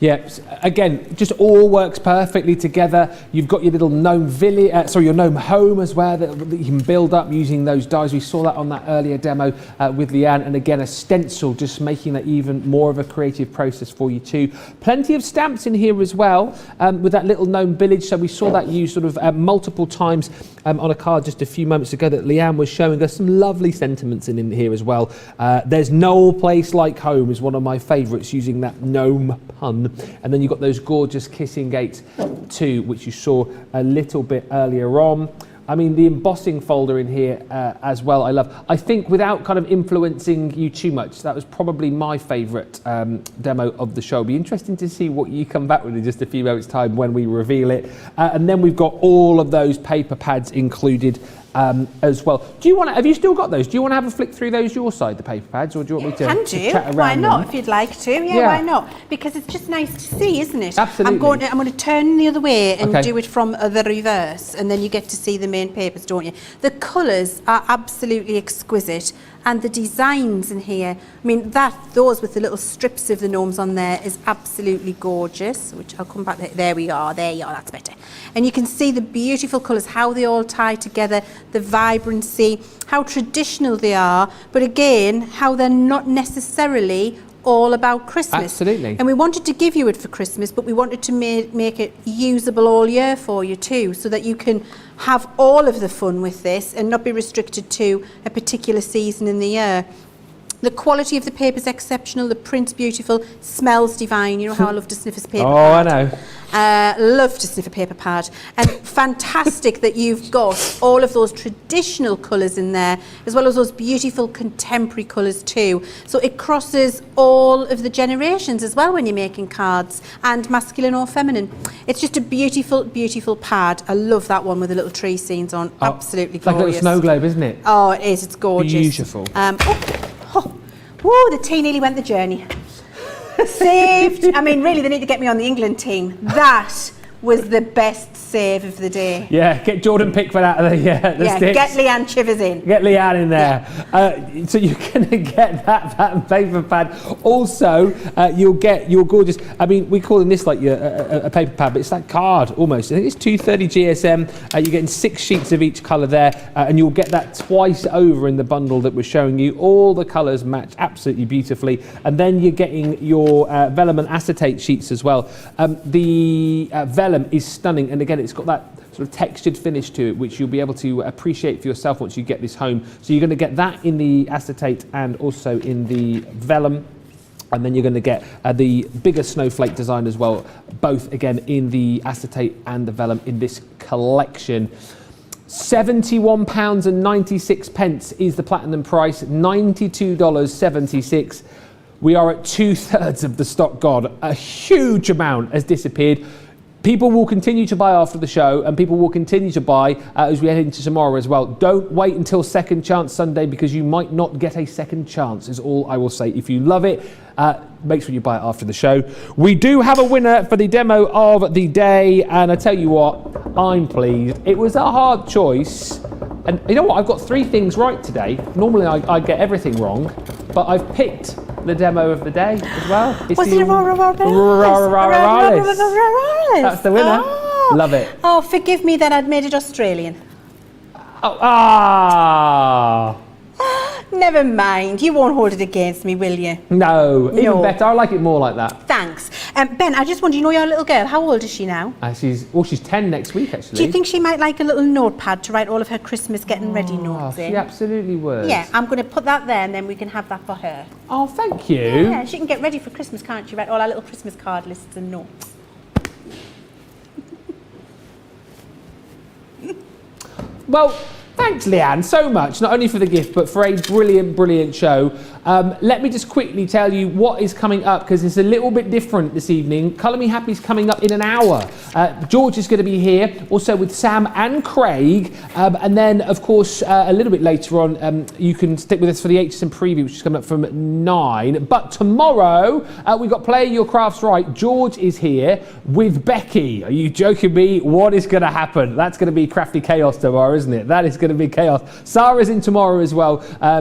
Yeah, again, just all works perfectly together. You've got your little gnome village, your gnome home as well that you can build up using those dies. We saw that on that earlier demo with Leanne, and again a stencil, just making that even more of a creative process for you too. Plenty of stamps in here as well with that little gnome village. So we saw that used sort of multiple times on a card just a few moments ago that Leanne was showing us. Some lovely sentiments in here as well. There's no place like home is one of my favourites, using that gnome pun. And then you've got those gorgeous kissing gates too, which you saw a little bit earlier on. I mean, the embossing folder in here as well, I love. I think without kind of influencing you too much, that was probably my favourite demo of the show. It'll be interesting to see what you come back with in just a few moments' time when we reveal it. And then we've got all of those paper pads included as well. Do you want to, have you still got those? Do you want to have a flick through those your side, the paper pads, or do you want me to, Can to do. chat around Why not? them? If you'd like to, yeah, why not? Because it's just nice to see, isn't it? Absolutely. I'm going to turn the other way and Okay. do it from the reverse, and then you get to see the main papers, don't you? The colours are absolutely exquisite, and the designs in here, I mean, those with the little strips of the gnomes on there is absolutely gorgeous, which I'll come back to. There you are, that's better. And you can see the beautiful colours, how they all tie together, the vibrancy, how traditional they are, but again, how they're not necessarily all about Christmas. Absolutely. And we wanted to give you it for Christmas, but we wanted to make it usable all year for you too, so that you can have all of the fun with this and not be restricted to a particular season in the year. The quality of the paper is exceptional, the print's beautiful, smells divine. You know how I love to sniff a paper pad. I know. Love to sniff a paper pad. And fantastic that you've got all of those traditional colours in there, as well as those beautiful contemporary colours too. So it crosses all of the generations as well when you're making cards, and masculine or feminine. It's just a beautiful, beautiful pad. I love that one with the little tree scenes on. Absolutely It's like a glorious. little snow globe, isn't it? Oh, it is. It's gorgeous. Beautiful. Whoa, the tea nearly went the journey. Saved. I mean, really, they need to get me on the England team. That was the best save of the day. Yeah, get Jordan Pickford out of the sticks. Get Leann Chivers in. Get Leanne in there. So you're going to get that paper pad. Also, you'll get your gorgeous, I mean, we call this like a paper pad, but it's that card almost. I think it's 230 GSM. You're getting 6 sheets of each colour there, and you'll get that twice over in the bundle that we're showing you. All the colours match absolutely beautifully. And then you're getting your vellum and acetate sheets as well. The vellum is stunning, and again, it's got that sort of textured finish to it, which you'll be able to appreciate for yourself once you get this home. So you're going to get that in the acetate and also in the vellum, and then you're going to get the bigger snowflake design as well, both again in the acetate and the vellum in this collection. £71.96 is the platinum price, $92.76. We are at 2/3 of the stock gone. A huge amount has disappeared. People will continue to buy after the show, and people will continue to buy as we head into tomorrow as well. Don't wait until Second Chance Sunday, because you might not get a second chance, is all I will say. If you love it, make sure you buy it after the show. We do have a winner for the demo of the day, and I tell you what, I'm pleased. It was a hard choice, and you know what? I've got 3 things right today. Normally I get everything wrong, but I've picked the demo of the day as well. It's Was the it Aurora That's the winner. Oh. Love it. Oh, forgive me that I'd made it Australian. Never mind. You won't hold it against me, will you? No, even No. better. I like it more like that. Thanks. Ben, I just wonder, you know your little girl, how old is she now? She's 10 next week, actually. Do you think she might like a little notepad to write all of her Christmas getting ready notes in? She absolutely would. Yeah, I'm going to put that there, and then we can have that for her. Oh, thank you. Yeah, she can get ready for Christmas, can't she? Write all our little Christmas card lists and notes. Well, thanks, Leanne, so much, not only for the gift, but for a brilliant, brilliant show. Let me just quickly tell you what is coming up, because it's a little bit different this evening. Colour Me Happy is coming up in an hour. George is going to be here, also with Sam and Craig. And then, of course, a little bit later on, you can stick with us for the HSM preview, which is coming up from 9. But tomorrow, we've got Play Your Crafts Right. George is here with Becky. Are you joking me? What is going to happen? That's going to be crafty chaos tomorrow, isn't it? That is going to be chaos. Sarah's in tomorrow as well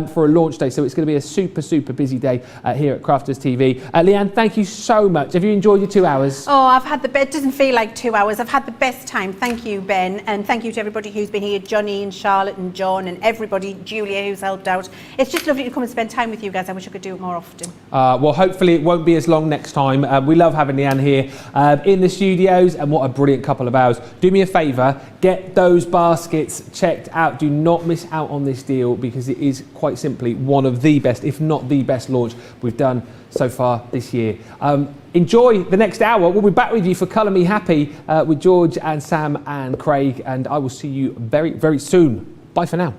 for a launch day, so it's going to be a super busy day here at Crafters TV. Leanne, thank you so much. Have you enjoyed your 2 hours? Oh, I've had it doesn't feel like 2 hours. I've had the best time. Thank you, Ben, and thank you to everybody who's been here, Johnny and Charlotte and John and everybody, Julia who's helped out. It's just lovely to come and spend time with you guys. I wish I could do it more often. Well, hopefully it won't be as long next time. We love having Leanne here in the studios, and what a brilliant couple of hours. Do me a favour, get those baskets checked out. Do not miss out on this deal, because it is quite simply one of the best, if not the best launch we've done so far this year. Enjoy the next hour. We'll be back with you for Colour Me Happy with George and Sam and Craig, and I will see you very soon. Bye for now.